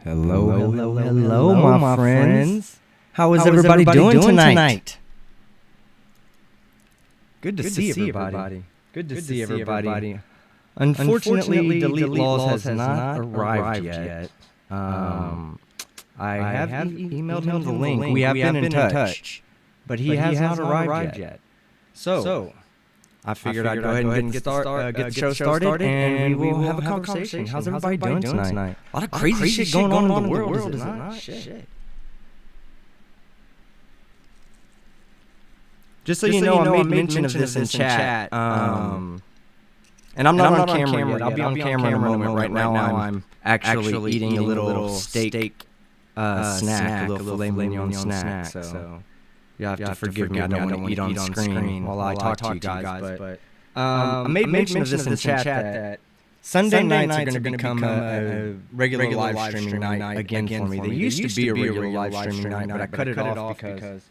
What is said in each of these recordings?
Hello, my friends. How is everybody doing tonight? Good to see everybody. Good to see everybody. Unfortunately, Delete Lawz has not arrived yet. I have emailed him the link. We have been in touch, but he has not arrived yet. So I figured I'd go ahead and get the show started, and we will have a conversation. How's everybody doing tonight? A lot of crazy shit going on in the world, is it not? Shit. Just so you know, I made mention of this in chat, and I'm not on camera yet. I'll be on camera in a moment. Right now, I'm actually eating a little steak snack, a little filet mignon snack. So you have to forgive me. I don't want to eat on screen while I talk to you guys. But I made mention of this in chat that Sunday nights are going to become a regular live streaming night again for me. They used to be a regular live streaming night, but I cut it off because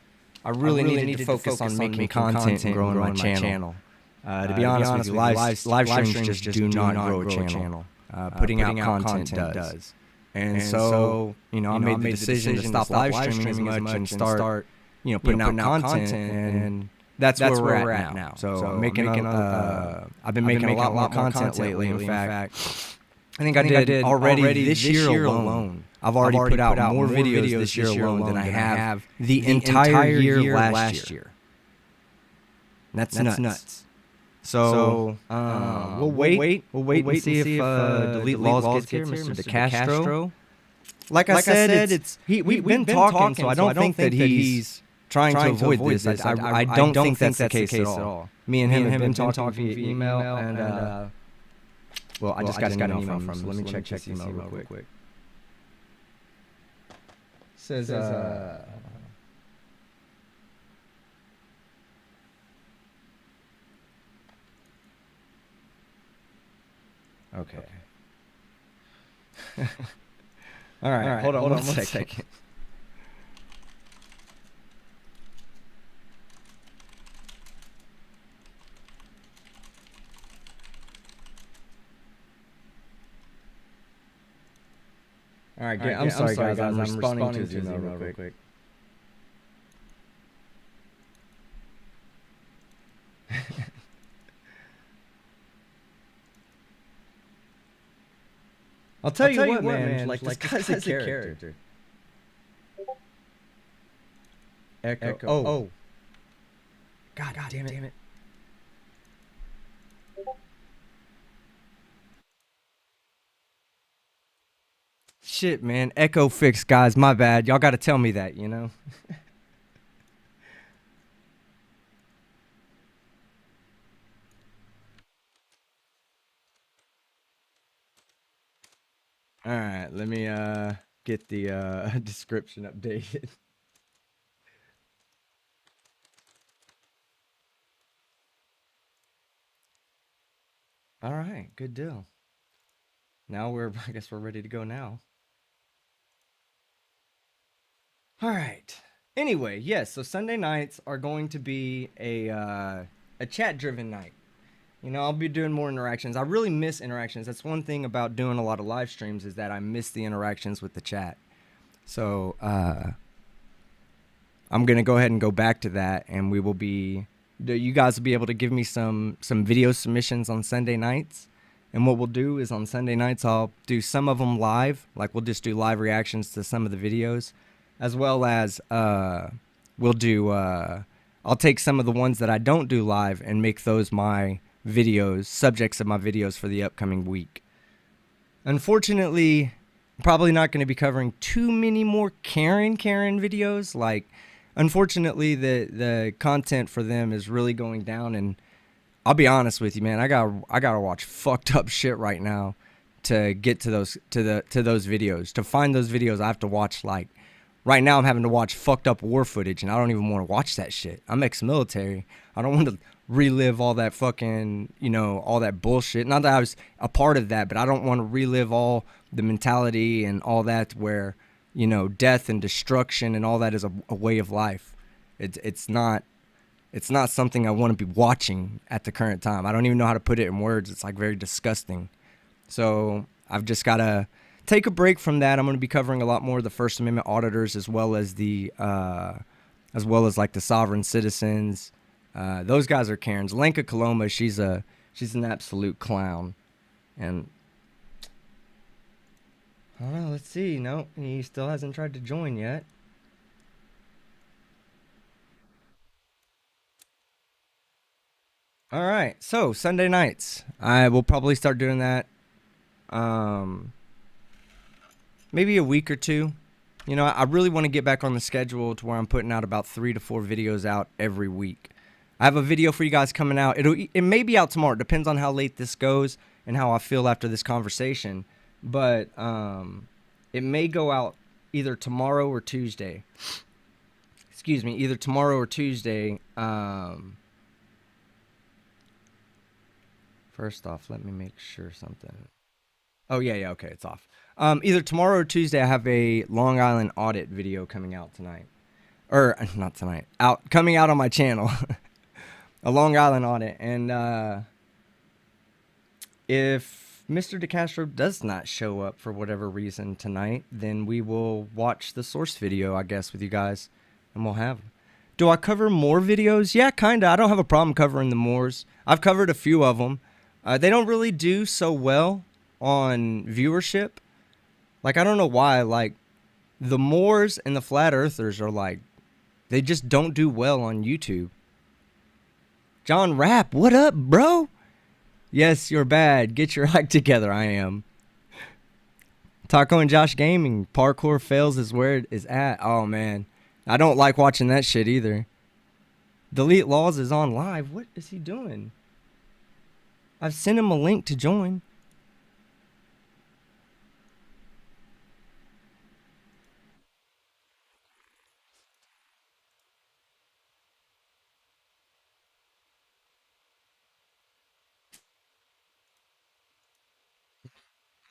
I really needed to focus on making content and growing my channel. To be honest with you, live streams just do not grow a channel. Putting out content does. And so, I made the decision to stop live streaming as much and start putting out content, and that's where we're at now. So I've been making a lot more content lately. In fact, I think I did already this year alone. I've already put out more videos this year alone than I have the entire year last year. That's nuts. So we'll wait and see if Delete Lawz gets here, Mr. DeCastro. Like I said, we've been talking, so I don't think that he's trying to avoid this. I don't think that's the case at all. Me and him have been talking via email, and well, I just got an email from him. So let me check the email real quick. Says okay. All right, hold on one second. All right, I'm sorry guys, I'm responding to his email real quick. I'll tell you what, man, like this guy's a character. Echo. Oh. God damn it. Shit, man. Echo fix, guys. My bad. Y'all got to tell me that, All right, let me get the description updated. All right, good deal. Now I guess we're ready to go now. All right. Anyway, yes, so Sunday nights are going to be a chat-driven night. I'll be doing more interactions. I really miss interactions. That's one thing about doing a lot of live streams, is that I miss the interactions with the chat. So I'm going to go ahead and go back to that, and you guys will be able to give me some video submissions on Sunday nights. And what we'll do is on Sunday nights, I'll do some of them live. Like we'll just do live reactions to some of the videos, as well as I'll take some of the ones that I don't do live and make those my videos, subjects of my videos for the upcoming week. Unfortunately, I'm probably not going to be covering too many more Karen videos. Like, unfortunately, the content for them is really going down, and I'll be honest with you, man. I gotta watch fucked up shit right now to get to those videos. To find those videos, I have to watch, like, right now I'm having to watch fucked up war footage, and I don't even want to watch that shit. I'm ex-military. I don't want to relive all that fucking, all that bullshit. Not that I was a part of that, but I don't want to relive all the mentality and all that where, death and destruction and all that is a way of life. It's not something I want to be watching at the current time. I don't even know how to put it in words. It's like very disgusting. So I've just got to take a break from that. I'm going to be covering a lot more of the First Amendment auditors, as well as like the sovereign citizens. Those guys are Karens. Lenka Coloma, she's an absolute clown. And I don't know, let's see. No, he still hasn't tried to join yet. All right, so Sunday nights. I will probably start doing that maybe a week or two. You know, I really want to get back on the schedule to where I'm putting out about 3 to 4 videos out every week. I have a video for you guys coming out. It may be out tomorrow. It depends on how late this goes and how I feel after this conversation. But it may go out either tomorrow or Tuesday. Excuse me, either tomorrow or Tuesday. First off, let me make sure something. Oh, yeah, okay, it's off. Either tomorrow or Tuesday, I have a Long Island audit video coming out tonight. Or, not tonight. Coming out on my channel. A Long Island audit. And if Mr. DeCastro does not show up for whatever reason tonight, then we will watch the source video, I guess, with you guys. And we'll have... Do I cover more videos? Yeah, kind of. I don't have a problem covering the mores. I've covered a few of them. They don't really do so well on viewership. Like, I don't know why. Like, the Moors and the Flat Earthers are like, they just don't do well on YouTube. John Rapp, what up, bro? Yes, you're bad. Get your act together. I am. Taco and Josh Gaming. Parkour fails is where it is at. Oh, man. I don't like watching that shit either. Delete Lawz is on live. What is he doing? I've sent him a link to join.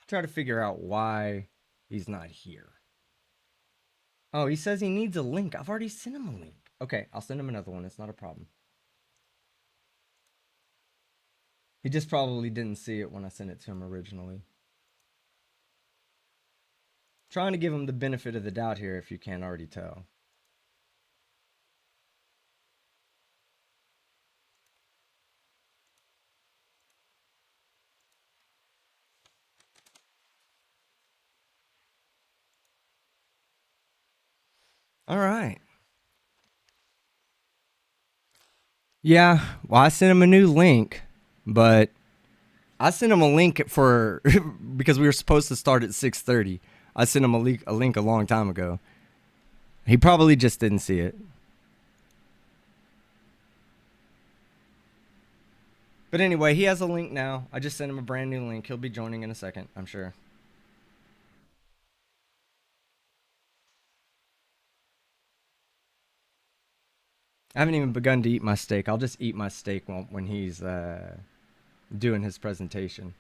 Try to figure out why he's not here. Oh, he says he needs a link. I've already sent him a link. Okay, I'll send him another one. It's not a problem. He just probably didn't see it when I sent it to him originally. Trying to give him the benefit of the doubt here, if you can't already tell. All right. Yeah, well, I sent him a new link, but I sent him a link for because we were supposed to start at 6:30. I sent him a link a long time ago. He probably just didn't see it. But anyway, he has a link now. I just sent him a brand new link. He'll be joining in a second, I'm sure. I haven't even begun to eat my steak. I'll just eat my steak when he's doing his presentation.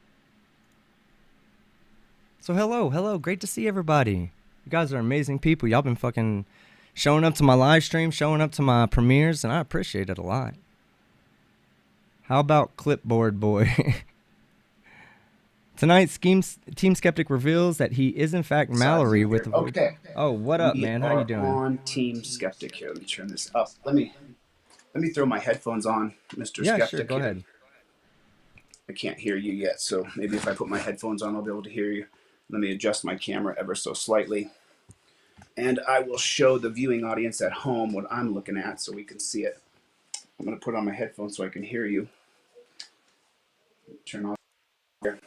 So hello. Great to see everybody. You guys are amazing people. Y'all been fucking showing up to my live stream, showing up to my premieres, and I appreciate it a lot. How about Clipboard Boy? Tonight, Team Skeptic reveals that he is in fact Mallory with a voice. Okay. Oh, what up, man? How you doing? On Team Skeptic here. Let me turn this up. Let me throw my headphones on, Mr. Skeptic. Yeah, sure. Go ahead. I can't hear you yet, so maybe if I put my headphones on, I'll be able to hear you. Let me adjust my camera ever so slightly. And I will show the viewing audience at home what I'm looking at so we can see it. I'm going to put on my headphones so I can hear you. Turn off here.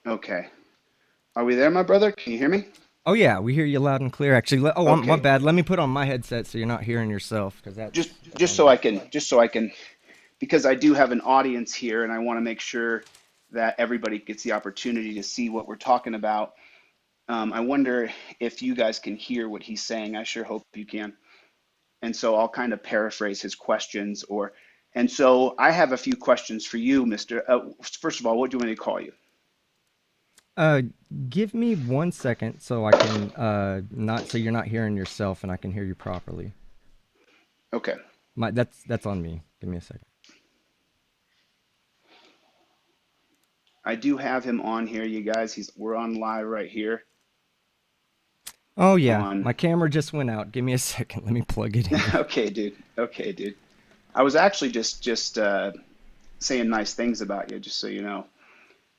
Okay. Are we there, my brother? Can you hear me? Oh yeah, we hear you loud and clear. Actually, okay. My bad. Let me put on my headset so you're not hearing yourself, because that just so I can, because I do have an audience here, and I want to make sure that everybody gets the opportunity to see what we're talking about. I wonder if you guys can hear what he's saying. I sure hope you can. And so I'll kind of paraphrase his questions, and so I have a few questions for you, Mr. First of all, what do you want me to call you? Give me 1 second so I can so you're not hearing yourself and I can hear you properly. Okay. That's on me. Give me a second. I do have him on here, you guys. We're on live right here Oh yeah, on. my camera just went out. Give me a second. Let me plug it in. Okay, dude. Okay, dude. I was actually just saying nice things about you, just so you know.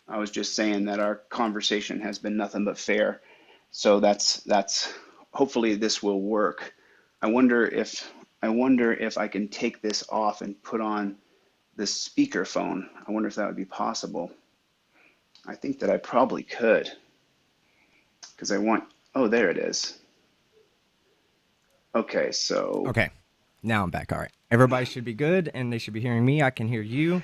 I was just saying that our conversation has been nothing but fair. So that's hopefully this will work. I wonder if I can take this off and put on the speaker phone. I wonder if that would be possible. I think that I probably could because I want, oh, there it is. Okay, so Okay, now I'm back. All right, everybody should be good, and they should be hearing me. I can hear you.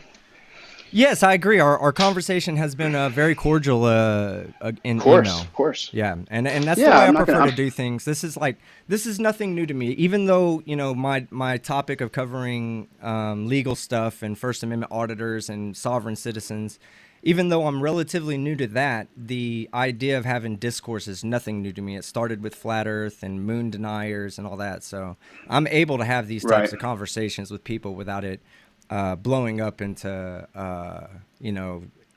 Yes, I agree. Our conversation has been very cordial in email. of course. Yeah, and that's the Yeah, way I I'm not prefer gonna, to do things. This is nothing new to me. Even though my topic of covering legal stuff and First Amendment auditors and sovereign citizens, even though I'm relatively new to that, the idea of having discourse is nothing new to me. It started with flat Earth and moon deniers and all that. So I'm able to have these right. types of conversations with people without it blowing up into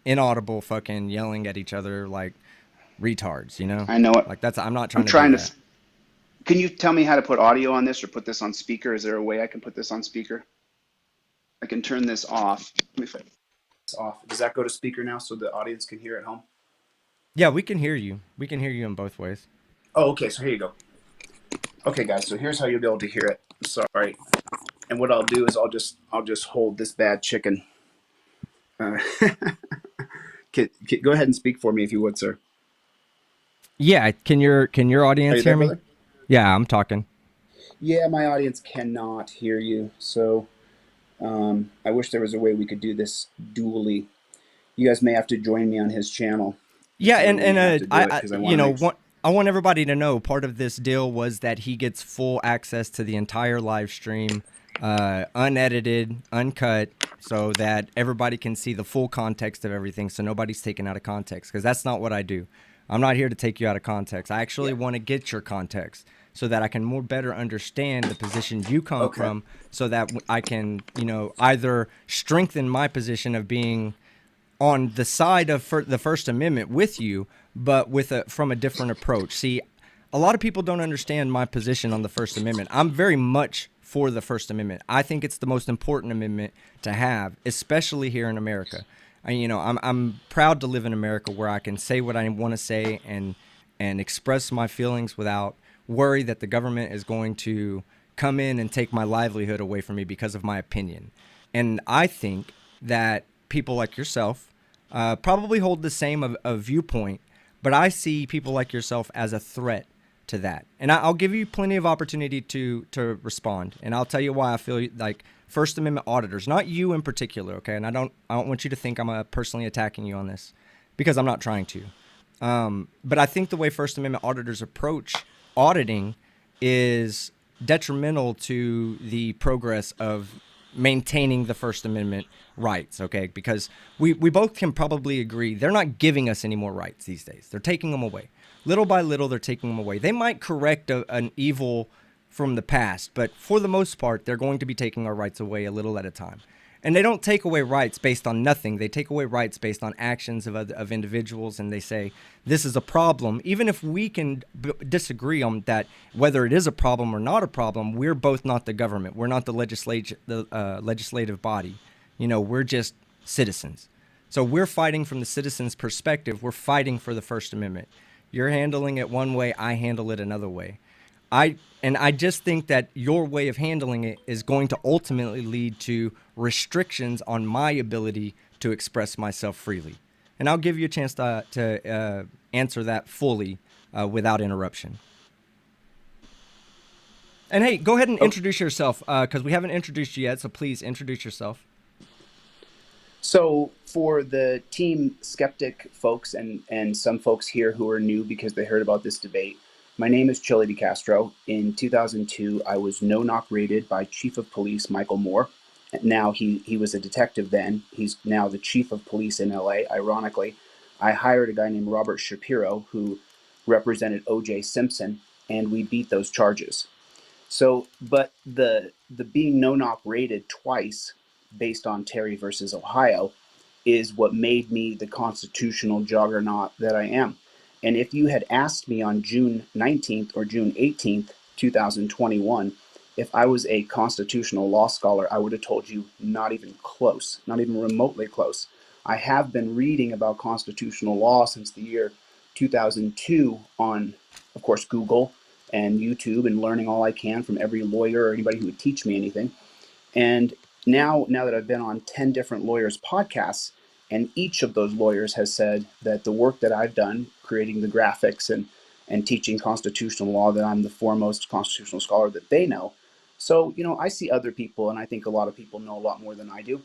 inaudible fucking yelling at each other like retards, I know it. like I'm not I'm trying to do trying to, that. can you tell me how to put audio on this or put this on speaker? Is there a way I can put this on speaker? I can turn this off. Let me fix this off. Does that go to speaker now so the audience can hear at home? Yeah, we can hear you in both ways. Oh, okay. So here you go. Okay, guys. So here's how you'll be able to hear it. Sorry. And what I'll do is I'll just hold this bad chicken. Uh, go ahead and speak for me if you would, sir. Yeah, can your Are audience you hear there, me? brother? Yeah, I'm talking. Yeah, my audience cannot hear you. So I wish there was a way we could do this dually. You guys may have to join me on his channel. Yeah, However we have and to do it because I want to make. I want everybody to know part of this deal was that he gets full access to the entire live stream, unedited, uncut, so that everybody can see the full context of everything, so nobody's taken out of context, because that's not what I do. I'm not here to take you out of context. I actually want to get your context so that I can more better understand the position you come from, so that I can, either strengthen my position of being on the side of the First Amendment with you, but from a different approach. See, a lot of people don't understand my position on the First Amendment. I'm very much for the First Amendment. I think it's the most important amendment to have, especially here in America. I'm proud to live in America where I can say what I want to say and express my feelings without worry that the government is going to come in and take my livelihood away from me because of my opinion. And I think that people like yourself probably hold the same of viewpoint, but I see people like yourself as a threat to that. And I'll give you plenty of opportunity to respond, and I'll tell you why I feel like First Amendment auditors, not you in particular, okay? And I don't want you to think I'm personally attacking you on this, because I'm not trying to. But I think the way First Amendment auditors approach auditing is detrimental to the progress of maintaining the First Amendment rights, okay? Because we both can probably agree they're not giving us any more rights these days. They're taking them away. Little by little, they're taking them away. They might correct an evil from the past, but for the most part, they're going to be taking our rights away a little at a time. And they don't take away rights based on nothing. They take away rights based on actions of individuals, and they say, this is a problem. Even if we can disagree on that, whether it is a problem or not a problem, we're both not the government. We're not the legislative body. We're just citizens. So we're fighting from the citizens' perspective. We're fighting for the First Amendment. You're handling it one way, I handle it another way. I just think that your way of handling it is going to ultimately lead to restrictions on my ability to express myself freely. And I'll give you a chance to answer that fully without interruption. And hey, go ahead and introduce yourself, because we haven't introduced you yet, so please introduce yourself. So for the team skeptic folks and some folks here who are new because they heard about this debate, my name is Chille DeCastro. In 2002, I was no-knock raided by Chief of Police Michael Moore. Now he was a detective then. He's now the Chief of Police in LA, ironically. I hired a guy named Robert Shapiro who represented O.J. Simpson, and we beat those charges. So, but the being no-knock raided twice based on Terry versus Ohio is what made me the constitutional juggernaut that I am. And if you had asked me on June 19th or June 18th, 2021, if I was a constitutional law scholar, I would have told you not even close, not even remotely close. I have been reading about constitutional law since the year 2002 on, of course, Google and YouTube, and learning all I can from every lawyer or anybody who would teach me anything. And now that I've been on 10 different lawyers' podcasts, and each of those lawyers has said that the work that I've done, creating the graphics and teaching constitutional law, that I'm the foremost constitutional scholar that they know. So, I see other people, and I think a lot of people know a lot more than I do.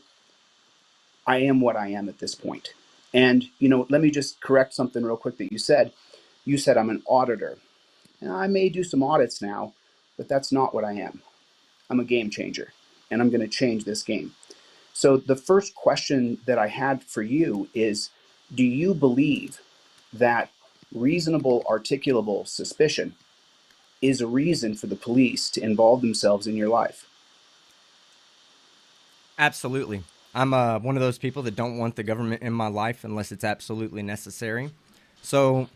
I am what I am at this point. And, let me just correct something real quick that you said. You said I'm an auditor. And I may do some audits now, but that's not what I am. I'm a game changer, and I'm going to change this game. So the first question that I had for you is, do you believe that reasonable articulable suspicion is a reason for the police to involve themselves in your life? Absolutely. I'm one of those people that don't want the government in my life unless it's absolutely necessary. So,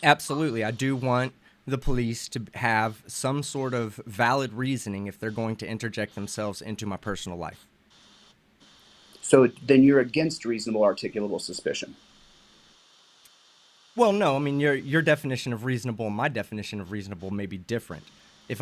absolutely, I do want the police to have some sort of valid reasoning if they're going to interject themselves into my personal life. So then you're against reasonable articulable suspicion. Well, no, I mean your definition of reasonable and my definition of reasonable may be different. If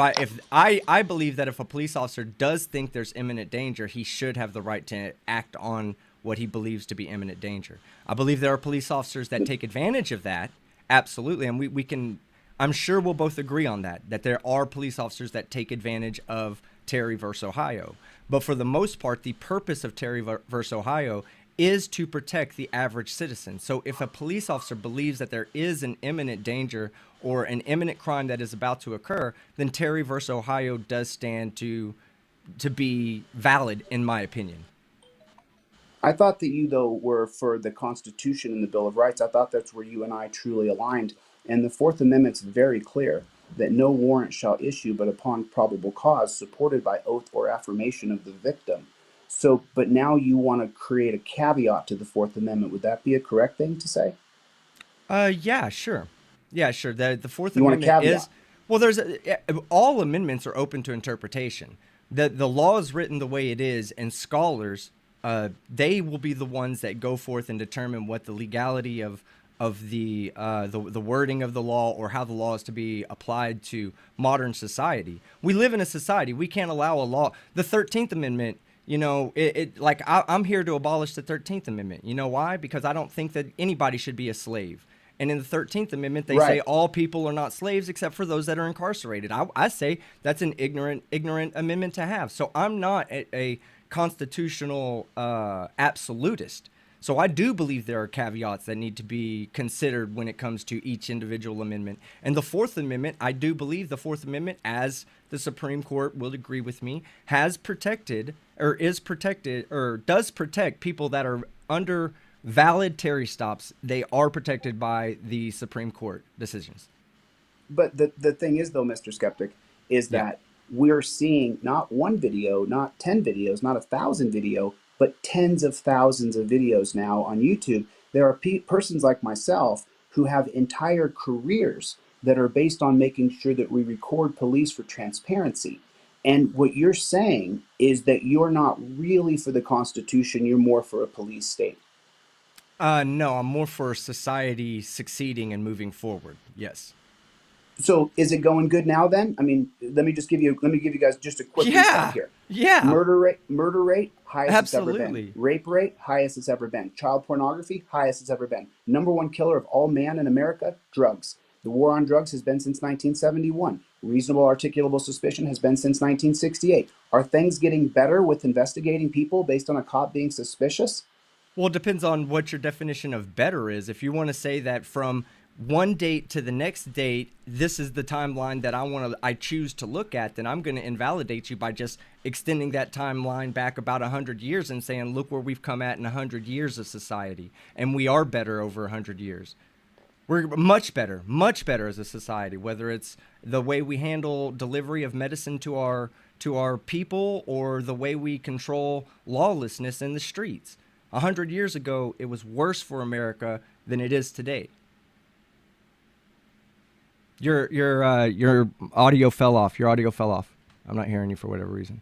I believe that if a police officer does think there's imminent danger, he should have the right to act on what he believes to be imminent danger. I believe there are police officers that take advantage of that, absolutely, and we can, I'm sure we'll both agree on that there are police officers that take advantage of Terry versus Ohio. But for the most part, the purpose of Terry versus Ohio is to protect the average citizen. So if a police officer believes that there is an imminent danger or an imminent crime that is about to occur, then Terry versus Ohio does stand to be valid, in my opinion. I thought that you, though, were for the Constitution and the Bill of Rights. I thought that's where you and I truly aligned. And the Fourth Amendment's very clear that no warrant shall issue but upon probable cause, supported by oath or affirmation of the victim. So, but now you want to create a caveat to the Fourth Amendment. Would that be a correct thing to say? Yeah, sure. Yeah, sure. The Fourth You want a Amendment caveat? is, well, all amendments are open to interpretation. The law is written the way it is, and scholars, they will be the ones that go forth and determine what the legality of the wording of the law, or how the law is to be applied to modern society. We live in a society. We can't allow a law. The 13th Amendment, I'm here to abolish the 13th Amendment. You know why? Because I don't think that anybody should be a slave. And in the 13th Amendment, they say all people are not slaves except for those that are incarcerated. I say that's an ignorant amendment to have. So I'm not a constitutional absolutist. So I do believe there are caveats that need to be considered when it comes to each individual amendment. And the Fourth Amendment, I do believe the Fourth Amendment, as the Supreme Court will agree with me, has protected or is protected or does protect people that are under valid Terry stops. They are protected by the Supreme Court decisions. But the thing is, though, Mr. Skeptic, is that we're seeing not one video, not 10 videos, not 1,000 video, but tens of thousands of videos now on YouTube. There are persons like myself who have entire careers that are based on making sure that we record police for transparency. And what you're saying is that you're not really for the Constitution, you're more for a police state. No, I'm more for society succeeding and moving forward. Yes. So is it going good now then? I mean, let me give you guys just a quick recap here. Yeah. Murder rate, highest Absolutely. it's ever been. Rape rate, highest it's ever been. Child pornography, highest it's ever been. Number one killer of all man in America, drugs. The war on drugs has been since 1971. Reasonable articulable suspicion has been since 1968. Are things getting better with investigating people based on a cop being suspicious? Well, it depends on what your definition of better is. If you want to say that from one date to the next date, this is the timeline that I choose to look at, then I'm going to invalidate you by just extending that timeline back about 100 years and saying, look where we've come at in 100 years of society. And we are better over 100 years. We're much better as a society, whether it's the way we handle delivery of medicine to our people or the way we control lawlessness in the streets. 100 years ago, it was worse for America than it is today. Your audio fell off. Your audio fell off. I'm not hearing you for whatever reason.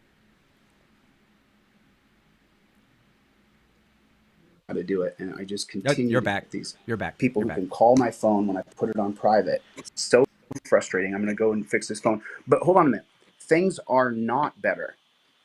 How to do it, and I just continue. You're back. These You're back. People You're who back. can call my phone when I put it on private. It's so frustrating. I'm going to go and fix this phone. But hold on a minute. Things are not better.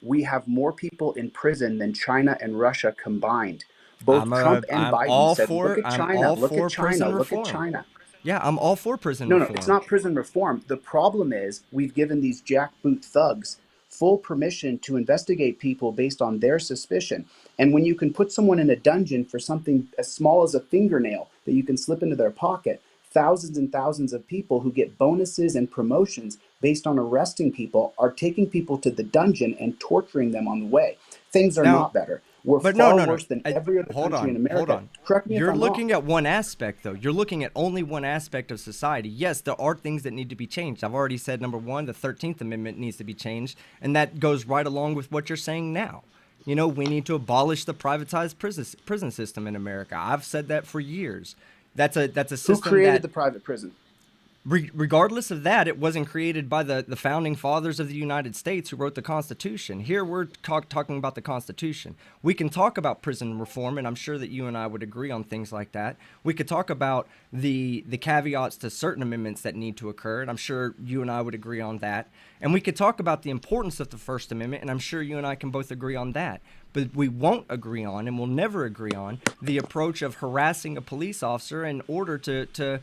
We have more people in prison than China and Russia combined. Both Trump and Biden said, look at China, look at China, look at China. Yeah, I'm all for prison No, reform. no, it's not prison reform. The problem is we've given these jackboot thugs full permission to investigate people based on their suspicion. And when you can put someone in a dungeon for something as small as a fingernail that you can slip into their pocket, thousands and thousands of people who get bonuses and promotions based on arresting people are taking people to the dungeon and torturing them on the way. Things are not better. We're far worse than every other country in America. Hold on. Correct me if I'm wrong. You're looking at one aspect, though. You're looking at only one aspect of society. Yes, there are things that need to be changed. I've already said, number one, the 13th Amendment needs to be changed, and that goes right along with what you're saying now. You know, we need to abolish the privatized prison system in America. I've said that for years. That's a system. Who created the private prison? Regardless of that, it wasn't created by the founding fathers of the United States who wrote the Constitution. Here we're talking about the Constitution. We can talk about prison reform, and I'm sure that you and I would agree on things like that. We could talk about the caveats to certain amendments that need to occur, and I'm sure you and I would agree on that. And we could talk about the importance of the First Amendment, and I'm sure you and I can both agree on that. But we won't agree on, and we'll never agree on, the approach of harassing a police officer in order to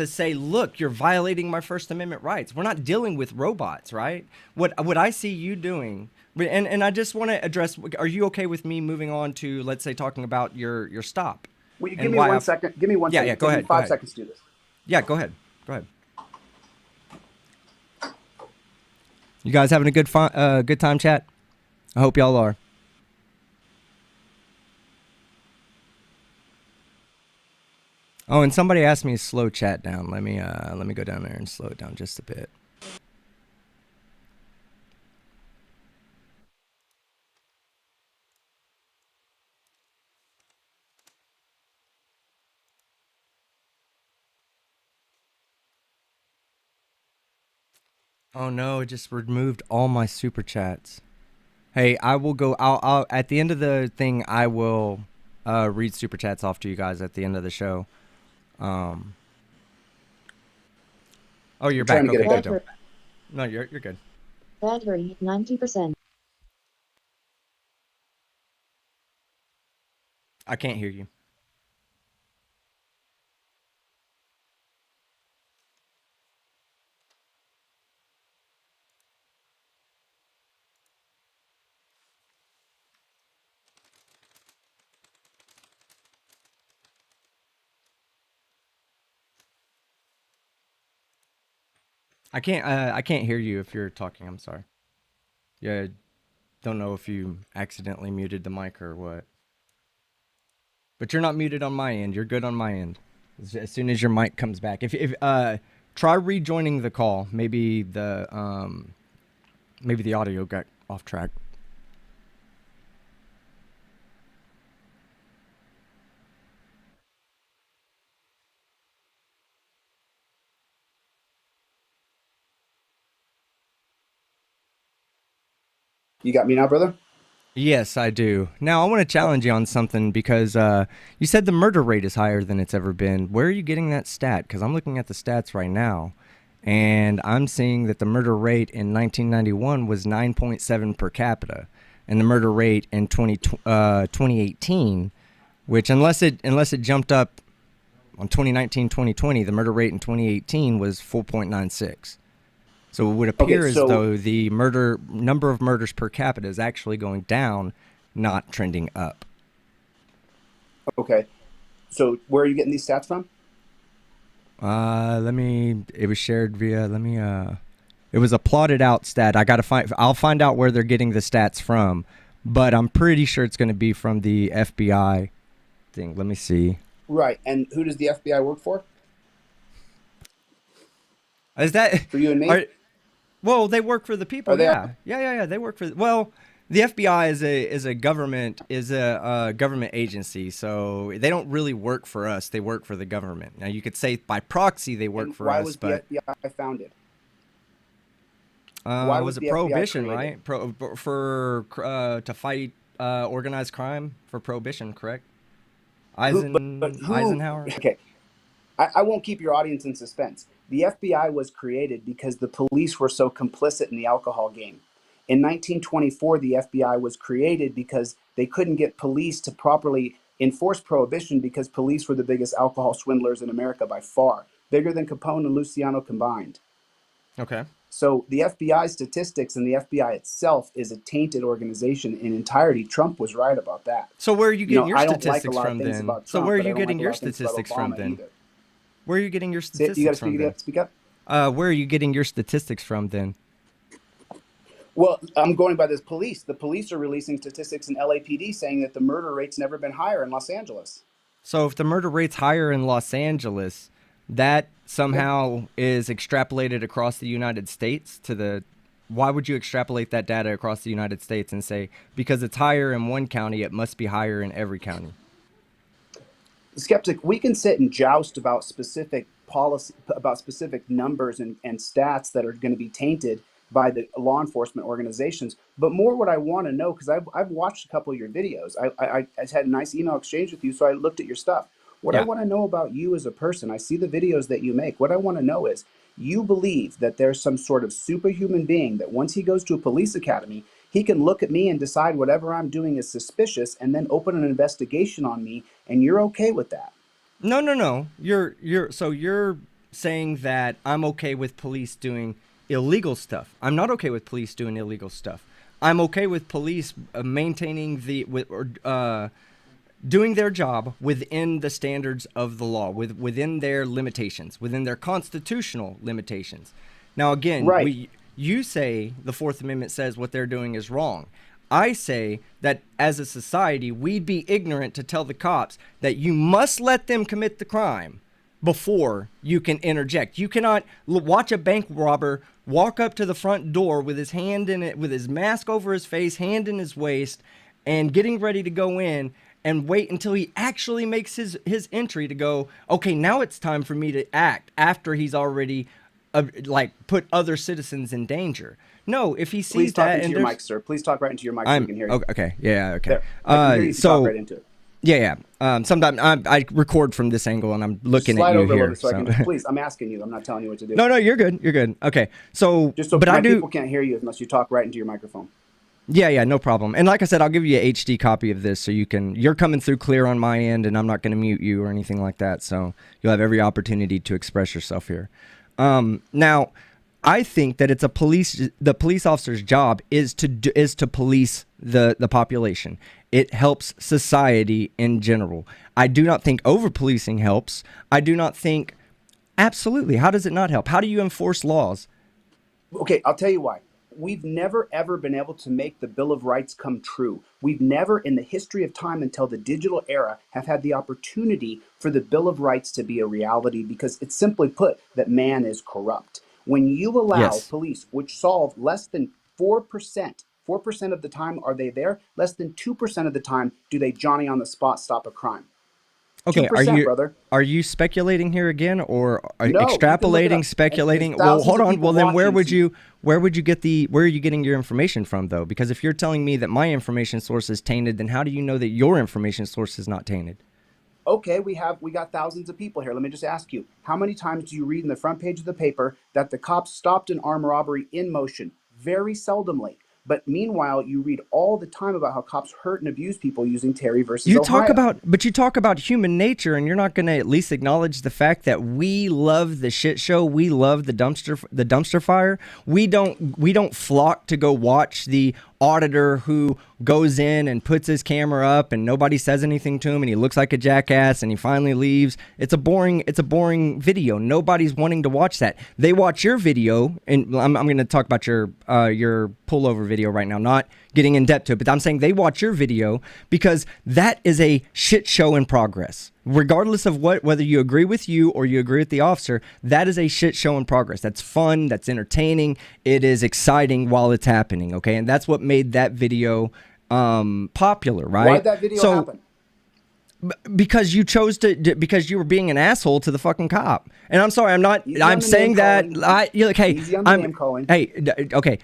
say, look, you're violating my First Amendment rights. We're not dealing with robots, right? What I see you doing, and I just want to address, are you okay with me moving on to, let's say, talking about your stop? Will you give me 1 second? Give me 1 second. Yeah, go ahead. 5 seconds to do this. Yeah, go ahead. Go ahead. You guys having a good time, chat? I hope y'all are. Oh, and somebody asked me to slow chat down. Let me go down there and slow it down just a bit. Oh no, it just removed all my super chats. Hey, I will go. I'll at the end of the thing, I will read super chats off to you guys at the end of the show. Oh, you're back. Okay, good. No, you're good. Battery 90%. I can't hear you. I can't hear you if you're talking. I'm sorry. Yeah, don't know if you accidentally muted the mic or what. But you're not muted on my end. You're good on my end. As soon as your mic comes back, if try rejoining the call, maybe the audio got off track. You got me now, brother? Yes, I do. Now, I want to challenge you on something because you said the murder rate is higher than it's ever been. Where are you getting that stat? Because I'm looking at the stats right now, and I'm seeing that the murder rate in 1991 was 9.7 per capita, and the murder rate in 2018, which unless it jumped up on 2019, 2020, the murder rate in 2018 was 4.96. So it would appear as though the number of murders per capita is actually going down, not trending up. Okay. So where are you getting these stats from? It was shared via, it was a plotted out stat. I'll find out where they're getting the stats from, but I'm pretty sure it's going to be from the FBI thing. Let me see. Right. And who does the FBI work for? Is that for you and me? Well, they work for the people. Yeah. They work for. Well, The FBI is a government agency, so they don't really work for us. They work for the government. Now you could say by proxy they work for us. Why was the FBI founded? Why was it prohibition, right? To fight organized crime for prohibition, correct? Eisenhower. Okay, I won't keep your audience in suspense. The FBI was created because the police were so complicit in the alcohol game. In 1924, the FBI was created because they couldn't get police to properly enforce prohibition because police were the biggest alcohol swindlers in America by far, bigger than Capone and Luciano combined. Okay. So the FBI statistics and the FBI itself is a tainted organization in entirety. Trump was right about that. So where are you getting your statistics from then? So where are you getting your statistics from then? Where are you getting your statistics from then? Speak up. Where are you getting your statistics from then? Well, I'm going by this police. The police are releasing statistics in LAPD saying that the murder rate's never been higher in Los Angeles. So if the murder rate's higher in Los Angeles, that somehow is extrapolated across the United States why would you extrapolate that data across the United States and say, because it's higher in one county, it must be higher in every county? Skeptic, we can sit and joust about specific policy, about specific numbers and stats that are going to be tainted by the law enforcement organizations. But more what I want to know, because I've watched a couple of your videos. I had a nice email exchange with you, so I looked at your stuff. What I want to know about you as a person, I see the videos that you make. What I want to know is, you believe that there's some sort of superhuman being that once he goes to a police academy, he can look at me and decide whatever I'm doing is suspicious and then open an investigation on me, and you're okay with that? No. You're saying that I'm okay with police doing illegal stuff. I'm not okay with police doing illegal stuff. I'm okay with police maintaining doing their job within the standards of the law, within their limitations, within their constitutional limitations. Now, again, you say the Fourth Amendment says what they're doing is wrong. I say that as a society, we'd be ignorant to tell the cops that you must let them commit the crime before you can interject. You cannot watch a bank robber walk up to the front door with his hand in it, with his mask over his face, hand in his waist, and getting ready to go in, and wait until he actually makes his entry to go, okay, now it's time for me to act, after he's already put other citizens in danger. No, if he sees Please talk that, into your mic, sir. Please talk right into your mic so we can hear you. Okay, yeah, okay. There. I can hear you talk right into it. Yeah. Sometimes I record from this angle and I'm looking at you here. So I can please, I'm asking you. I'm not telling you what to do. No, you're good. You're good. Okay. So, just so people can't hear you unless you talk right into your microphone. Yeah, no problem. And like I said, I'll give you a HD copy of this so you're coming through clear on my end, and I'm not going to mute you or anything like that. So you'll have every opportunity to express yourself here. Now, I think that the police officer's job is to police the population. It helps society in general. I do not think over-policing helps. I do not think, absolutely, how does it not help? How do you enforce laws? Okay, I'll tell you why. We've never, ever been able to make the Bill of Rights come true. We've never, in the history of time until the digital era, have had the opportunity for the Bill of Rights to be a reality, because it's simply put that man is corrupt. When you allow police, which solve less than 4%, 4% of the time are they there, less than 2% of the time do they Johnny on the spot stop a crime. Okay, are you speculating here again, or extrapolating, speculating? Well, hold on. Well, then where are you getting your information from, though? Because if you're telling me that my information source is tainted, then how do you know that your information source is not tainted? Okay, we got thousands of people here. Let me just ask you, how many times do you read in the front page of the paper that the cops stopped an armed robbery in motion? Very seldomly. But meanwhile, you read all the time about how cops hurt and abuse people using Terry versus Ohio. You talk about human nature, and you're not going to at least acknowledge the fact that we love the shit show. We love the dumpster fire. We don't flock to go watch the auditor who goes in and puts his camera up and nobody says anything to him and he looks like a jackass and he finally leaves. It's a boring video. Nobody's wanting to watch that. They watch your video, and I'm going to talk about your pullover video right now, not getting in depth to it, but I'm saying they watch your video because that is a shit show in progress. Regardless of whether you agree with you or you agree with the officer, that is a shit show in progress. That's fun. That's entertaining. It is exciting while it's happening. Okay, and that's what made that video popular, right? Why'd that video happen? Because you chose to, because you were being an asshole to the fucking cop. And I'm sorry, I'm saying that. You're like, hey, okay,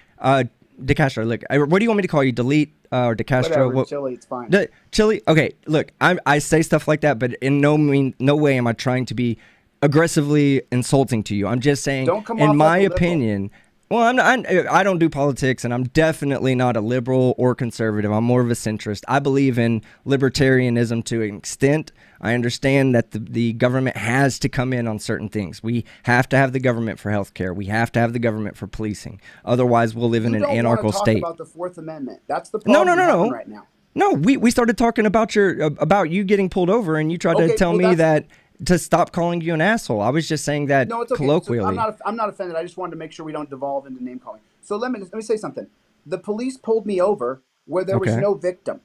DeCastro, look, what do you want me to call you? Delete or DeCastro? Whatever, Chille, it's fine. Chille, okay, look, I say stuff like that, but in no way am I trying to be aggressively insulting to you. I'm just saying, in my opinion, well, I don't do politics, and I'm definitely not a liberal or conservative. I'm more of a centrist. I believe in libertarianism to an extent. I understand that the government has to come in on certain things. We have to have the government for healthcare. We have to have the government for policing. Otherwise, we'll live in an anarchical state. You don't want to talk about the Fourth Amendment. That's the problem no. right now. No, we started talking about you getting pulled over, and you tried to tell me that to stop calling you an asshole. I was just saying that colloquially. So I'm not offended. I just wanted to make sure we don't devolve into name calling. So let me say something. The police pulled me over where there was no victim.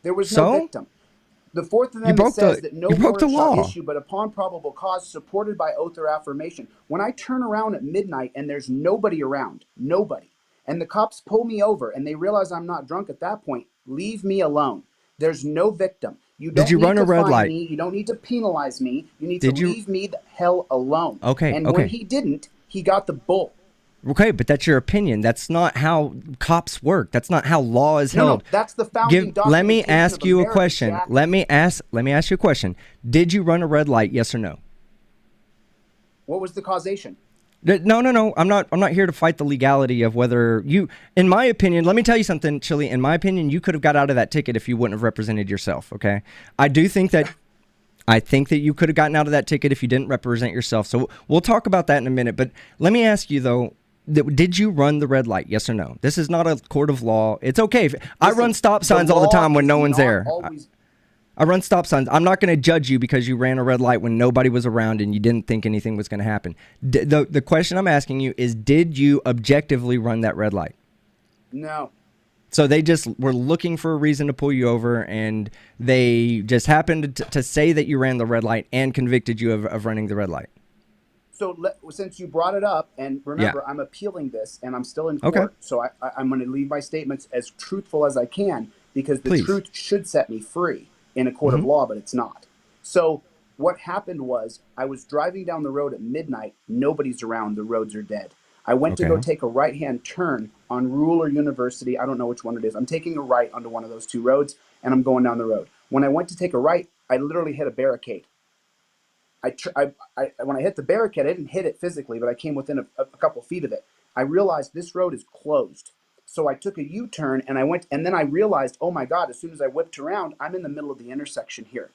There was no victim. The Fourth Amendment says that no warrant shall issue, but upon probable cause, supported by oath or affirmation. When I turn around at midnight and there's nobody around, and the cops pull me over and they realize I'm not drunk at that point, leave me alone. There's no victim. Did you run a red light? You don't need to penalize me. You need to leave me the hell alone. Okay. And when he didn't, he got the bull. Okay, but that's your opinion. That's not how cops work. That's not how law is held. No, that's the founding documentation. Let me ask you a question. Jack. Let me ask you a question. Did you run a red light? Yes or no? What was the causation? No. I'm not here to fight the legality of whether you. In my opinion, let me tell you something, Chille. In my opinion, you could have got out of that ticket if you wouldn't have represented yourself. Okay, I think that you could have gotten out of that ticket if you didn't represent yourself. So we'll talk about that in a minute. But let me ask you though. Did you run the red light? Yes or no? This is not a court of law. It's okay. I run stop signs all the time when no one's there. I run stop signs. I'm not going to judge you because you ran a red light when nobody was around and you didn't think anything was going to happen. The question I'm asking you is, did you objectively run that red light? No. So they just were looking for a reason to pull you over, and they just happened to say that you ran the red light and convicted you of running the red light. So since you brought it up, and remember, I'm appealing this, and I'm still in court, so I'm going to leave my statements as truthful as I can, because the truth should set me free in a court of law, but it's not. So what happened was, I was driving down the road at midnight. Nobody's around. The roads are dead. I went to go take a right-hand turn on Rural or University. I don't know which one it is. I'm taking a right onto one of those two roads, and I'm going down the road. When I went to take a right, I literally hit a barricade. When I hit the barricade, I didn't hit it physically, but I came within a couple feet of it. I realized this road is closed. So I took a U-turn and I went, and then I realized, oh my God, as soon as I whipped around, I'm in the middle of the intersection here.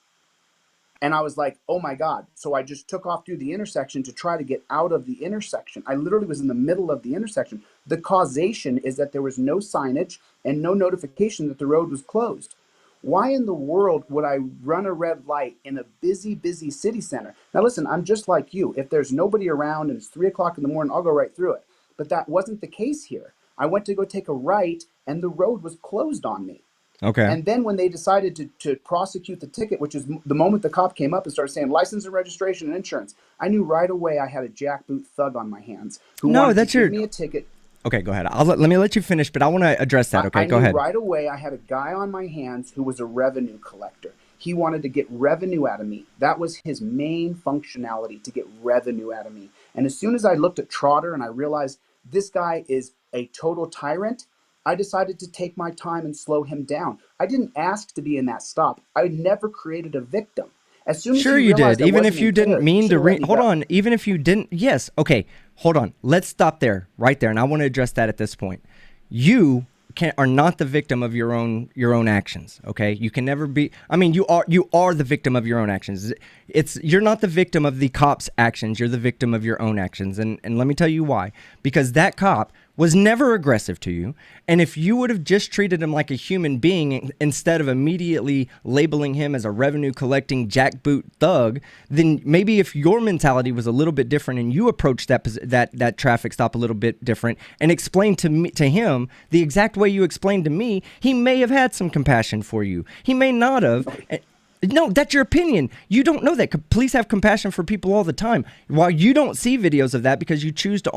And I was like, oh my God. So I just took off through the intersection to try to get out of the intersection. I literally was in the middle of the intersection. The causation is that there was no signage and no notification that the road was closed. Why in the world would I run a red light in a busy city center? Now listen, I'm just like you. If there's nobody around and it's 3 o'clock in the morning, I'll go right through it. But that wasn't the case here. I went to go take a right and the road was closed on me. Okay. And then when they decided to prosecute the ticket, which is the moment the cop came up and started saying license and registration and insurance, I knew right away I had a jackboot thug on my hands who wanted to give me a ticket. Okay, go ahead. Let me let you finish, but I want to address that. Okay, go ahead. Right away, I had a guy on my hands who was a revenue collector. He wanted to get revenue out of me. That was his main functionality, to get revenue out of me. And as soon as I looked at Trotter and I realized this guy is a total tyrant, I decided to take my time and slow him down. I didn't ask to be in that stop. I never created a victim. As soon as sure you did, even if you didn't mean to hold on, even if you didn't, yes, okay, hold on, let's stop there, right there, and I want to address that at this point. You are not the victim of your own actions, okay? You can never be, I mean, you are the victim of your own actions. You're not the victim of the cop's actions, you're the victim of your own actions, and let me tell you why. Because that cop was never aggressive to you, and if you would have just treated him like a human being instead of immediately labeling him as a revenue collecting jackboot thug, then maybe if your mentality was a little bit different and you approached that traffic stop a little bit different and explained to him the exact way you explained to me, he may have had some compassion for you. He may not have. No, that's your opinion. You don't know that. Police have compassion for people all the time. While you don't see videos of that because you choose to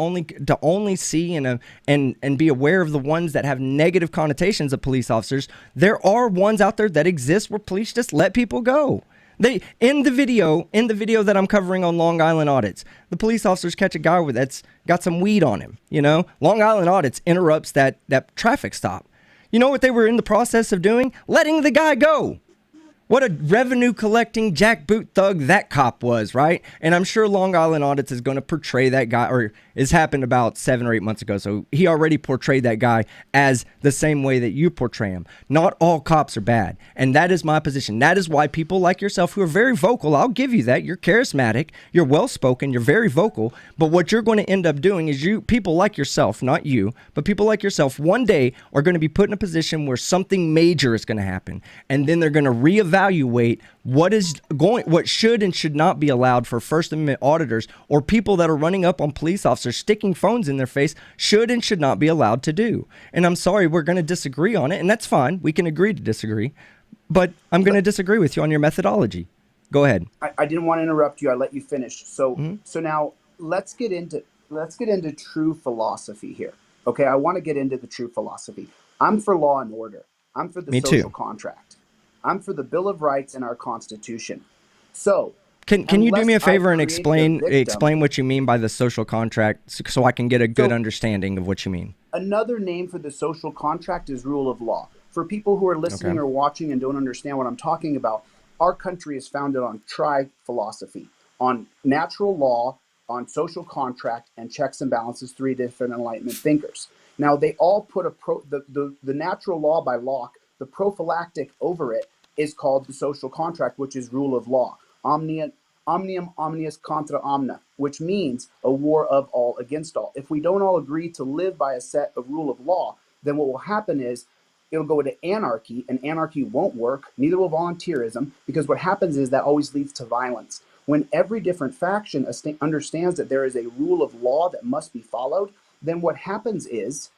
only see and be aware of the ones that have negative connotations of police officers, there are ones out there that exist where police just let people go. They in the video that I'm covering on Long Island audits, the police officers catch a guy that's got some weed on him. You know, Long Island audits interrupts that traffic stop. You know what they were in the process of doing? Letting the guy go. What a revenue collecting jackboot thug that cop was, right? And I'm sure Long Island Audits is going to portray that guy, or it's happened about 7 or 8 months ago. So he already portrayed that guy as the same way that you portray him. Not all cops are bad. And that is my position. That is why people like yourself who are very vocal, I'll give you that. You're charismatic, you're well-spoken, you're very vocal. But what you're going to end up doing is people like yourself, not you, but people like yourself one day are going to be put in a position where something major is going to happen. And then they're going to reevaluate what should and should not be allowed for First Amendment auditors or people that are running up on police officers, sticking phones in their face, should and should not be allowed to do. And I'm sorry, we're going to disagree on it, and that's fine. We can agree to disagree, but I'm going to disagree with you on your methodology. Go ahead. I didn't want to interrupt you. I let you finish. So now let's get into true philosophy here. Okay, I want to get into the true philosophy. I'm for law and order. I'm for the social contract. I'm for the Bill of Rights and our Constitution. So, can you do me a favor and explain what you mean by the social contract so I can get a good understanding of what you mean? Another name for the social contract is rule of law. For people who are listening or watching and don't understand what I'm talking about, our country is founded on tri-philosophy, on natural law, on social contract, and checks and balances, 3 different Enlightenment thinkers. Now, they all put the natural law by Locke. The prophylactic over it is called the social contract, which is rule of law. Omnium omnius contra omnia, which means a war of all against all. If we don't all agree to live by a set of rule of law, then what will happen is it'll go into anarchy, and anarchy won't work. Neither will volunteerism, because what happens is that always leads to violence. When every different faction understands that there is a rule of law that must be followed, then what happens is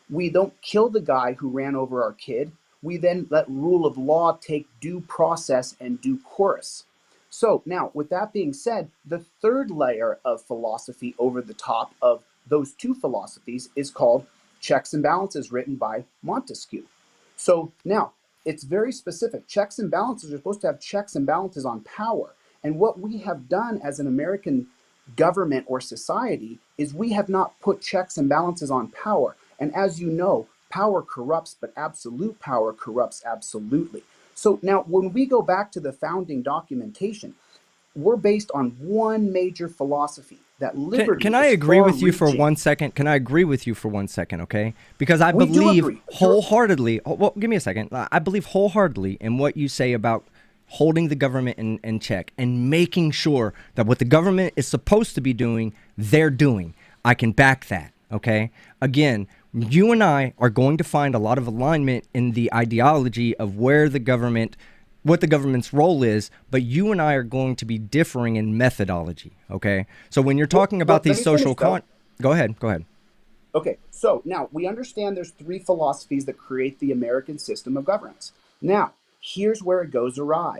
we don't kill the guy who ran over our kid. We then let rule of law take due process and due course. So now, with that being said, the third layer of philosophy over the top of those two philosophies is called checks and balances, written by Montesquieu. So now, it's very specific. Checks and balances are supposed to have checks and balances on power. And what we have done as an American government or society is we have not put checks and balances on power. And as you know, power corrupts, but absolute power corrupts absolutely. So now when we go back to the founding documentation, we're based on one major philosophy, that liberty. Can I agree with you for 1 second? Can I agree with you for 1 second, okay? Because I believe wholeheartedly, well, give me a second. I believe wholeheartedly in what you say about holding the government in check and making sure that what the government is supposed to be doing, they're doing. I can back that, okay? Again, you and I are going to find a lot of alignment in the ideology of where the government, what the government's role is, but you and I are going to be differing in methodology, okay? So when you're talking about these social go ahead. Okay, so now we understand there's 3 philosophies that create the American system of governance. Now, here's where it goes awry.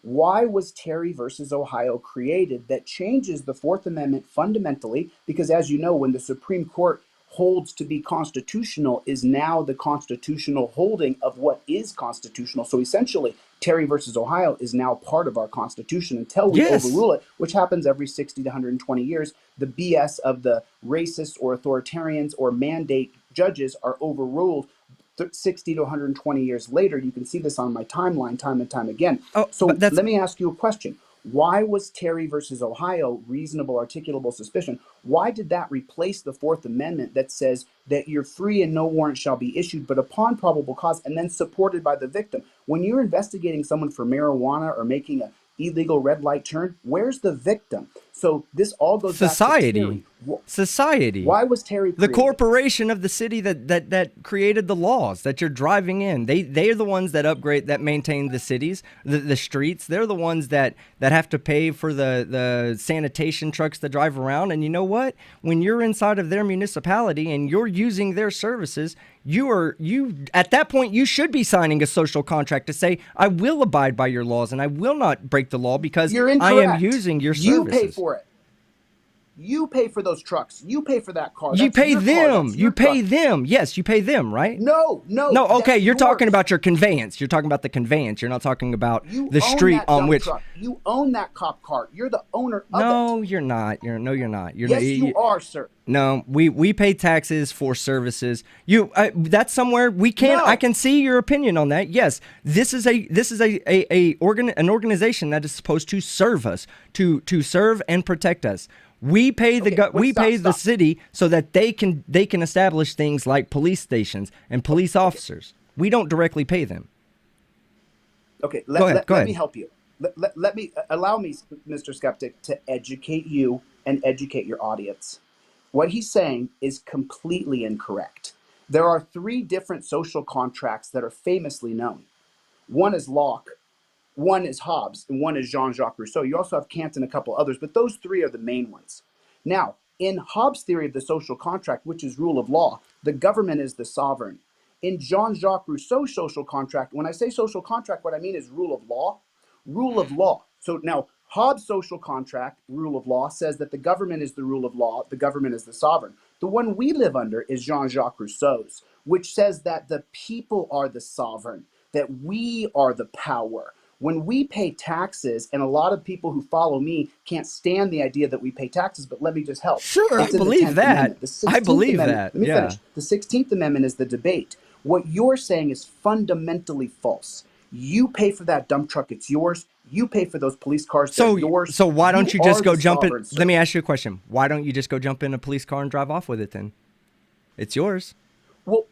Why was Terry versus Ohio created that changes the 4th Amendment fundamentally? Because as you know, when the Supreme Court holds to be constitutional is now the constitutional holding of what is constitutional. So essentially, Terry versus Ohio is now part of our Constitution until we overrule it, which happens every 60 to 120 years. The BS of the racists or authoritarians or mandate judges are overruled 60 to 120 years later. You can see this on my timeline time and time again. So let me ask you a question. Why was Terry versus Ohio reasonable, articulable suspicion? Why did that replace the 4th Amendment that says that you're free and no warrant shall be issued, but upon probable cause, and then supported by the victim? When you're investigating someone for marijuana or making an illegal red light turn, where's the victim? So this all goes back to Terry. Society. Why was Terry the created? corporation of the city that created the laws that you're driving in? They are the ones that upgrade, that maintain the cities, the streets. They're the ones that have to pay for the sanitation trucks that drive around. And you know what? When you're inside of their municipality and you're using their services, you at that point you should be signing a social contract to say, I will abide by your laws and I will not break the law because You're I incorrect. am using your services. You pay for it. You pay for those trucks. You pay for that car. You That's pay your car. them. That's You your pay truck. them. Yes, you pay them, right? No. Okay, that's you're talking yours. about your conveyance. You're talking about the conveyance. You're not talking about You the own street that on dump which. truck. You own that cop car. You're the owner of No, it. you're not. You're not. Yes, you are, sir. No, we pay taxes for services. That's somewhere we can. No. I can see your opinion on that. Yes, this is an organization that is supposed to serve us, to serve and protect us. We pay the city so that they can establish things like police stations and police officers. We don't directly pay them. Okay, Go ahead. let me help you. Allow me, Mr. Skeptic, to educate you and educate your audience. What he's saying is completely incorrect. There are 3 different social contracts that are famously known. One is Locke, one is Hobbes, and one is Jean-Jacques Rousseau. You also have Kant and a couple others, but those 3 are the main ones. Now, in Hobbes' theory of the social contract, which is rule of law, the government is the sovereign. In Jean-Jacques Rousseau's social contract, when I say social contract, what I mean is rule of law. Rule of law. So now, Hobbes' social contract, rule of law, says that the government is the rule of law, the government is the sovereign. The one we live under is Jean-Jacques Rousseau's, which says that the people are the sovereign, that we are the power. When we pay taxes, and a lot of people who follow me can't stand the idea that we pay taxes, but let me just help. Sure, I It's in the believe 10th that. Amendment. The 16th I believe Amendment, that. Let me Yeah. finish. The 16th Amendment is the debate. What you're saying is fundamentally false. You pay for that dump truck, it's yours. You pay for those police cars, they're yours. So why don't you just are go the jump in? sovereign, sir. Let me ask you a question. Why don't you just go jump in a police car and drive off with it then? It's yours. Well,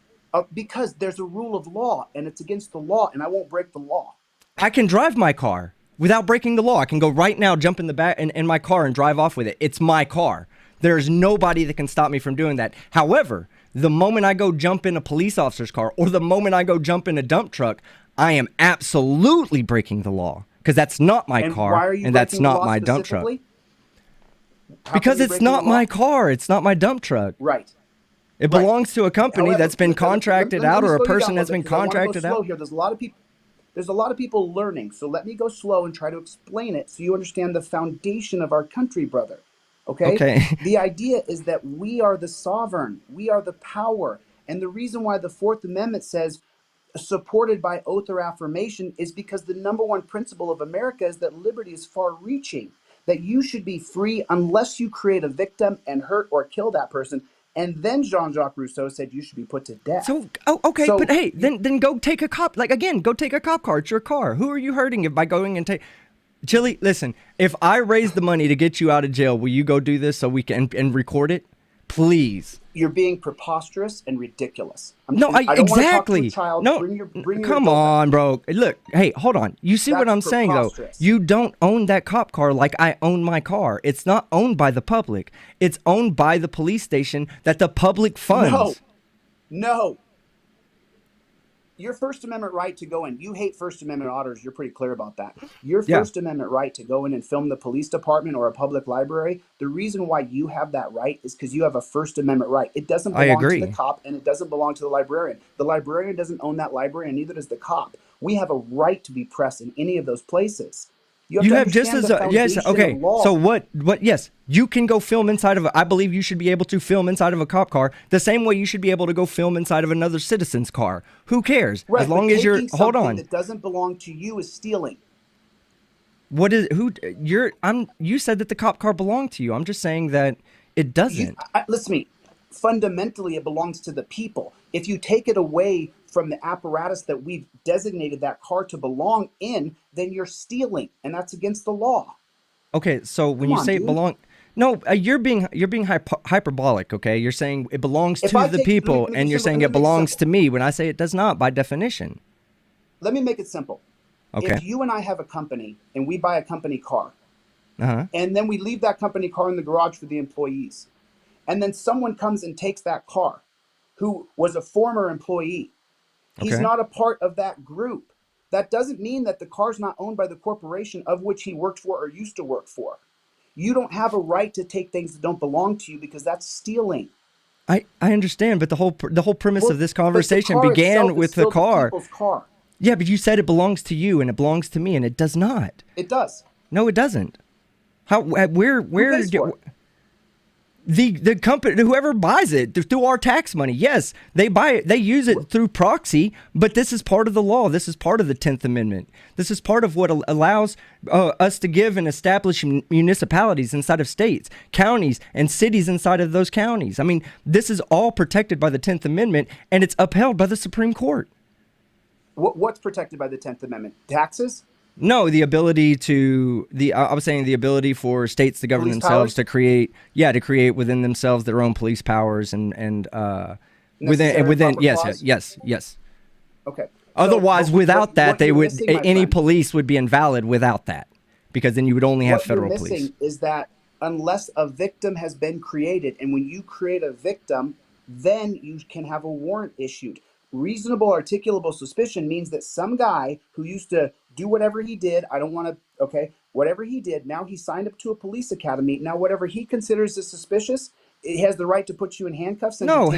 because there's a rule of law, and it's against the law, and I won't break the law. I can drive my car without breaking the law. I can go right now, jump in the back in my car and drive off with it. It's my car. There's nobody that can stop me from doing that. However, the moment I go jump in a police officer's car or the moment I go jump in a dump truck, I am absolutely breaking the law because that's not my And car why are you and that's breaking the not law my dump truck. specifically? How Because come you're it's breaking not the law? my car. It's not my dump truck. Right. It Right. belongs to a company However, that's been let me contracted out slow or a you down person a that's little been bit, 'cause I wanna go contracted slow out. here. There's a lot of people learning, so let me go slow and try to explain it so you understand the foundation of our country, brother. Okay? The idea is that we are the sovereign, we are the power. And the reason why the 4th Amendment says supported by oath or affirmation is because the number one principle of America is that liberty is far reaching, that you should be free unless you create a victim and hurt or kill that person. And then Jean-Jacques Rousseau said you should be put to death. So, okay, So but hey, you- then go take a cop. Like, again, go take a cop car. It's your car. Who are you hurting by going and take... Chille, listen, if I raise the money to get you out of jail, will you go do this so we can and record it? Please. You're being preposterous and ridiculous. No, I don't wanna talk to exactly. a child. No, Bring your come adult on, bro. Look, hey, hold on. You see what That's I'm saying, though? preposterous. You don't own that cop car like I own my car. It's not owned by the public. It's owned by the police station that the public funds. No. Your First Amendment right to go in. You hate First Amendment auditors. You're pretty clear about that. Your Yeah. First Amendment right to go in and film the police department or a public library. The reason why you have that right is because you have a First Amendment right. It doesn't I belong to agree. the cop and it doesn't belong to the librarian. The librarian doesn't own that library and neither does the cop. We have a right to be pressed in any of those places. You You to have just understand as the a, yes, foundation okay. of law. So what? Yes, you can go film inside of. I believe you should be able to film inside of a cop car the same way you should be able to go film inside of another citizen's car. Who cares? Right, As long but as you're. taking Hold something on. that doesn't belong to you is stealing. What is who? You said that the cop car belonged to you. I'm just saying that it doesn't. Listen to me. Fundamentally, it belongs to the people. If you take it away from the apparatus that we've designated that car to belong in, then you're stealing, and that's against the law. Okay, so when Come you on, say it dude. belong, no, you're being hyperbolic. Okay, you're saying it belongs If to I the take- people, let me and be you're simple- saying let it me make it belongs simple. to me when I say it does not by definition. Let me make it simple. Okay. If you and I have a company and we buy a company car, Uh huh. and then we leave that company car in the garage for the employees, and then someone comes and takes that car, who was a former employee. He's not a part of that group. That doesn't mean that the car's not owned by the corporation of which he worked for or used to work for. You don't have a right to take things that don't belong to you because that's stealing. I understand, but the whole premise of this conversation began with the car. Car. Yeah, but you said it belongs to you and it belongs to me, and it does not. It does. No, it doesn't. How? Where? The company, whoever buys it through our tax money, yes, they buy it, they use it through proxy, but this is part of the law. This is part of the 10th Amendment. This is part of what allows us to give and establish municipalities inside of states, counties, and cities inside of those counties. I mean, this is all protected by the 10th Amendment, and it's upheld by the Supreme Court. What's protected by the 10th Amendment? Taxes? No, the ability to I was saying the ability for states to govern themselves, to create within themselves their own police powers and within yes. Okay. Otherwise, without that, any police would be invalid without that, because then you would only have federal police. What you're missing is that unless a victim has been created, and when you create a victim, then you can have a warrant issued. Reasonable articulable suspicion means that some guy who used to do whatever he did, whatever he did, now he signed up to a police academy. Now, whatever he considers as suspicious, he has the right to put you in handcuffs and no.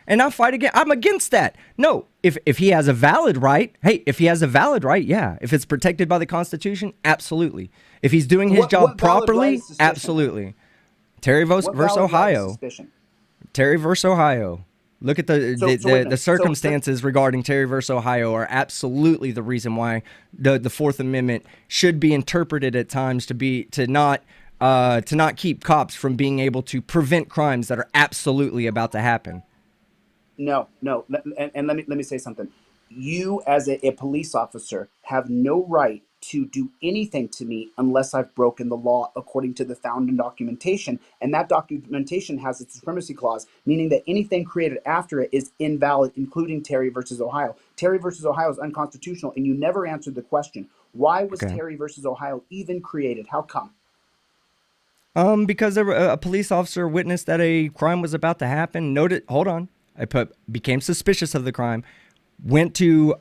And I fight again. I'm against that. No, if he has a valid right, yeah. If it's protected by the Constitution, absolutely. If he's doing his job properly, absolutely. Terry versus Ohio. Terry versus Ohio. Look at the circumstances regarding Terry versus Ohio are absolutely the reason why the Fourth Amendment should be interpreted at times to not keep cops from being able to prevent crimes that are absolutely about to happen. No, and let me say something. You as a police officer have no right to do anything to me unless I've broken the law according to the founding documentation. And that documentation has its supremacy clause, meaning that anything created after it is invalid, including Terry versus Ohio. Terry versus Ohio is unconstitutional, and you never answered the question. Why was Terry versus Ohio even created? How come? Because a police officer witnessed that a crime was about to happen, became suspicious of the crime, went to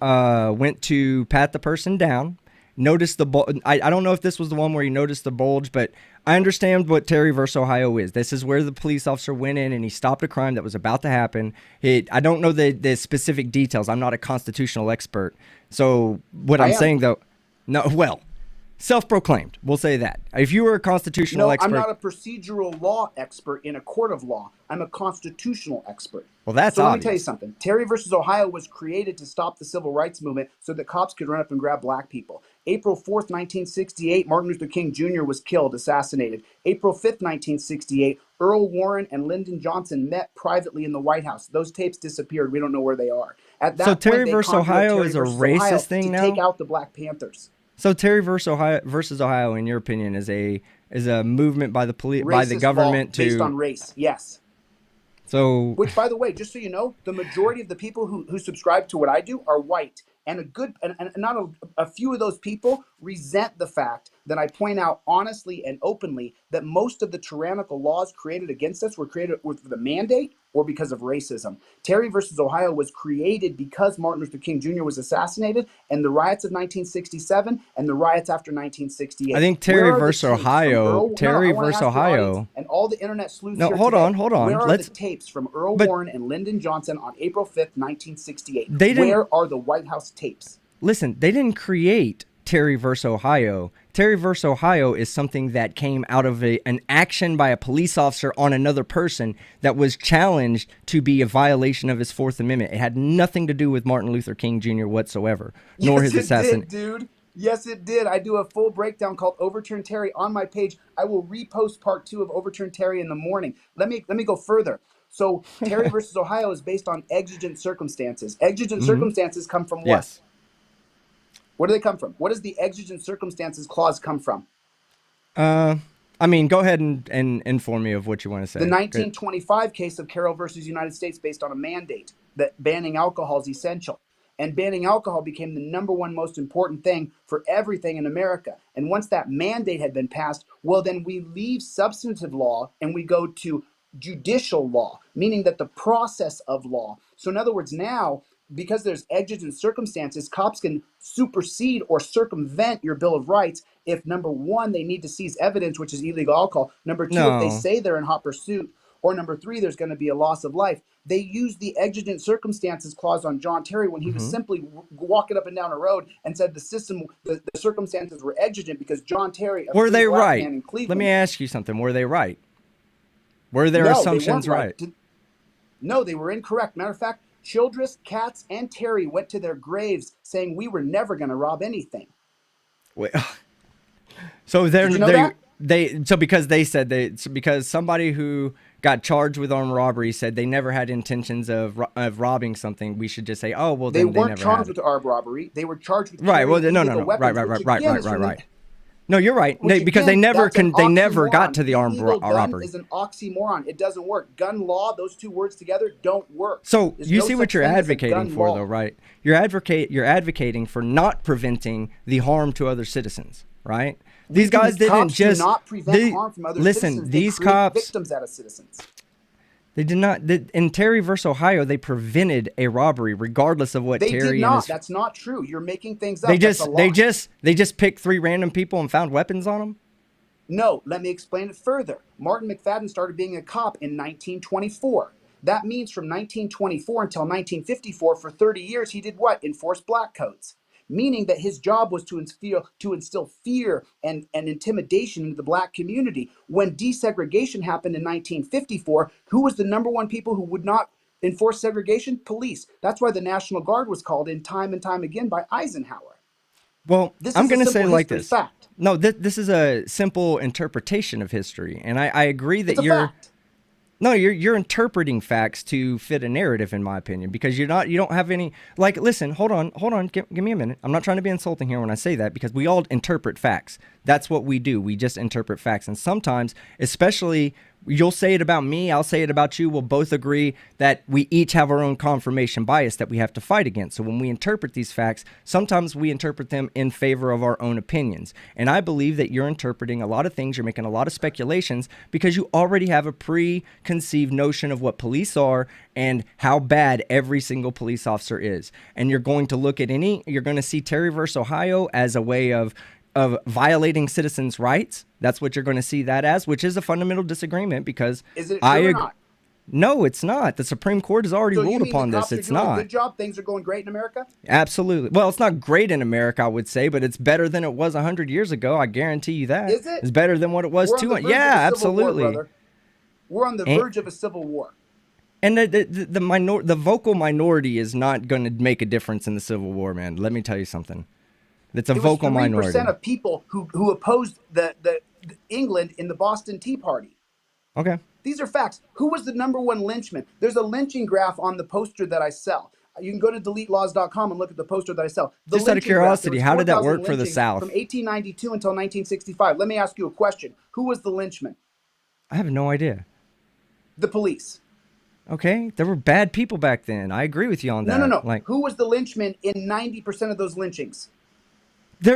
pat the person down, noticed the bulge. I don't know if this was the one where he noticed the bulge, but I understand what Terry versus Ohio is. This is where the police officer went in and he stopped a crime that was about to happen. I don't know the specific details. I'm not a constitutional expert. So what I'm saying though, self-proclaimed. We'll say that. If you were a constitutional expert. I'm not a procedural law expert in a court of law. I'm a constitutional expert. Well, that's obvious. Let me tell you something. Terry versus Ohio was created to stop the civil rights movement so that cops could run up and grab black people. April 4th, 1968, Martin Luther King Jr. was killed, assassinated. April 5th, 1968, Earl Warren and Lyndon Johnson met privately in the White House. Those tapes disappeared. We don't know where they are. At that so point, Terry versus Ohio is a racist thing now? Take out the Black Panthers. So Terry versus Ohio, in your opinion, is a movement by the police, by the government based on race. Yes. So, which, by the way, just so you know, the majority of the people who subscribe to what I do are white, and not a few of those people resent the fact that I point out honestly and openly that most of the tyrannical laws created against us were created with a mandate or because of racism. Terry versus Ohio was created because Martin Luther King Jr. was assassinated, and the riots of 1967 and the riots after 1968. I think Terry versus Ohio, and all the internet sleuths. No, hold on. Where are the tapes from Earl Warren and Lyndon Johnson on April 5th, 1968? Where are the White House tapes? Listen, they didn't create Terry versus Ohio. Terry versus Ohio is something that came out of an action by a police officer on another person that was challenged to be a violation of his Fourth Amendment. It had nothing to do with Martin Luther King Jr. whatsoever, nor his assassination. Dude. Yes, it did. I do a full breakdown called Overturn Terry on my page. I will repost part 2 of Overturn Terry in the morning. Let me go further. So Terry versus Ohio is based on exigent circumstances. Exigent circumstances come from what? Yes. Where do they come from? What does the exigent circumstances clause come from? I mean, go ahead and inform me of what you want to say. The 1925 case of Carroll versus United States based on a mandate that banning alcohol is essential. And banning alcohol became the number one most important thing for everything in America. And once that mandate had been passed, well, then we leave substantive law and we go to judicial law, meaning that the process of law. So in other words, now, because there's exigent circumstances, cops can supersede or circumvent your Bill of Rights if, number one, they need to seize evidence, which is illegal alcohol. Number two, if they say they're in hot pursuit. Or number three, there's going to be a loss of life. They used the exigent circumstances clause on John Terry when he was simply walking up and down a road and said the circumstances were exigent because John Terry, were they right? Man in Cleveland, let me ask you something. Were they right? Were their assumptions right? No, they were incorrect. Matter of fact, Childress, Katz, and Terry went to their graves saying we were never going to rob anything. Wait, so because somebody who got charged with armed robbery said they never had intentions of robbing something, we should just say, oh well, they weren't charged with armed robbery. They were charged with right. Well, no, right. No, you're right. Because they never got to the armed robbery. Is an oxymoron. It doesn't work. Gun law, those two words together don't work. So you see what you're advocating for, though, right? You're advocating for not preventing the harm to other citizens, right? These guys didn't just not prevent harm from other citizens. These cops victims out of citizens. They did not. In Terry versus Ohio, they prevented a robbery, regardless of what Terry. They did not. That's not true. You're making things up. They just picked 3 random people and found weapons on them. No, let me explain it further. Martin McFadden started being a cop in 1924. That means from 1924 until 1954, for 30 years, he did what? Enforce black codes. Meaning that his job was to instill fear and intimidation into the black community. When desegregation happened in 1954, who was the number one people who would not enforce segregation? Police. That's why the National Guard was called in time and time again by Eisenhower. Well, I'm going to say it like this. Fact. No, this is a simple interpretation of history, and I agree that you're interpreting facts to fit a narrative, in my opinion, because you don't have any, like, listen, hold on, give me a minute. I'm not trying to be insulting here when I say that, because we all interpret facts. That's what we do. We just interpret facts. And sometimes, especially, you'll say it about me, I'll say it about you, we'll both agree that we each have our own confirmation bias that we have to fight against. So when we interpret these facts, sometimes we interpret them in favor of our own opinions. And I believe that you're interpreting a lot of things, you're making a lot of speculations, because you already have a preconceived notion of what police are and how bad every single police officer is. And you're going to look at you're going to see Terry versus Ohio as a way of violating citizens' rights. That's what you're going to see that as, which is a fundamental disagreement, because is it true or not? No, it's not. The Supreme Court has already ruled upon this. It's not. Good job. Things are going great in America? Absolutely. Well, it's not great in America, I would say, but it's better than it was 100 years ago. I guarantee you that. Is it? It's better than what it was 200. Yeah, absolutely. We're on the verge of a civil war. And the vocal minority is not going to make a difference in the Civil War, man. Let me tell you something. It's a vocal minority. 3% of people who opposed the England in the Boston Tea Party. Okay. These are facts. Who was the number one lynchman? There's a lynching graph on the poster that I sell. You can go to DeleteLawz.com and look at the poster that I sell. Just out of curiosity, how did that work for the South? From 1892 until 1965. Let me ask you a question. Who was the lynchman? I have no idea. The police. Okay, there were bad people back then. I agree with you on that. No. Like, who was the lynchman in 90% of those lynchings?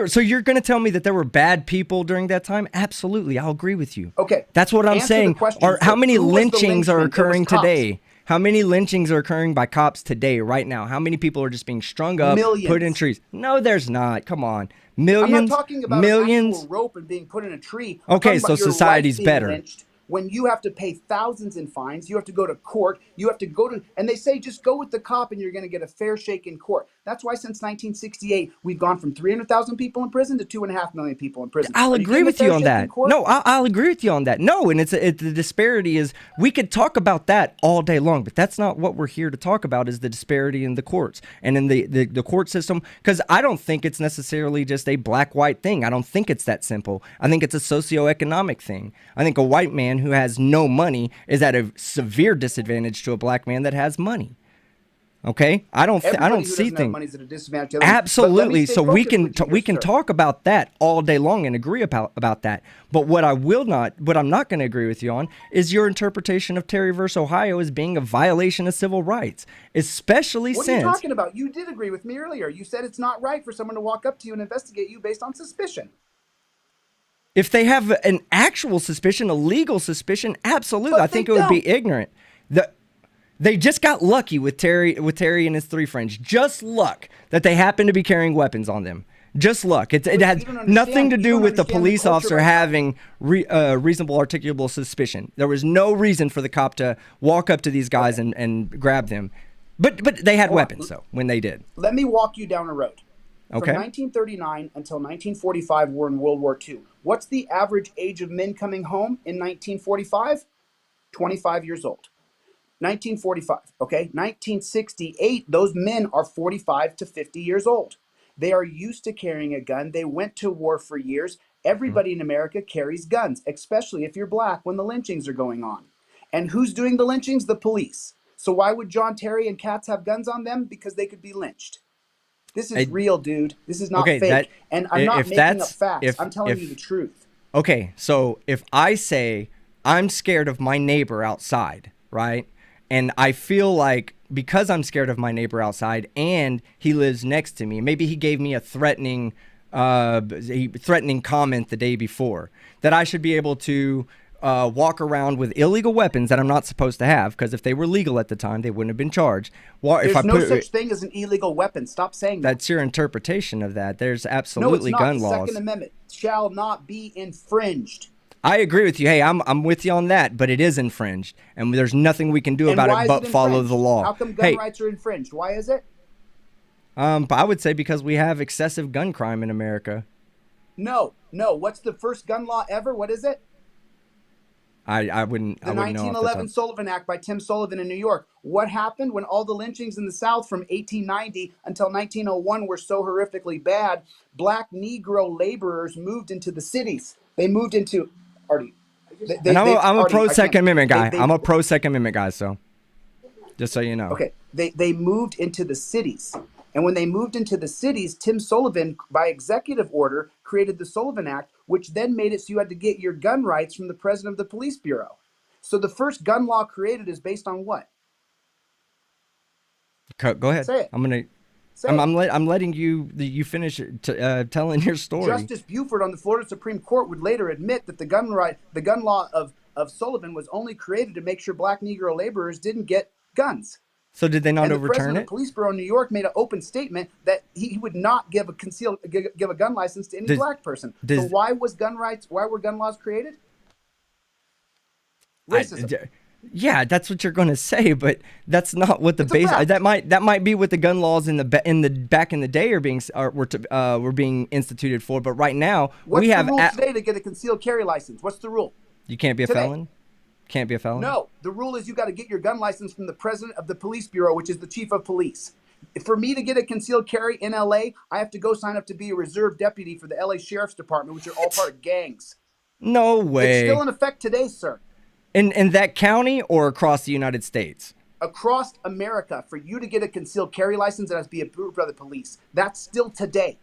So you're going to tell me that there were bad people during that time? Absolutely, I'll agree with you. Okay. That's what I'm saying. How many lynchings are occurring today? How many lynchings are occurring by cops today, right now? How many people are just being strung up, put in trees? No, there's not. Come on. Millions? I'm not talking about millions? An actual rope and being put in a tree. Okay, so society's better. Lynched. When you have to pay thousands in fines, you have to go to court, and they say just go with the cop and you're going to get a fair shake in court. That's why since 1968, we've gone from 300,000 people in prison to 2.5 million people in prison. I'll agree with you on that. No, I'll agree with you on that. No, and the disparity is, we could talk about that all day long, but that's not what we're here to talk about, is the disparity in the courts and in the court system, because I don't think it's necessarily just a black-white thing. I don't think it's that simple. I think it's a socioeconomic thing. I think a white man who has no money is at a severe disadvantage to a black man that has money. Okay, I don't Everybody who see doesn't have things. money is at a disadvantage. But let me Absolutely. stay So we focused can with you we here, can sir. talk about that all day long and agree about that. But what I'm not going to agree with you on is your interpretation of Terry versus Ohio as being a violation of civil rights, especially What are you since talking about? You did agree with me earlier. You said it's not right for someone to walk up to you and investigate you based on suspicion. if they have an actual suspicion, a legal suspicion, absolutely, But I think they it would be don't. ignorant. They just got lucky with Terry and his three friends. Just luck that they happened to be carrying weapons on them. Just luck. It had nothing to do with the police officer having reasonable articulable suspicion. There was no reason for the cop to walk up to these guys and grab them. But they had weapons, though, when they did. Let me walk you down a road. Okay. From 1939 until 1945, we're in World War II. What's the average age of men coming home in 1945? 25 years old. 1945, okay? 1968, those men are 45 to 50 years old. They are used to carrying a gun. They went to war for years. Everybody in America carries guns, especially if you're black when the lynchings are going on. And who's doing the lynchings? The police. So why would John Terry and Katz have guns on them? Because they could be lynched. This is real, dude. This is not fake. And I'm not making up facts. I'm telling you the truth. Okay, so if I say I'm scared of my neighbor outside, right? And I feel like because I'm scared of my neighbor outside and he lives next to me, maybe he gave me a threatening comment the day before, that I should be able to walk around with illegal weapons that I'm not supposed to have, because if they were legal at the time, they wouldn't have been charged. There's no such thing as an illegal weapon. Stop saying that. That's your interpretation of that. There's absolutely gun laws. The Second Amendment shall not be infringed. I agree with you. Hey, I'm with you on that, but it is infringed, and there's nothing we can do about it but follow the law. How come gun rights are infringed? Why is it? I would say because we have excessive gun crime in America. No. What's the first gun law ever? What is it? I wouldn't know. The 1911 Sullivan Act by Tim Sullivan in New York. What happened when all the lynchings in the South from 1890 until 1901 were so horrifically bad? Black Negro laborers moved into the cities. They moved into... Artie. I'm a pro Second Amendment guy. I'm a pro Second Amendment guy, so just so you know. Okay. They moved into the cities. And when they moved into the cities, Tim Sullivan, by executive order, created the Sullivan Act, which then made it so you had to get your gun rights from the president of the police bureau. So the first gun law created is based on what? Go ahead. Say it. I'm letting you finish telling your story. Justice Buford on the Florida Supreme Court would later admit that the gun law of Sullivan was only created to make sure black Negro laborers didn't get guns. So did they not overturn it? The president of the police bureau in New York made an open statement that he would not give a gun license to any black person. So why were gun laws created? Racism. Yeah, that's what you're going to say, but that's not what the base. That might be what the gun laws back in the day were being instituted for. But right now what's the rule today to get a concealed carry license? What's the rule? You can't be a felon. Can't be a felon. No, the rule is you got to get your gun license from the president of the police bureau, which is the chief of police. For me to get a concealed carry in LA, I have to go sign up to be a reserve deputy for the LA Sheriff's Department, which are all part of gangs. No way. It's still in effect today, sir. In that county or across the United States? Across America, for you to get a concealed carry license, it has to be approved by the police. That's still today.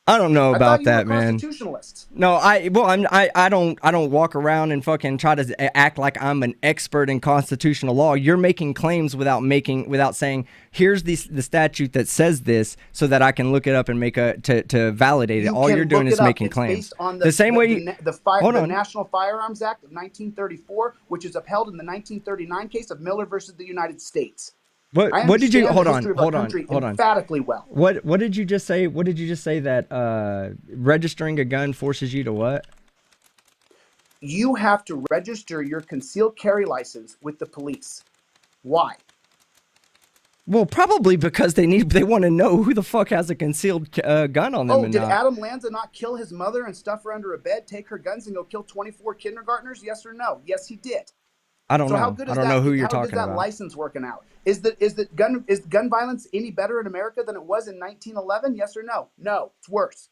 I don't know about that, man. Constitutionalist. No, I don't walk around and fucking try to act like I'm an expert in constitutional law. You're making claims without saying here's the statute that says this, so that I can look it up and to validate it. All you're doing is making claims. The National Firearms Act of 1934, which is upheld in the 1939 case of Miller versus the United States. What did you hold on emphatically well. What did you just say? What did you just say that registering a gun forces you to what? You have to register your concealed carry license with the police. Why? Well, probably because they want to know who the fuck has a concealed gun on them. Oh, did Adam Lanza not kill his mother and stuff her under a bed, take her guns, and go kill 24 kindergartners? Yes or no? Yes, he did. I don't know. I don't know who you're talking about. How is that license working out? Is gun violence any better in America than it was in 1911? Yes or no? No, it's worse.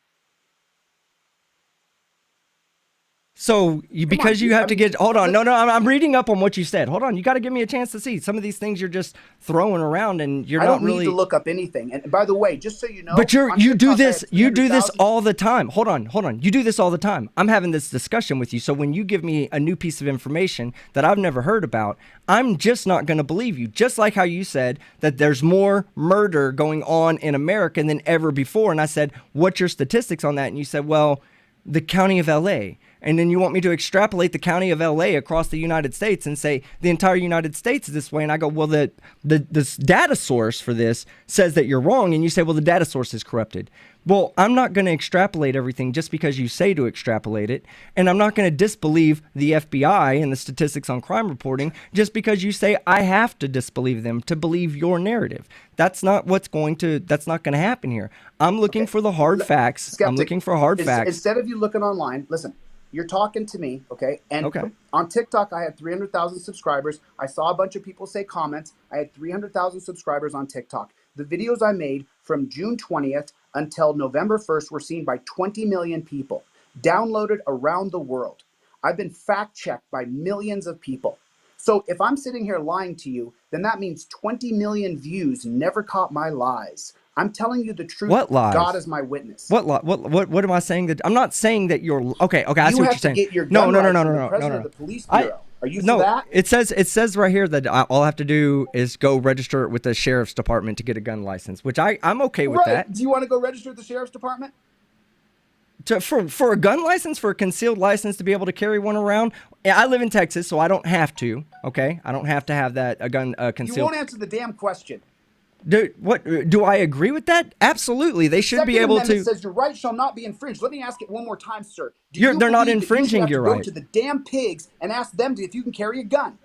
So because on, you have I to mean, get, hold on, no, I'm reading up on what you said. Hold on, you got to give me a chance to see. Some of these things you're just throwing around, and you're I not don't really. need to look up anything. And by the way, just so you know, But on you do TikTok, I this had you do this 300,000 all the time. Hold on. You do this all the time. I'm having this discussion with you. So when you give me a new piece of information that I've never heard about, I'm just not going to believe you. Just like how you said that there's more murder going on in America than ever before, and I said, "What's your statistics on that?" And you said, "Well, the county of LA." And then you want me to extrapolate the county of LA across the United States and say the entire United States is this way. And I go, well, the data source for this says that you're wrong. And you say, well, the data source is corrupted. Well, I'm not going to extrapolate everything just because you say to extrapolate it. And I'm not going to disbelieve the FBI and the statistics on crime reporting just because you say I have to disbelieve them to believe your narrative. That's not going to happen here. I'm looking for the hard facts. Skeptic, I'm looking for hard facts. Instead of you looking online, listen, you're talking to me, okay? And Okay. on TikTok, I had 300,000 subscribers. I saw a bunch of people say comments. I had 300,000 subscribers on TikTok. The videos I made from June 20th until November 1st were seen by 20 million people, downloaded around the world. I've been fact-checked by millions of people. So if I'm sitting here lying to you, then that means 20 million views never caught my lies. I'm telling you the truth. What lies? God is my witness. What am I saying? That I'm not saying that you're okay. I see what you're saying. You have to get your No. gun rights from the president of the police bureau. Are you for that? It says right here that all I have to do is go register it with the sheriff's department to get a gun license, which I'm okay with that. Do you want to go register at the sheriff's department? For a gun license, for a concealed license to be able to carry one around. I live in Texas, so I don't have to. Okay, I don't have to have a gun concealed. You won't answer the damn question. Do I agree with that? Absolutely. They should be able to. Second Amendment says your right shall not be infringed. Let me ask it one more time, sir. They're not infringing your right. Go to the damn pigs and ask them if you can carry a gun.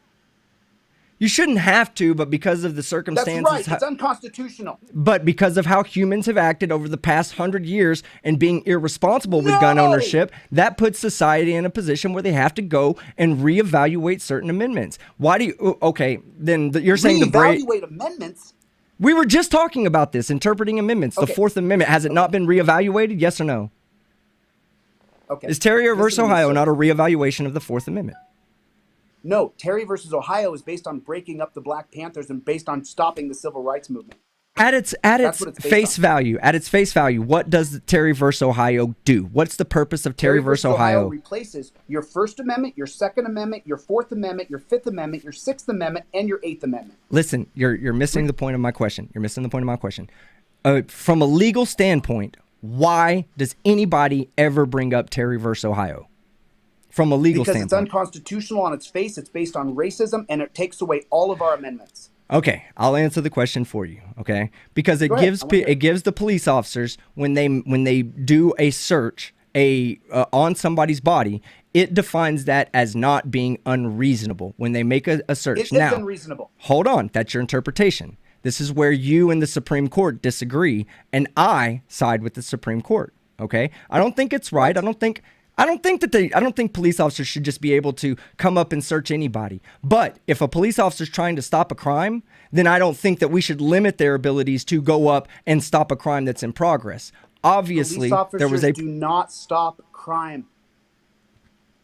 You shouldn't have to, but because of the circumstances. That's right. It's unconstitutional. But because of how humans have acted over the past 100 years and being irresponsible with gun ownership, that puts society in a position where they have to go and reevaluate certain amendments. Why do you? Okay, then you're saying reevaluate amendments. We were just talking about this, interpreting amendments. Okay. The Fourth Amendment, has it not been reevaluated? Yes or no? Okay. Is Terry versus Ohio not a reevaluation of the Fourth Amendment? No, Terry versus Ohio is based on breaking up the Black Panthers and based on stopping the civil rights movement. At its face value, what does Terry versus Ohio do? What's the purpose of Terry versus Ohio? Replaces your First Amendment, your Second Amendment, your Fourth Amendment, your Fifth Amendment, your Sixth Amendment, and your Eighth Amendment. Listen, you're missing the point of my question. From a legal standpoint, why does anybody ever bring up Terry versus Ohio? From a legal standpoint. Because it's unconstitutional on its face. It's based on racism, and it takes away all of our amendments. Okay, I'll answer the question for you, okay? Because it gives the police officers, when they do a search on somebody's body, it defines that as not being unreasonable when they make a search. It is unreasonable. Hold on, that's your interpretation. This is where you and the Supreme Court disagree, and I side with the Supreme Court, okay? I don't think it's right. I don't think police officers should just be able to come up and search anybody. But if a police officer is trying to stop a crime, then I don't think that we should limit their abilities to go up and stop a crime that's in progress. Obviously, police officers do not stop crime.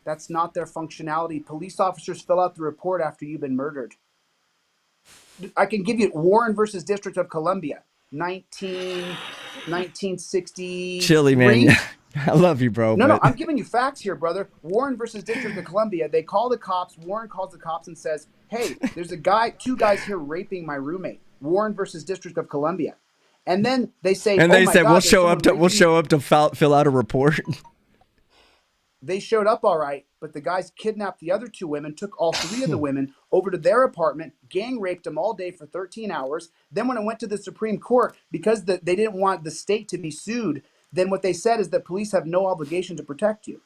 That's not their functionality. Police officers fill out the report after you've been murdered. I can give you Warren versus District of Columbia, 1960. Chille, man. I love you, bro. No, I'm giving you facts here, brother. Warren versus District of Columbia. They call the cops. Warren calls the cops and says, hey, there's two guys here raping my roommate. Warren versus District of Columbia. And then they say, we'll show up to fill out a report. They showed up all right, but the guys kidnapped the other two women, took all three of the women over to their apartment, gang raped them all day for 13 hours. Then when it went to the Supreme Court, because they didn't want the state to be sued, then what they said is that police have no obligation to protect you.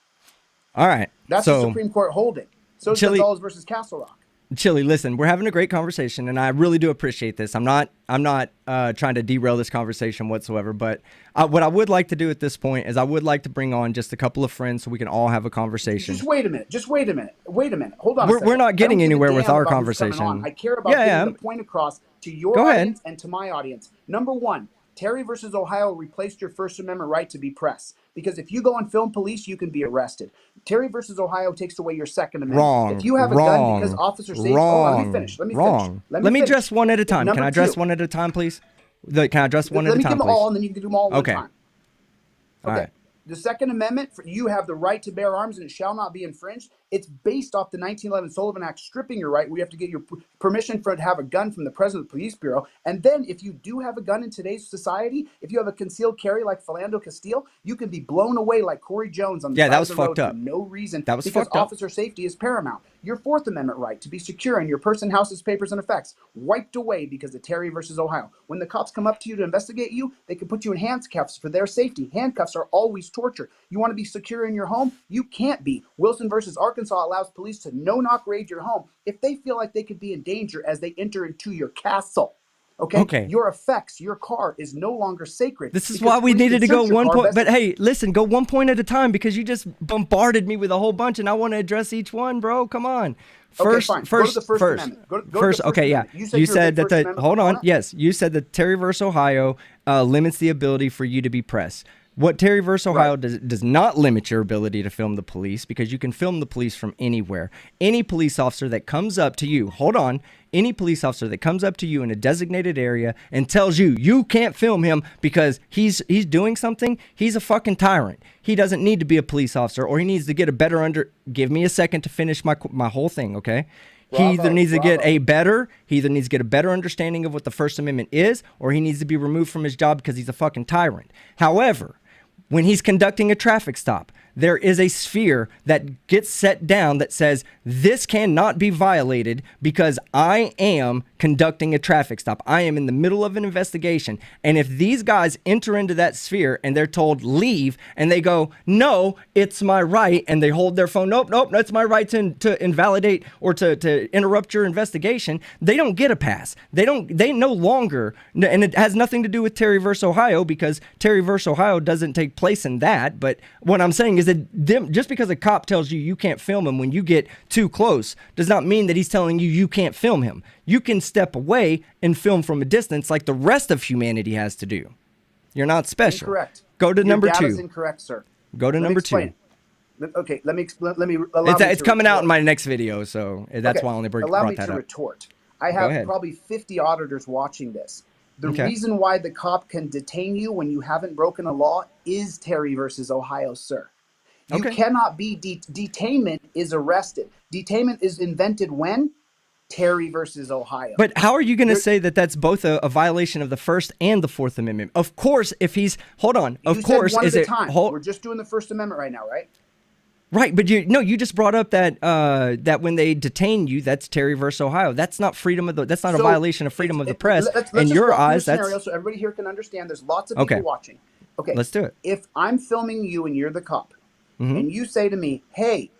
All right. That's the Supreme Court holding. So is Lawz versus Castle Rock. Chille, listen, we're having a great conversation, and I really do appreciate this. I'm not trying to derail this conversation whatsoever, but what I would like to do at this point is I would like to bring on just a couple of friends so we can all have a conversation. Just wait a minute. Hold on. We're not getting anywhere with our conversation. I care about getting the point across to your audience and to my audience. Number one, Terry versus Ohio replaced your First Amendment right to be press. because if you go and film police, you can be arrested. Terry versus Ohio takes away your Second Amendment. Wrong. If you have a gun because officer safety, let me finish. Let me address one at a time. Can I address one at a time, please? Can I address one at a time, please? Let me give them all, and then you can do them all at one time. Okay. All right. The Second Amendment, you have the right to bear arms and it shall not be infringed. It's based off the 1911 Sullivan Act, stripping your right, where you have to get your permission to have a gun from the President of the Police Bureau. And then if you do have a gun in today's society, if you have a concealed carry like Philando Castile, you can be blown away like Corey Jones on the side of the road for no reason. That was because fucked up. Officer safety is paramount. Your Fourth Amendment right to be secure in your person, houses, papers, and effects wiped away because of Terry versus Ohio. When the cops come up to you to investigate you, they can put you in handcuffs for their safety. Handcuffs are always torture. You want to be secure in your home? You can't be. Wilson versus Arkansas allows police to no-knock raid your home if they feel like they could be in danger as they enter into your castle. Okay. Your effects, your car is no longer sacred. This is why we needed to go one point. But hey, listen, go one point at a time because you just bombarded me with a whole bunch, and I want to address each one, bro. Come on. First, go to the First Amendment. Go to the First Amendment. You said that the hold on. Yes, you said that Terry versus Ohio limits the ability for you to be pressed. What Terry versus Ohio does not limit your ability to film the police, because you can film the police from anywhere. Any police officer that comes up to you, any police officer that comes up to you in a designated area and tells you you can't film him because he's doing something, he's a fucking tyrant. He doesn't need to be a police officer, or he needs to get a better give me a second to finish my whole thing, okay? He either needs to get a better understanding of what the First Amendment is, or he needs to be removed from his job because he's a fucking tyrant. However, when he's conducting a traffic stop, there is a sphere that gets set down that says this cannot be violated because I am conducting a traffic stop. I am in the middle of an investigation. And if these guys enter into that sphere and they're told leave and they go, no, it's my right, and they hold their phone, nope, that's my right to invalidate or to interrupt your investigation, they don't get a pass. They no longer, and it has nothing to do with Terry versus Ohio, because Terry versus Ohio doesn't take place in that. But what I'm saying is that just because a cop tells you can't film him when you get too close does not mean that he's telling you can't film him. You can step away and film from a distance like the rest of humanity has to do. You're not special. Incorrect. Go to number 2. Your data's incorrect, sir. Go to number 2. Okay, let me. It's coming out in my next video, so that's why I only brought that up. Allow me to retort. I have probably 50 auditors watching this. The reason why the cop can detain you when you haven't broken a law is Terry versus Ohio, sir. You cannot be detainment is arrested. Detainment is invented when? Terry versus Ohio. But how are you going to say that that's both a violation of the First and the Fourth Amendment? Of course, if he's of course, one at a time. We're just doing the First Amendment right now, right? Right, but you just brought up that that when they detain you, that's Terry versus Ohio. That's not that's not a violation of freedom of the press. In your eyes, that's scenario so everybody here can understand. There's lots of people watching. Okay, let's do it. If I'm filming you and you're the cop, and you say to me, "Hey,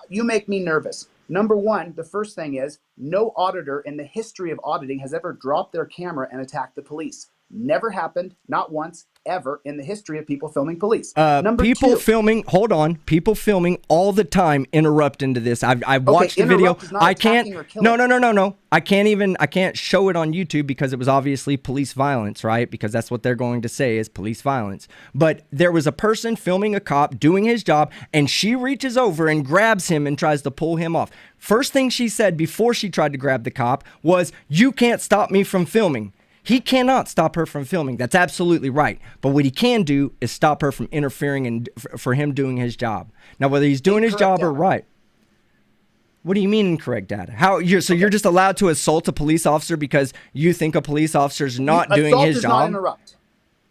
you make me nervous." Number one, the first thing is no auditor in the history of auditing has ever dropped their camera and attacked the police. Never happened, not once, ever in the history of people filming police. People filming all the time interrupt into this. I've watched the video. I can't. No. I can't show it on YouTube because it was obviously police violence, right? Because that's what they're going to say is police violence. But there was a person filming a cop doing his job, and she reaches over and grabs him and tries to pull him off. First thing she said before she tried to grab the cop was, "You can't stop me from filming." He cannot stop her from filming. That's absolutely right. But what he can do is stop her from interfering and for him doing his job. Now, whether he's doing his job or right. What do you mean incorrect data? You're just allowed to assault a police officer because you think a police officer's not doing his job?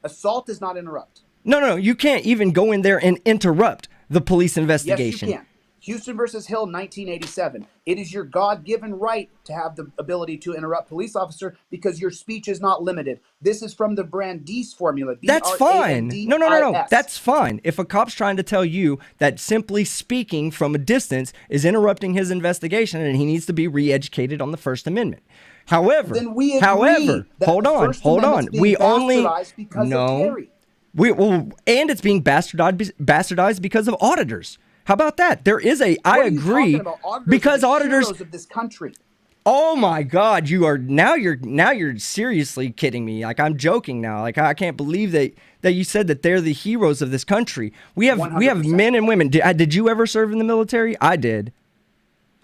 Assault does not interrupt. No. You can't even go in there and interrupt the police investigation. Yes, you can. Houston versus Hill, 1987. It is your God-given right to have the ability to interrupt police officer because your speech is not limited. This is from the Brandeis formula. That's fine. No. That's fine. If a cop's trying to tell you that simply speaking from a distance is interrupting his investigation and he needs to be re-educated on the First Amendment. However, then we agree that hold on. We only and it's being bastardized because of auditors. How about that? There is I agree, because auditors of this country. Oh my God, you're seriously kidding me. Like, I'm joking now. Like, I can't believe that you said that they're the heroes of this country. We have 100%. men and women. Did you ever serve in the military? I did.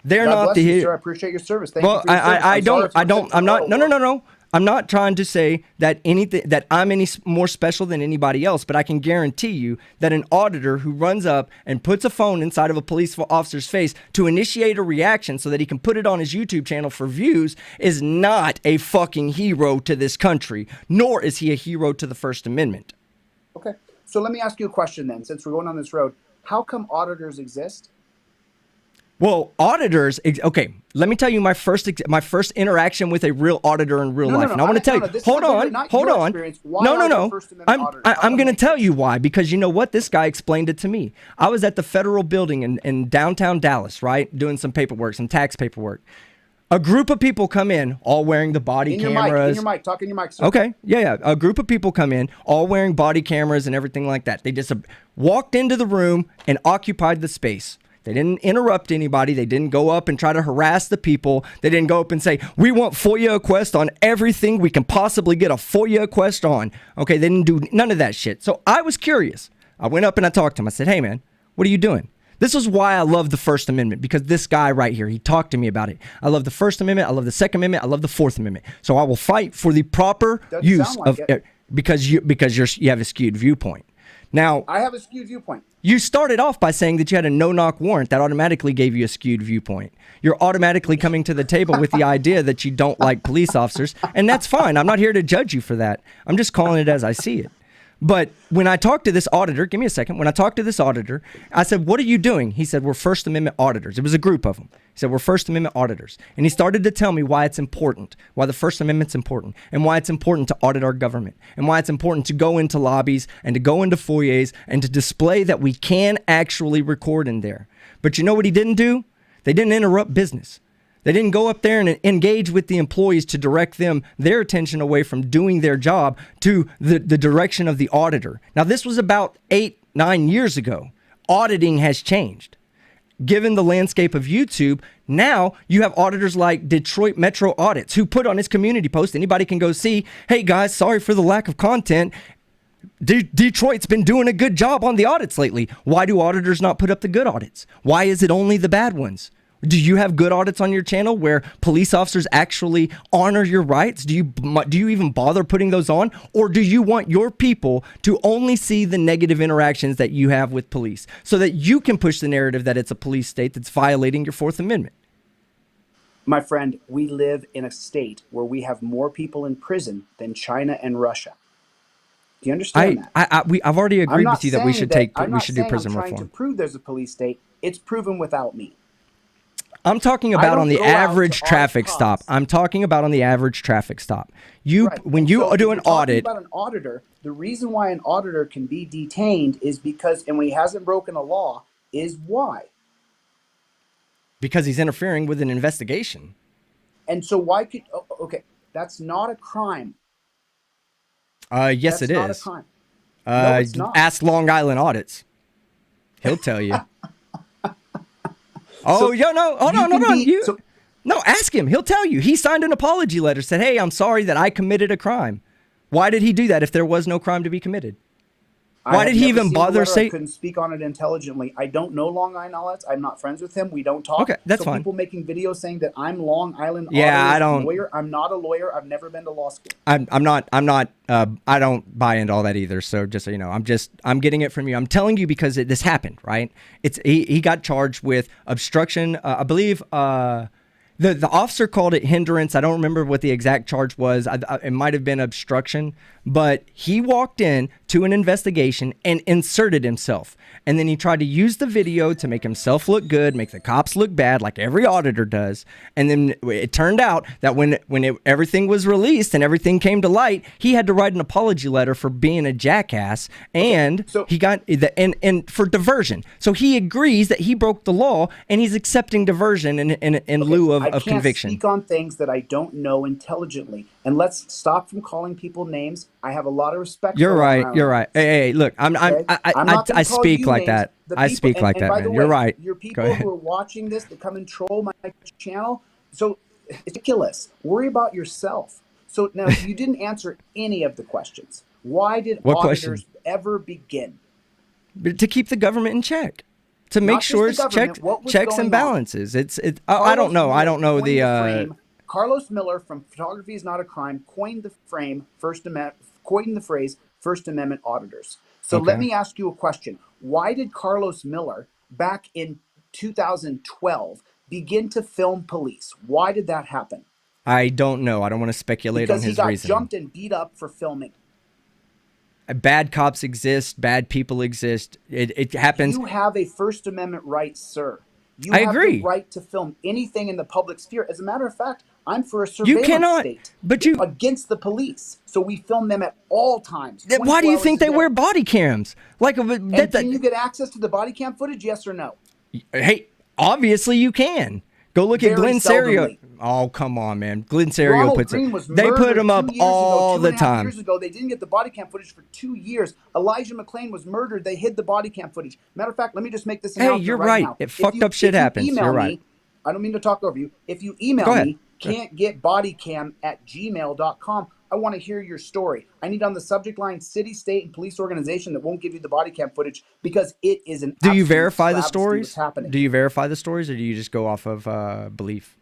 They're God not bless the you, heroes. sir. I appreciate your service. Thank Well, you for your service. I'm not. No. I'm not trying to say that I'm any more special than anybody else, but I can guarantee you that an auditor who runs up and puts a phone inside of a police officer's face to initiate a reaction so that he can put it on his YouTube channel for views is not a fucking hero to this country, nor is he a hero to the First Amendment. Okay. So let me ask you a question then, since we're going on this road. How come auditors exist? Well, auditors. Okay, let me tell you my first interaction with a real auditor in real life, and I want to tell you. Hold on. No. I'm going to tell you why, because you know what? This guy explained it to me. I was at the federal building in downtown Dallas, right, doing some paperwork, some tax paperwork. A group of people come in, all wearing the body cameras. In your mic, talk in your mic, sir. Okay, yeah. A group of people come in, all wearing body cameras and everything like that. They just walked into the room and occupied the space. They didn't interrupt anybody. They didn't go up and try to harass the people. They didn't go up and say, we want FOIA request on everything we can possibly get a FOIA request on. Okay, they didn't do none of that shit. So I was curious. I went up and I talked to him. I said, hey, man, what are you doing? This is why I love the First Amendment, because this guy right here, he talked to me about it. I love the First Amendment. I love the Second Amendment. I love the Fourth Amendment. So I will fight for the proper use of it because you have a skewed viewpoint. Now, I have a skewed viewpoint. You started off by saying that you had a no-knock warrant. That automatically gave you a skewed viewpoint. You're automatically coming to the table with the idea that you don't like police officers, and that's fine. I'm not here to judge you for that. I'm just calling it as I see it. But when I talked to this auditor, give me a second. When I talked to this auditor, I said, what are you doing? He said, we're First Amendment auditors. It was a group of them. He said, we're First Amendment auditors. And he started to tell me why it's important, why the First Amendment's important, and why it's important to audit our government, and why it's important to go into lobbies and to go into foyers and to display that we can actually record in there. But you know what he didn't do? They didn't interrupt business. They didn't go up there and engage with the employees to direct their attention away from doing their job to the direction of the auditor. Now, this was about 8-9 years ago. Auditing has changed. Given the landscape of YouTube, now you have auditors like Detroit Metro Audits who put on his community post, anybody can go see, hey guys, sorry for the lack of content. Detroit's been doing a good job on the audits lately. Why do auditors not put up the good audits? Why is it only the bad ones? Do you have good audits on your channel where police officers actually honor your rights? Do you even bother putting those on? Or do you want your people to only see the negative interactions that you have with police so that you can push the narrative that it's a police state that's violating your Fourth Amendment? My friend, we live in a state where we have more people in prison than China and Russia. Do you understand that? I've already agreed with you that we should do prison I'm trying reform. to prove there's a police state. It's proven without me. I'm talking about on the average traffic stop. I'm talking about on the average traffic stop. When you do an audit. About an auditor, the reason why an auditor can be detained is because, and when he hasn't broken a law, is why? Because he's interfering with an investigation. And so why could, okay, that's not a crime. Yes, it is. That's not a crime. No, it's not. Ask Long Island Audits. He'll tell you. Oh, no, ask him. He'll tell you. He signed an apology letter, said, hey, I'm sorry that I committed a crime. Why did he do that if there was no crime to be committed? Why did he even bother saying? I couldn't speak on it intelligently. I don't know Long Island Audits. I'm not friends with him. We don't talk. Okay, that's fine. People making videos saying that I'm Long Island lawyer. I'm not a lawyer. I've never been to law school. I don't buy into all that either. So just so you know, I'm getting it from you. I'm telling you because this happened, right? He got charged with obstruction. I believe the officer called it hindrance. I don't remember what the exact charge was. It might have been obstruction, but he walked in to an investigation and inserted himself. And then he tried to use the video to make himself look good, make the cops look bad, like every auditor does. And then it turned out that when everything was released and everything came to light, he had to write an apology letter for being a jackass, and he got and for diversion. So he agrees that he broke the law, and he's accepting diversion in lieu of conviction. I can't speak on things that I don't know intelligently. And let's stop from calling people names. I have a lot of respect. You're right. You're right. Hey, look, I speak like that. I speak like that, man. You're right. Your people who are watching this that come and troll my channel. So It's ridiculous. Worry about yourself. So now you didn't answer any of the questions. Why did What auditors question? ever begin? To keep the government in check, to make Not just sure the it's government, what was checks going and on? balances. I don't know. I don't know the. Carlos Miller from Photography is Not a Crime coined the phrase First Amendment auditors. So let Okay. me ask you a question. Why did Carlos Miller back in 2012 begin to film police? Why did that happen? I don't know. I don't want to speculate on Because he his got reasoning. jumped and beat up for filming. Bad cops exist. Bad people exist. It happens. You have a First Amendment right, sir. You I have agree. the right to film anything in the public sphere. As a matter of fact, I'm for a You surveillance cannot. state But you. against the police. So we film them at all times. Why do 24 you hours think a they day. wear body cams? Like, And can you get access to the body cam footage? Yes or no? hey, obviously you can. Go look at Very Glenn Serio. seldomly. Oh, come on, man. Glenn Serio Ronald puts Green it. was They put murdered him up 2 years ago, all the 2.5 time. years ago. They didn't get the body cam footage for 2 years. Elijah McClain was murdered. They hid the body cam footage. Matter of fact, let me just make this Hey, announcement you're right right. now. It fucked up shit if you happens. email You're me, right. I don't mean to talk over you. If you Go email ahead. me, can't get bodycam at gmail.com, I want to hear your story. I need on the subject line city, state, and police organization that won't give you the body cam footage because it is an Do you absolute verify the travesty stories? what's happening. Do you verify the stories, or do you just go off of belief?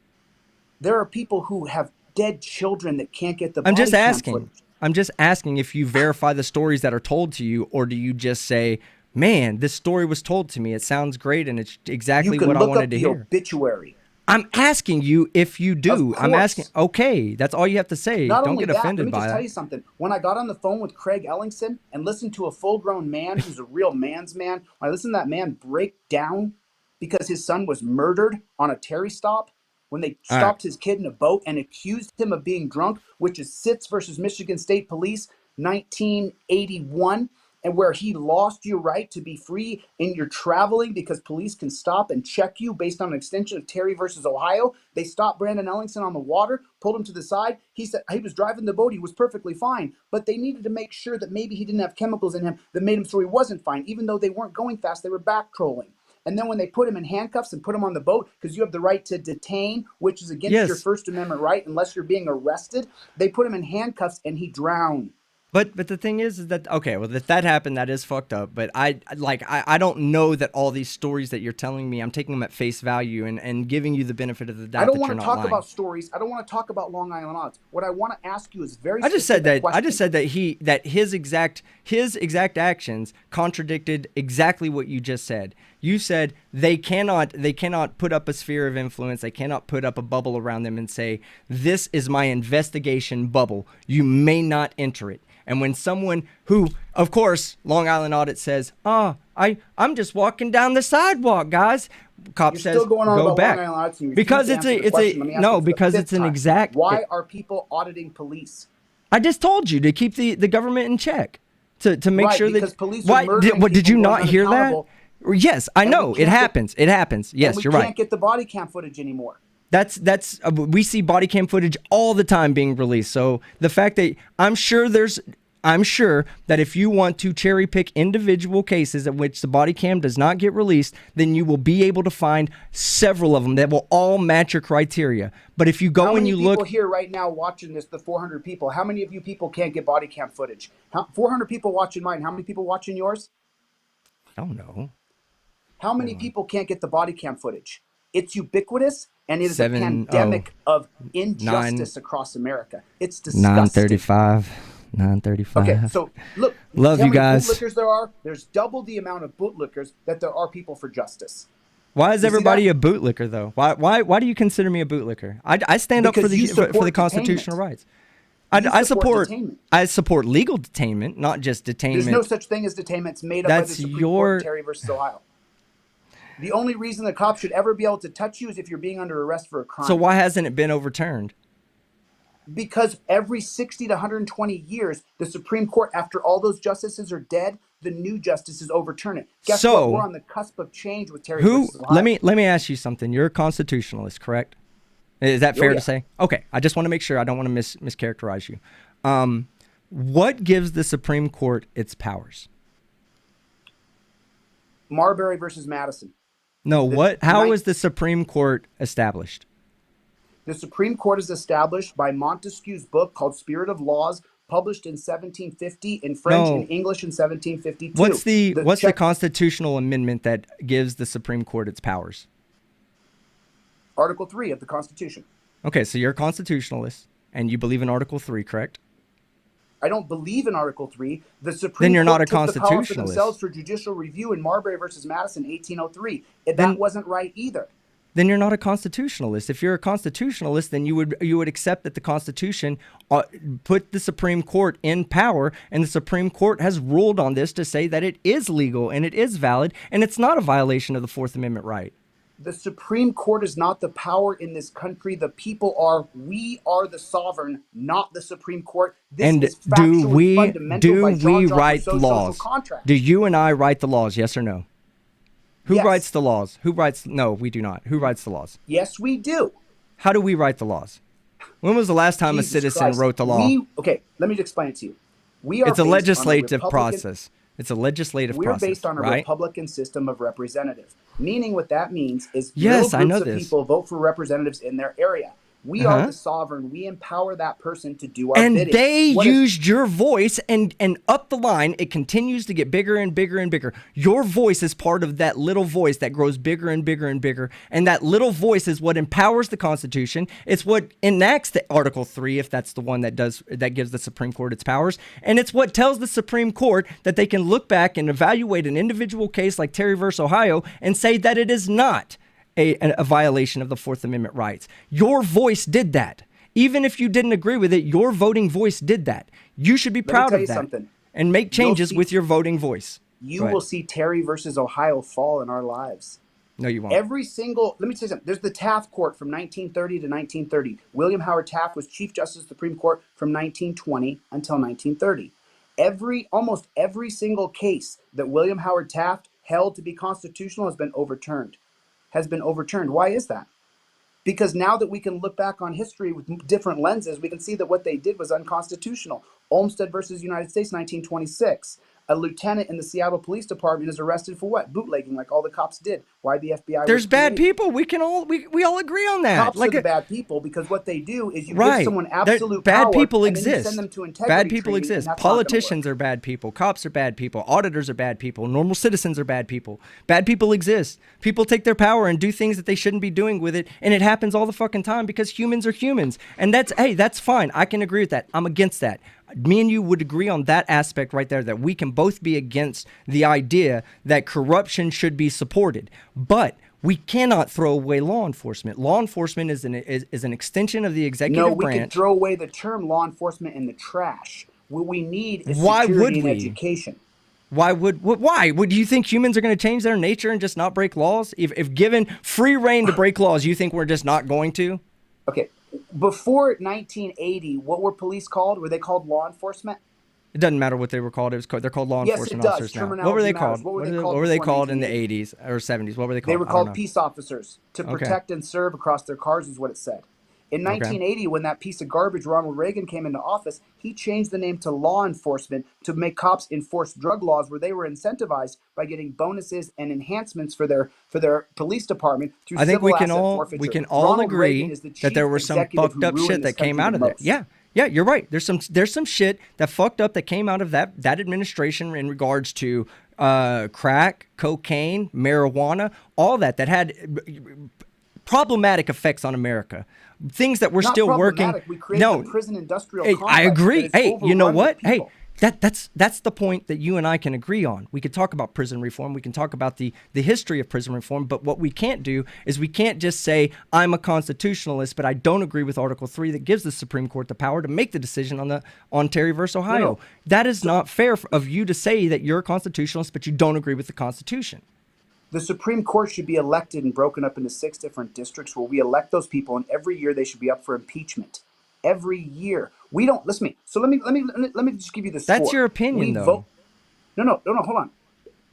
There are people who have dead children that can't get the I'm body just cam asking. footage. I'm just asking if you verify the stories that are told to you, or do you just say, "Man, this story was told to me. It sounds great, and it's exactly You can what I look wanted up to the hear." obituary. I'm asking you if you do. Of I'm asking. course. Okay, that's all you have to say. Not Don't only get that, offended let me by just tell that. you something. When I got on the phone with Craig Ellingson and listened to a full-grown man who's a real man's man, when I listened to that man break down because his son was murdered on a Terry stop, when they All right. stopped his kid in a boat and accused him of being drunk, which is Sitz versus Michigan State Police, 1981, and where he lost your right to be free in your traveling because police can stop and check you based on an extension of Terry versus Ohio. They stopped Brandon Ellingson on the water, pulled him to the side. He said he was driving the boat. He was perfectly fine, but they needed to make sure that maybe he didn't have chemicals in him that made him so he wasn't fine. Even though they weren't going fast, they were back trolling. And then when they put him in handcuffs and put him on the boat, because you have the right to detain, which is against your Yes. First Amendment right unless you're being arrested, they put him in handcuffs and he drowned. But the thing is that okay, well that happened, that is fucked up. But I don't know that all these stories that you're telling me, I'm taking them at face value and giving you the benefit of the doubt. I don't that want you're to not talk lying. about stories. I don't want to talk about Long Island audits. What I want to ask you is very I just said that. question. I just said that his exact actions contradicted exactly what you just said. You said they cannot put up a sphere of influence. They cannot put up a bubble around them and say, "This is my investigation bubble. You may not enter it." And when someone who, of course, Long Island Audit says, I'm just walking down the sidewalk, guys. Cop You're says, still going on go about back. Long Island audits and you Because refuse to answer the question. Let me ask you for the because fifth it's an time. exact. Why are people auditing police? I just told you to keep the government in check, to make Right, sure that. because police are murdering Did you people not going hear that? unaccountable. Yes, I And know we it can't happens. It happens. Yes, and we you're can't right. get the body cam footage anymore. That's we see body cam footage all the time being released. So the fact that I'm sure that if you want to cherry pick individual cases in which the body cam does not get released, then you will be able to find several of them that will all match your criteria. But if you go and you How many people look, here right now watching this, the 400 people, how many of you people can't get body cam footage? 400 people watching mine. How many people watching yours? I don't know. How many people can't get the body cam footage? It's ubiquitous, and it is a 7, pandemic of injustice across America. It's disgusting. 9:35. 9:35. Okay, so look, Love how you many guys. bootlickers there are? There's double the amount of bootlickers that there are people for justice. Why is You see everybody that? a bootlicker though? Why do you consider me a bootlicker? I stand up for Because you the support constitutional detainment. rights. You I support support detainment. I support legal detainment, not just detainment. There's no such thing as detainment. It's made up by the That's Supreme your- Court in Terry versus Ohio. The only reason the cops should ever be able to touch you is if you're being under arrest for a crime. So why hasn't it been overturned? Because every 60 to 120 years, the Supreme Court, after all those justices are dead, the new justices overturn it. Guess So, what? We're on the cusp of change with Terry Who? versus Ohio. Let me ask you something. You're a constitutionalist, correct? Is that fair yeah. to say? Okay, I just want to make sure. I don't want to mischaracterize you. What gives the Supreme Court its powers? Marbury versus Madison. No, The what? How ninth- was the Supreme Court established? The Supreme Court is established by Montesquieu's book called Spirit of Laws, published in 1750 in French and English in 1752. What's the constitutional amendment that gives the Supreme Court its powers? Article 3 of the Constitution. Okay, so you're a constitutionalist and you believe in Article 3, correct? I don't believe in Article 3. The Supreme Then you're Court not a took the power for constitutionalist. themselves for judicial review in Marbury versus Madison, 1803. That wasn't right either. Then you're not a constitutionalist. If you're a constitutionalist, then you would accept that the Constitution put the Supreme Court in power, and the Supreme Court has ruled on this to say that it is legal and it is valid, and it's not a violation of the Fourth Amendment right. The Supreme Court is not the power in this country. The people are. We are the sovereign, not the Supreme Court. This And is factually fundamental by John Roberts' write the social laws? contract. Do you and I write the laws? Yes or no? Who Yes. writes the laws? Who writes? No, we do not. Who writes the laws? Yes, we do. How do we write the laws? When was the last time Jesus a citizen Christ. wrote the law? Okay, let me explain it to you. We are It's a based on legislative Republican- process. It's a legislative We're process, based on a right? Republican system of representative, meaning what that means is Yes, I little know groups of this. people vote for representatives in their area. We are the sovereign. We empower that person to do our And bidding. they What is- used your voice, and up the line, it continues to get bigger and bigger and bigger. Your voice is part of that little voice that grows bigger and bigger and bigger. And that little voice is what empowers the Constitution. It's what enacts the Article 3, if that's the one that gives the Supreme Court its powers. And it's what tells the Supreme Court that they can look back and evaluate an individual case like Terry versus Ohio and say that it is not a violation of the Fourth Amendment rights. Your voice did that. Even if you didn't agree with it, your voting voice did that. You should be proud tell of you that something. and make changes see- with your voting voice. You Go ahead. will see Terry versus Ohio fall in our lives. No, you won't. Let me tell you something. There's the Taft Court from 1930 to 1930. William Howard Taft was Chief Justice of the Supreme Court from 1920 until 1930. Almost every single case that William Howard Taft held to be constitutional has been overturned. Why is that? Because now that we can look back on history with different lenses, we can see that what they did was unconstitutional. Olmstead versus United States, 1926. A lieutenant in the Seattle Police Department is arrested for what? Bootlegging, like all the cops did. Why the FBI? There's was bad created. people. We all agree on that. Cops are the bad people because what they do is you Right. give someone There- absolute bad power people and then you exist. send them to integrity Bad people training, and exist. that's not gonna work. Politicians are bad people. Cops are bad people. Auditors are bad people. Normal citizens are bad people. Bad people exist. People take their power and do things that they shouldn't be doing with it, and it happens all the fucking time because humans are humans. And that's fine. I can agree with that. I'm against that. Me and you would agree on that aspect right there, that we can both be against the idea that corruption should be supported. But we cannot throw away law enforcement. Law enforcement is an extension of the executive No, we branch. could throw away the term law enforcement in the trash. What we need is Why security would and we? education. Why would you think humans are going to change their nature and just not break laws? If given free reign to break laws, you think we're just not going to? Okay. Before 1980, what were police called? Were they called law enforcement? It doesn't matter what they were called. They're called law Yes, it enforcement does. officers now. Terminology What were they matters. called? What were they What called were they before called in the 1980? 80s or 70s? What were they called? They were I don't called know. peace officers to protect and serve across their cars is what it said. In 1980, when that piece of garbage, Ronald Reagan, came into office, he changed the name to law enforcement to make cops enforce drug laws where they were incentivized by getting bonuses and enhancements for their police department through I think civil asset forfeiture. we can all Ronald Reagan agree is the that there chief was some executive fucked who up ruined shit this that came country out of the that. most. Yeah, you're right. There's some shit that fucked up that came out of that administration in regards to crack, cocaine, marijuana, all that had problematic effects on America. Things that we're Not still working. problematic. We created the prison industrial complex I agree. that is Hey, you know overrun what? with Hey, people. that's the point that you and I can agree on. We could talk about prison reform. We can talk about the history of prison reform. But what we can't do is we can't just say I'm a constitutionalist, but I don't agree with Article 3 that gives the Supreme Court the power to make the decision on Terry versus Ohio. No. That is not fair of you to say that you're a constitutionalist, but you don't agree with the Constitution. The Supreme Court should be elected and broken up into 6 different districts where we elect those people, and every year they should be up for impeachment. Every year. We don't listen to me. So let me just give you this. That's your opinion, though. No, hold on.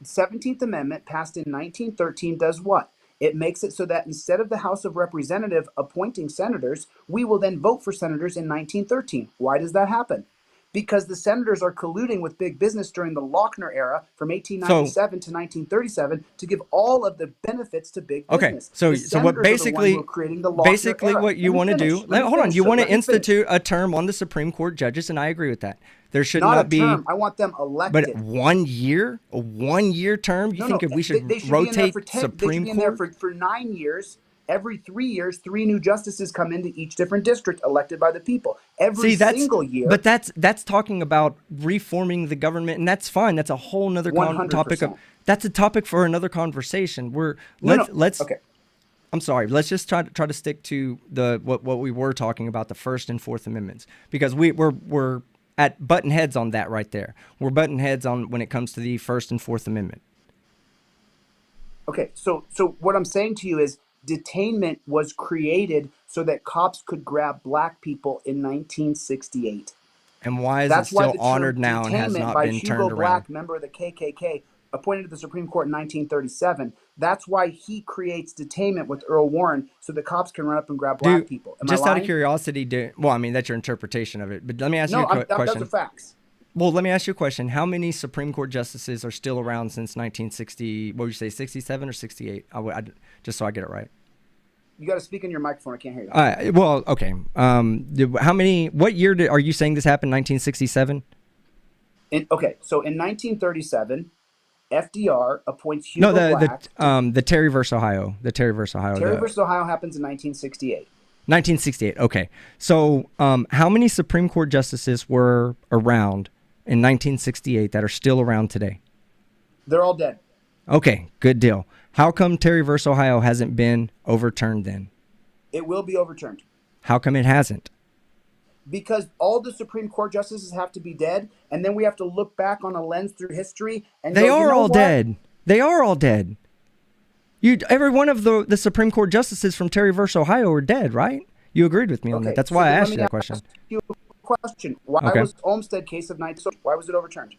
The 17th Amendment passed in 1913 does what? It makes it so that instead of the House of Representatives appointing senators, we will then vote for senators in 1913. Why does that happen? Because the senators are colluding with big business during the Lochner era from 1897 to 1937 to give all of the benefits to big business. So the so what senators are the one who basically are creating the Lochner era. what you want to do? Hold on, you want to institute a term on the Supreme Court judges, and I agree with that. There should not be term. I want them elected. But 1 year, a 1 year term. You think if we should rotate Supreme Court for 9 years? Every 3 years, 3 new justices come into each different district elected by the people. Every single year. But that's talking about reforming the government, and that's fine. That's a whole nother topic. That's a topic for another conversation. Let's. Okay. I'm sorry. Let's just try to stick to what we were talking about, the First and Fourth Amendments, because we're at button heads on that right there. We're button heads on when it comes to the First and Fourth Amendment. Okay. So what I'm saying to you is, detainment was created so that cops could grab black people in 1968. And why is it still honored now and has not been turned around? Hugo Black, member of the KKK, appointed to the Supreme Court in 1937. That's why he creates detainment with Earl Warren, so the cops can run up and grab black people. Just out of curiosity, well, I mean, that's your interpretation of it, but let me ask you a question. Those are facts. Well, let me ask you a question. How many Supreme Court justices are still around since 1960? What would you say, 67 or 68? Just so I get it right. You got to speak in your microphone. I can't hear you. Well, okay. What year are you saying this happened? 1967? Okay, so in 1937, FDR appoints Hugo Black. The Terry versus Ohio. Terry versus Ohio happens in 1968. 1968. Okay. So, how many Supreme Court justices were around in 1968 that are still around today? They're all dead. Okay, good deal. How come Terry versus Ohio hasn't been overturned then? It will be overturned. How come it hasn't? Because all the Supreme Court justices have to be dead, and then we have to look back on a lens through history. And they are all dead. They are all dead. Every one of the Supreme Court justices from Terry versus Ohio are dead, right? You agreed with me on that. That's why I asked you that question. Why was Olmstead case of 19? Why was it overturned?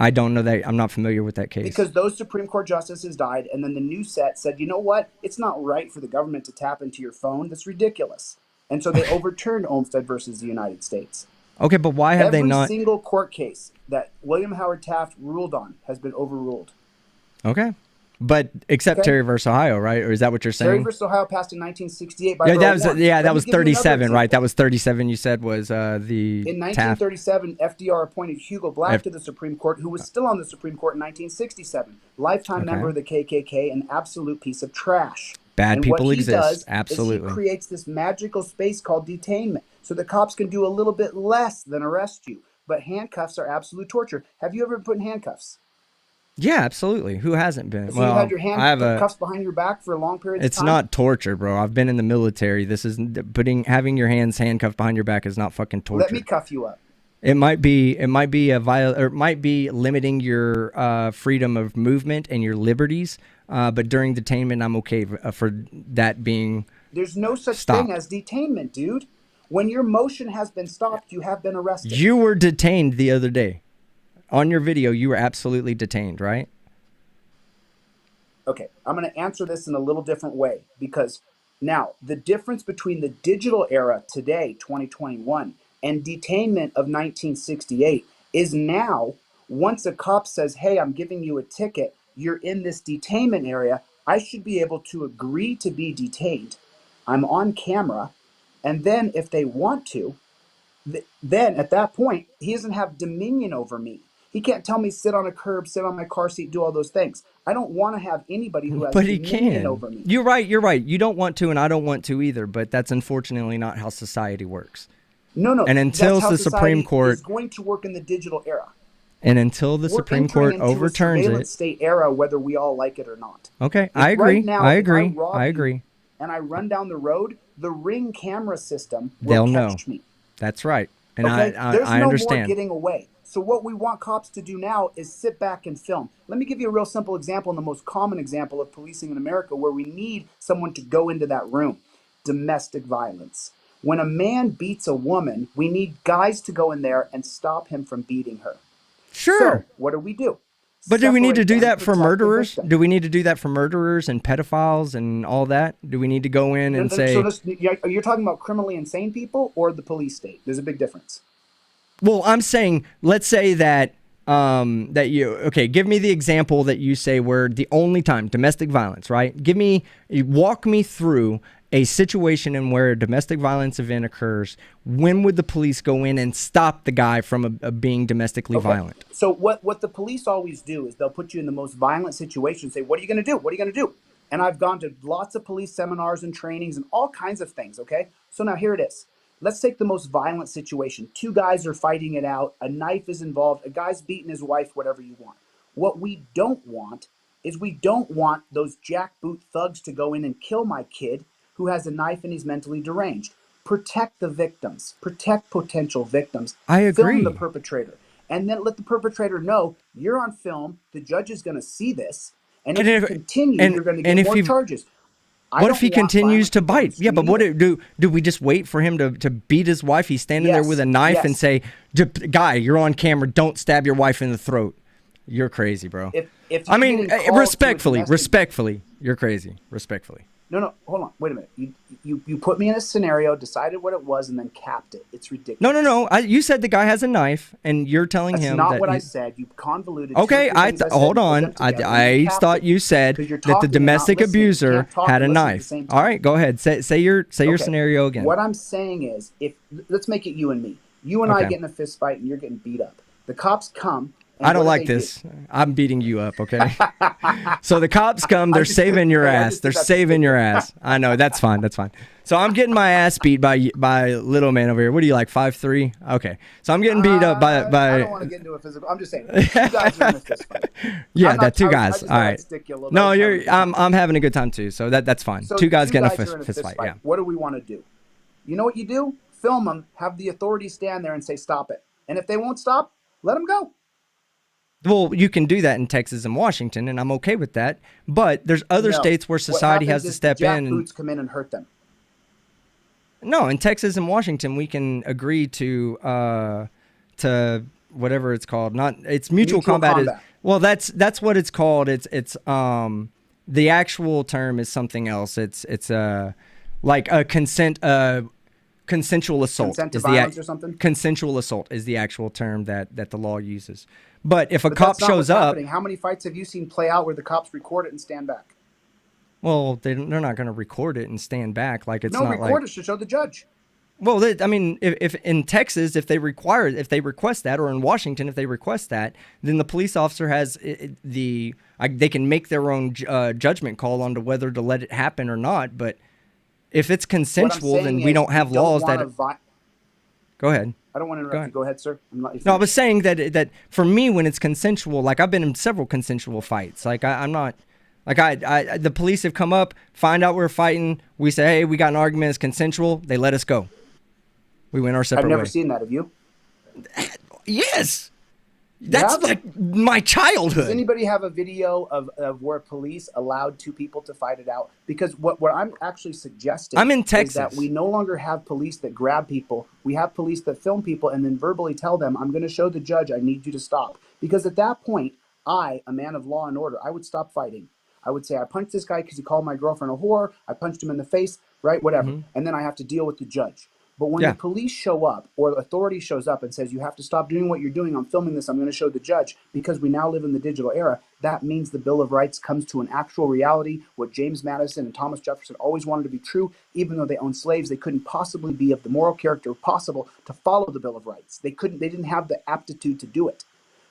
I don't know that. I'm not familiar with that case. Because those Supreme Court justices died, and then the new set said, you know what? It's not right for the government to tap into your phone. That's ridiculous. And so they overturned Olmstead versus the United States. Okay, but why have they not? Every single court case that William Howard Taft ruled on has been overruled. Okay. But except Terry versus Ohio, right? Or is that what you're saying? Terry versus Ohio passed in 1968 by that was 37, right? That was 37 you said was the In 1937, FDR appointed Hugo Black to the Supreme Court, who was still on the Supreme Court in 1967. Lifetime member of the KKK, an absolute piece of trash. Bad people exist. Does, absolutely. He creates this magical space called detainment, so the cops can do a little bit less than arrest you. But handcuffs are absolute torture. Have you ever been put in handcuffs? Yeah, absolutely. Who hasn't been? So you had your handcuffs behind your back for a long period of time? It's not torture, bro. I've been in the military. This is having your hands handcuffed behind your back is not fucking torture. Let me cuff you up. It might be it might be limiting your freedom of movement and your liberties. But during detainment, I'm okay for that being. There's no such thing as detainment, dude. When your motion has been stopped, you have been arrested. You were detained the other day. On your video, you were absolutely detained, right? Okay, I'm going to answer this in a little different way, because now the difference between the digital era today, 2021, and detainment of 1968 is now, once a cop says, hey, I'm giving you a ticket, you're in this detainment area, I should be able to agree to be detained. I'm on camera, and then if they want to, then at that point, he doesn't have dominion over me. He can't tell me sit on a curb, sit on my car seat, do all those things. I don't want to have anybody who has dominion over me. You're right. You're right. You don't want to, and I don't want to either. But that's unfortunately not how society works. No. And until the Supreme Court is going to work in the digital era, and until the Supreme Court overturns it, state era, whether we all like it or not. Okay, I agree. Right now, I agree. And I run down the road, the Ring camera system will catch me. That's right. And okay? I There's no understand. more getting away. So what we want cops to do now is sit back and film. Let me give you a real simple example, and the most common example of policing in America, where we need someone to go into that room. Domestic violence. When a man beats a woman, we need guys to go in there and stop him from beating her. Sure. So what do? But do we need to do that for murderers? Do we need to do that for murderers and pedophiles and all that? Do we need to go in and say... So you're talking about criminally insane people or the police state? There's a big difference. Well, I'm saying, let's say that give me the example that you say where the only time domestic violence, right? Walk me through a situation in where a domestic violence event occurs. When would the police go in and stop the guy from being domestically violent? So what the police always do is they'll put you in the most violent situation and say, what are you going to do? What are you going to do? And I've gone to lots of police seminars and trainings and all kinds of things, okay? So now here it is. Let's take the most violent situation. Two guys are fighting it out. A knife is involved. A guy's beating his wife, whatever you want. What we don't want is we don't want those jackboot thugs to go in and kill my kid who has a knife and he's mentally deranged. Protect the victims. Protect potential victims. I agree. Film the perpetrator. And then let the perpetrator know you're on film. The judge is going to see this. And if you continue, you're going to get more charges. What if he continues to bite? Yeah, but what do we just wait for him to beat his wife? He's standing there with a knife and say, guy, you're on camera. Don't stab your wife in the throat. You're crazy, bro. I mean, respectfully, you're crazy. Respectfully. No, hold on. Wait a minute. You put me in a scenario, decided what it was, and then capped it. It's ridiculous. No. You said the guy has a knife, and you're telling him that's not what I said. You convoluted. Okay, hold on. I thought you said that the domestic abuser had a knife. All right, go ahead. Say your scenario again. What I'm saying is, let's make it you and me. You and I get in a fist fight, and you're getting beat up. The cops come. I don't like this. I'm beating you up, okay? So the cops come. They're saving your ass. They're saving your ass. I know. That's fine. That's fine. So I'm getting my ass beat by little man over here. What are you, like 5'3"? Okay. So I'm getting beat up by. I don't want to get into a physical. I'm just saying. Two guys are in a fist fight. Yeah, two guys. All right. No, I'm having a good time too. So that's fine. So two guys getting a fist fight. Yeah. What do we want to do? You know what you do? Film them. Have the authorities stand there and say stop it. And if they won't stop, let them go. Well, you can do that in Texas and Washington, and I'm okay with that. But there's other states where society has to step in. Boots come in and hurt them. No, in Texas and Washington, we can agree to whatever it's called. It's mutual combat. Well, that's what it's called. It's the actual term is something else. It's like a consensual assault. Consent to violence or something? Consensual assault is the actual term that the law uses. But if a cop shows up... How many fights have you seen play out where the cops record it and stand back? Well, they're not going to record it and stand back. Like it's not like... No, record it to show the judge. Well, I mean, if in Texas, if they request that, or in Washington, if they request that, then the police officer has they can make their own judgment call on to whether to let it happen or not. But if it's consensual, then we don't have laws that... Go ahead. I don't want to interrupt you. Go ahead, sir. No, I was saying that for me, when it's consensual, like I've been in several consensual fights. Like I'm not, like the police have come up, find out we're fighting. We say, hey, we got an argument. It's consensual. They let us go. We went our separate ways. I've never seen that. Have you? Yes. That's like my childhood. Does anybody have a video of where police allowed two people to fight it out? Because what I'm actually suggesting I'm in Texas. Is that we no longer have police that grab people. We have police that film people and then verbally tell them, I'm going to show the judge I need you to stop. Because at that point, I, a man of law and order, I would stop fighting. I would say, I punched this guy because he called my girlfriend a whore. I punched him in the face, right? Whatever. Mm-hmm. And then I have to deal with the judge. But when the police show up or the authority shows up and says, you have to stop doing what you're doing, I'm filming this, I'm going to show the judge, because we now live in the digital era, that means the Bill of Rights comes to an actual reality. What James Madison and Thomas Jefferson always wanted to be true, even though they owned slaves, they couldn't possibly be of the moral character possible to follow the Bill of Rights. They didn't have the aptitude to do it.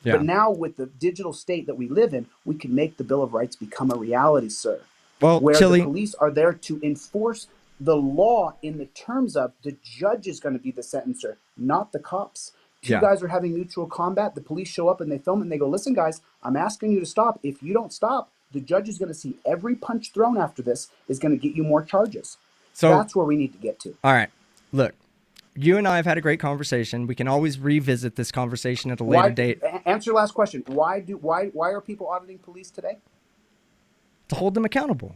Yeah. But now with the digital state that we live in, we can make the Bill of Rights become a reality, sir. Well, where the police are there to enforce the law in the terms of the judge is going to be the sentencer, not the cops. Two guys are having mutual combat. The police show up and they film it and they go, listen, guys, I'm asking you to stop. If you don't stop, the judge is going to see every punch thrown after this is going to get you more charges. So that's where we need to get to. All right. Look, you and I have had a great conversation. We can always revisit this conversation at a later date. Answer your last question. Why are people auditing police today? To hold them accountable.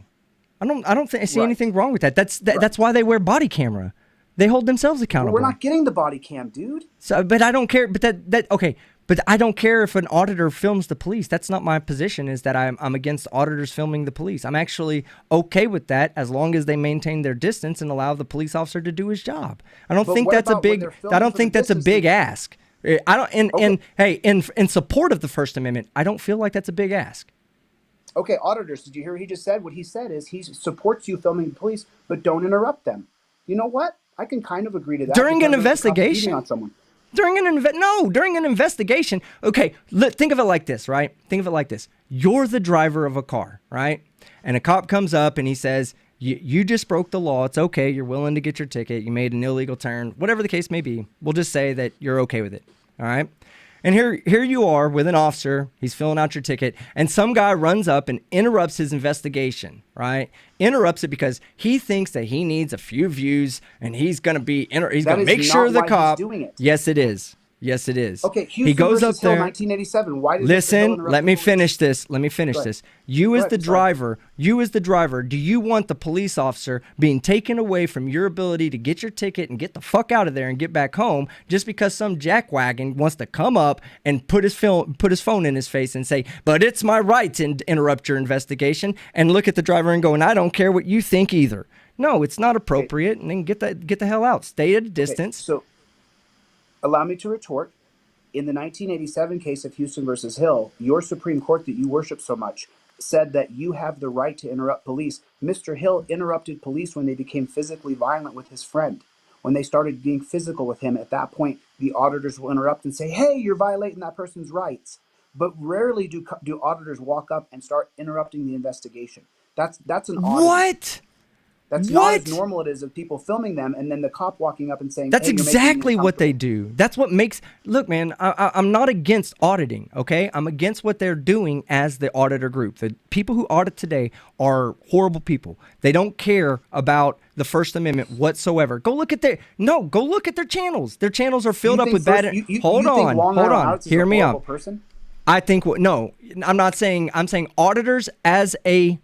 I don't see anything wrong with that. That's why they wear body camera. They hold themselves accountable. Well, we're not getting the body cam, dude. So, but I don't care. But okay. But I don't care if an auditor films the police. That's not my position. Is that I'm against auditors filming the police. I'm actually okay with that as long as they maintain their distance and allow the police officer to do his job. I don't think that's a big. I don't think that's a big ask. I don't. And hey, in support of the First Amendment, I don't feel like that's a big ask. Okay, auditors, did you hear what he just said? What he said is he supports you filming the police, but don't interrupt them. You know what? I can kind of agree to that. During an investigation? On someone. During an investigation. Okay, think of it like this, right? Think of it like this. You're the driver of a car, right? And a cop comes up and he says, you just broke the law. It's okay. You're willing to get your ticket. You made an illegal turn. Whatever the case may be. We'll just say that you're okay with it, all right? And here you are with an officer. He's filling out your ticket, and some guy runs up and interrupts his investigation, right? Interrupts it because he thinks that he needs a few views, and he's going to make sure the cop. Yes, it is. Yes, it is. Okay, Houston he goes versus up there. Hill, 1987. Why did Listen, let me finish this. You as the driver, do you want the police officer being taken away from your ability to get your ticket and get the fuck out of there and get back home just because some jackwagon wants to come up and put his phone in his face and say, but it's my right to interrupt your investigation, and look at the driver and go, and I don't care what you think either. No, it's not appropriate, and then get the hell out. Stay at a distance. So allow me to retort. In the 1987 case of Houston versus Hill, your Supreme Court that you worship so much said that you have the right to interrupt police. Mr. Hill interrupted police when they became physically violent with his friend. When they started being physical with him, at that point, the auditors will interrupt and say, hey, you're violating that person's rights. But rarely do auditors walk up and start interrupting the investigation. That's an audit. What? That's not as normal it is of people filming them and then the cop walking up and saying, that's hey, exactly what they do. That's what makes, look, man, I'm not against auditing, okay? I'm against what they're doing as the auditor group. The people who audit today are horrible people. They don't care about the First Amendment whatsoever. Go look at their channels. Their channels are filled up with bad. Hold on. Hear me out. I think, no, I'm not saying, I'm saying auditors as a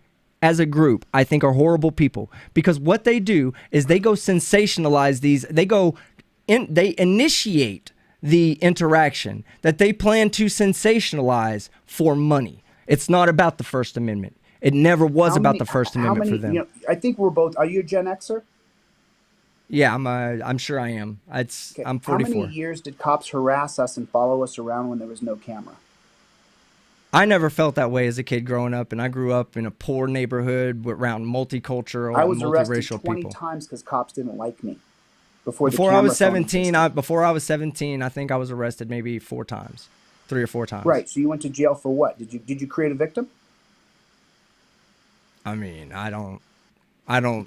group, I think, are horrible people, because what they do is they go sensationalize these. They initiate the interaction that they plan to sensationalize for money. It's not about the First Amendment. It never was about the First Amendment for them. You know, I think we're both. Are you a Gen Xer? Yeah, I'm sure I am. I'm 44. How many years did cops harass us and follow us around when there was no camera? I never felt that way as a kid growing up, and I grew up in a poor neighborhood around multicultural, multiracial people. I was arrested 20 times because cops didn't like me. Before I was 17, I think I was arrested maybe 3 or 4 times. Right. So you went to jail for what? Did you create a victim? I mean, I don't know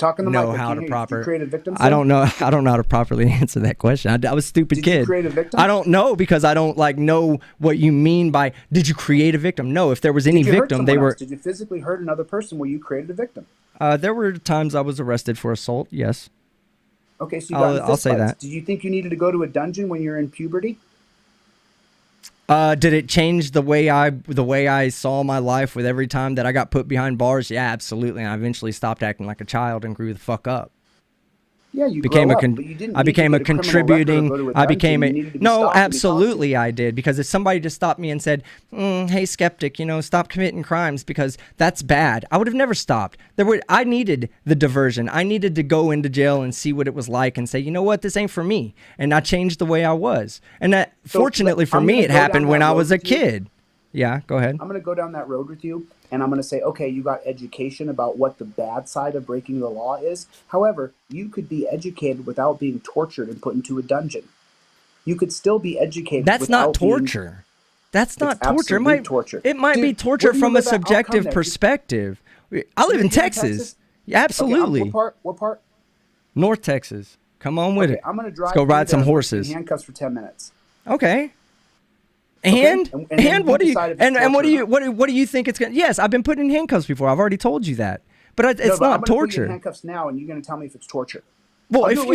how to properly. Create a victim? I don't know how to properly answer that question. I was a stupid kid. Did you create a victim? I don't know, because I don't know what you mean by did you create a victim? No, if there was any victim, they were. Did you physically hurt another person where you created a victim? There were times I was arrested for assault. Yes. Okay, so I'll say that. Did you think you needed to go to a dungeon when you were in puberty? Did it change the way I saw my life with every time that I got put behind bars? Yeah, absolutely. And I eventually stopped acting like a child and grew the fuck up. Yeah, you became I became a contributing. I became a no, absolutely, I did, because if somebody just stopped me and said, "Hey, skeptic, stop committing crimes because that's bad," I would have never stopped. I needed the diversion. I needed to go into jail and see what it was like and say, you know what, this ain't for me, and I changed the way I was. And that, fortunately for me, it happened when I was a kid. Yeah, go ahead. I'm going to go down that road with you, and I'm going to say, okay, you got education about what the bad side of breaking the law is. However, you could be educated without being tortured and put into a dungeon. You could still be educated. That's not torture. That's not torture. It might be torture from a subjective perspective. I live in Texas. Yeah, absolutely. Okay, what part? North Texas. Come on with it. I'm going to drive. Let's go ride some horses. In handcuffs for 10 minutes. Okay. And what do you think it's going to? Yes, I've been put in handcuffs before. I've already told you that. But it's not torture. Put you in handcuffs now, and you're going to tell me if it's torture. Well, if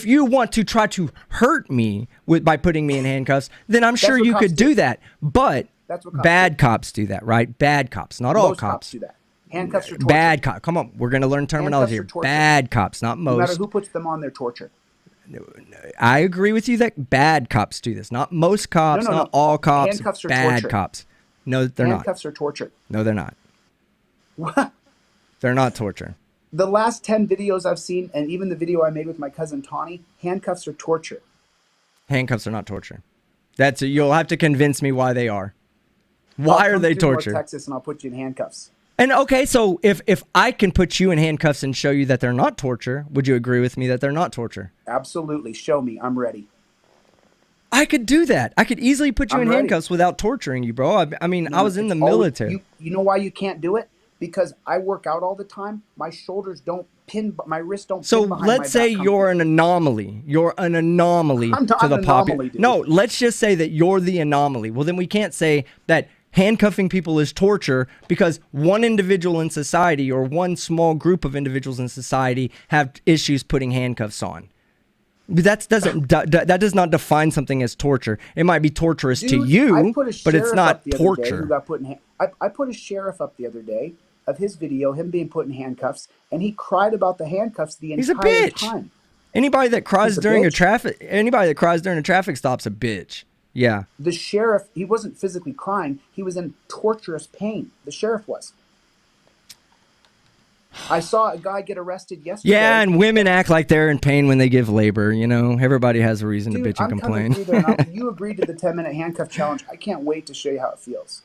you want to try to hurt me by putting me in handcuffs, then I'm sure you could do that. But bad cops do that, right? Bad cops, not all cops do that. Handcuffs are torture. Bad cops. Come on, we're going to learn terminology here. Bad cops, not most. No matter who puts them on, they're torture. I agree with you that bad cops do this. Not most cops, not all cops. Handcuffs are bad torture. Cops. No, they're not. Handcuffs are torture. No, they're not. What? They're not torture. The last 10 videos I've seen, and even the video I made with my cousin Tawny, handcuffs are torture. Handcuffs are not torture. You'll have to convince me why they are. Why are they torture? Texas, and I'll put you in handcuffs. And okay, so if I can put you in handcuffs and show you that they're not torture, would you agree with me that they're not torture? Absolutely. Show me. I'm ready. I could do that. I could easily put you in handcuffs without torturing you, bro. I mean, I was in the military. You know why you can't do it? Because I work out all the time. My shoulders don't pin, my wrists don't pin behind my back. So let's say you're an anomaly. You're an anomaly to the population. No, let's just say that you're the anomaly. Well, then we can't say that handcuffing people is torture because one individual in society or one small group of individuals in society have issues putting handcuffs on. That does not define something as torture. It might be torturous to you, but it's not torture. I put a sheriff up the other day of his video, him being put in handcuffs, and he cried about the handcuffs the entire time. He's a bitch. Anybody that cries during a traffic stop's a bitch. Yeah. The sheriff, he wasn't physically crying. He was in torturous pain. The sheriff was. I saw a guy get arrested yesterday. Yeah, and women act like they're in pain when they give labor. You know, everybody has a reason to bitch and complain. You agreed to the 10-minute handcuff challenge. I can't wait to show you how it feels.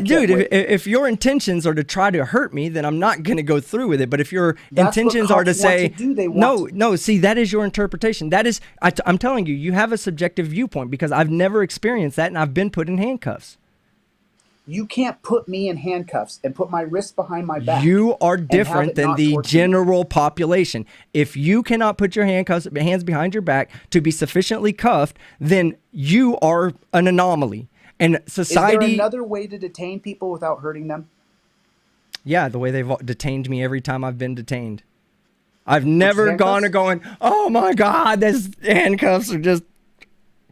Dude, if your intentions are to try to hurt me, then I'm not going to go through with it. But if your intentions are to say, no, see, that is your interpretation. That is, I'm telling you, you have a subjective viewpoint because I've never experienced that and I've been put in handcuffs. You can't put me in handcuffs and put my wrists behind my back. You are different than the general population. If you cannot put your hands behind your back to be sufficiently cuffed, then you are an anomaly. And society. Is there another way to detain people without hurting them? Yeah, the way they've detained me every time I've been detained. I've never gone going, oh my God, these handcuffs are just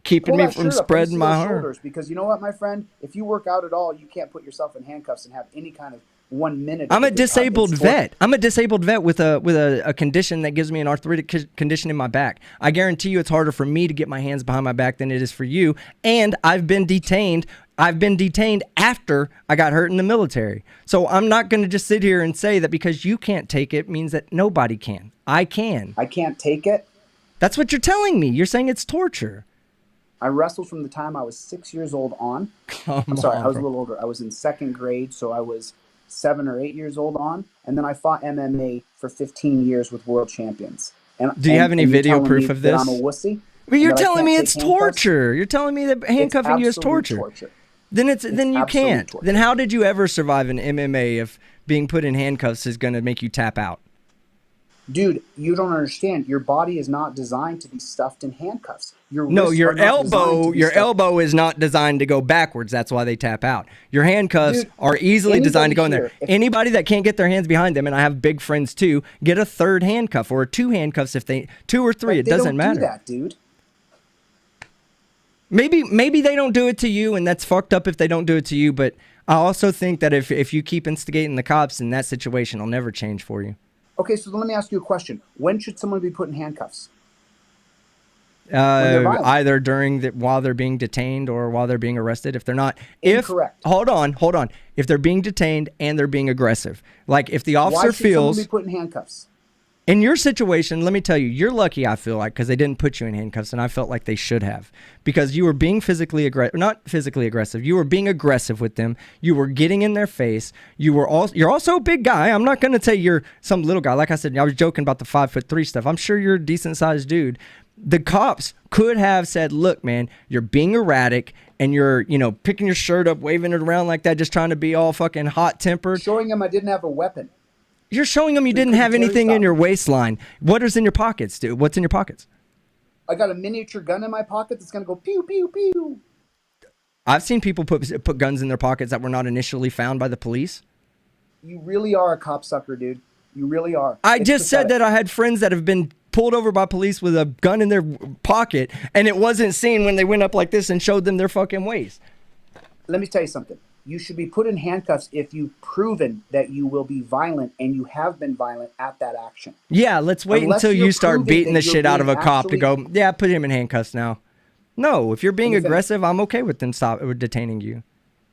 keeping me from spreading my heart. Because you know what, my friend? If you work out at all, you can't put yourself in handcuffs and have any kind of 1 minute. I'm a disabled vet. I'm a disabled vet with a condition that gives me an arthritic condition in my back. I guarantee you it's harder for me to get my hands behind my back than it is for you. And I've been detained. I've been detained after I got hurt in the military. So I'm not going to just sit here and say that because you can't take it means that nobody can. I can. I can't take it? That's what you're telling me. You're saying it's torture. I wrestled from the time I was 6 years old on. I'm sorry, I was a little older. I was in second grade, so I was 7 or 8 years old on, and then I fought MMA for 15 years with world champions. Do you have any video proof of this? I'm a wussy. But you're telling me it's torture. You're telling me that handcuffing you is torture. Then you can't. Torture. Then how did you ever survive an MMA if being put in handcuffs is going to make you tap out? Dude, you don't understand. Your body is not designed to be stuffed in handcuffs. Your elbow is not designed to go backwards. That's why they tap out. Your handcuffs are easily designed to go in there. Anybody that can't get their hands behind them, and I have big friends too, get a third handcuff or 2 handcuffs if they 2 or 3. It doesn't matter. They don't do that, dude. Maybe they don't do it to you, and that's fucked up if they don't do it to you. But I also think that if you keep instigating the cops in that situation, it'll never change for you. Okay, so let me ask you a question. When should someone be put in handcuffs? Either while they're being detained or while they're being arrested. If they're not, Incorrect. Hold on. If they're being detained and they're being aggressive, like if the officer feels, why should someone be put in handcuffs? In your situation, let me tell you, you're lucky, I feel like, because they didn't put you in handcuffs, and I felt like they should have. Because you were being not physically aggressive, you were being aggressive with them, you were getting in their face, you're also a big guy. I'm not going to say you're some little guy. Like I said, I was joking about the 5'3" stuff. I'm sure you're a decent-sized dude. The cops could have said, look, man, you're being erratic, and you're, picking your shirt up, waving it around like that, just trying to be all fucking hot-tempered. Showing them I didn't have a weapon. You're showing them you didn't have anything in your waistline. What is in your pockets, dude? What's in your pockets? I got a miniature gun in my pocket that's going to go pew, pew, pew. I've seen people put guns in their pockets that were not initially found by the police. You really are a copsucker, dude. You really are. I just said that I had friends that have been pulled over by police with a gun in their pocket, and it wasn't seen when they went up like this and showed them their fucking waist. Let me tell you something. You should be put in handcuffs if you've proven that you will be violent and you have been violent at that action. Yeah, let's wait until you start beating the shit out of a cop to go, yeah, put him in handcuffs now. No, if you're being aggressive, I'm okay with them detaining you.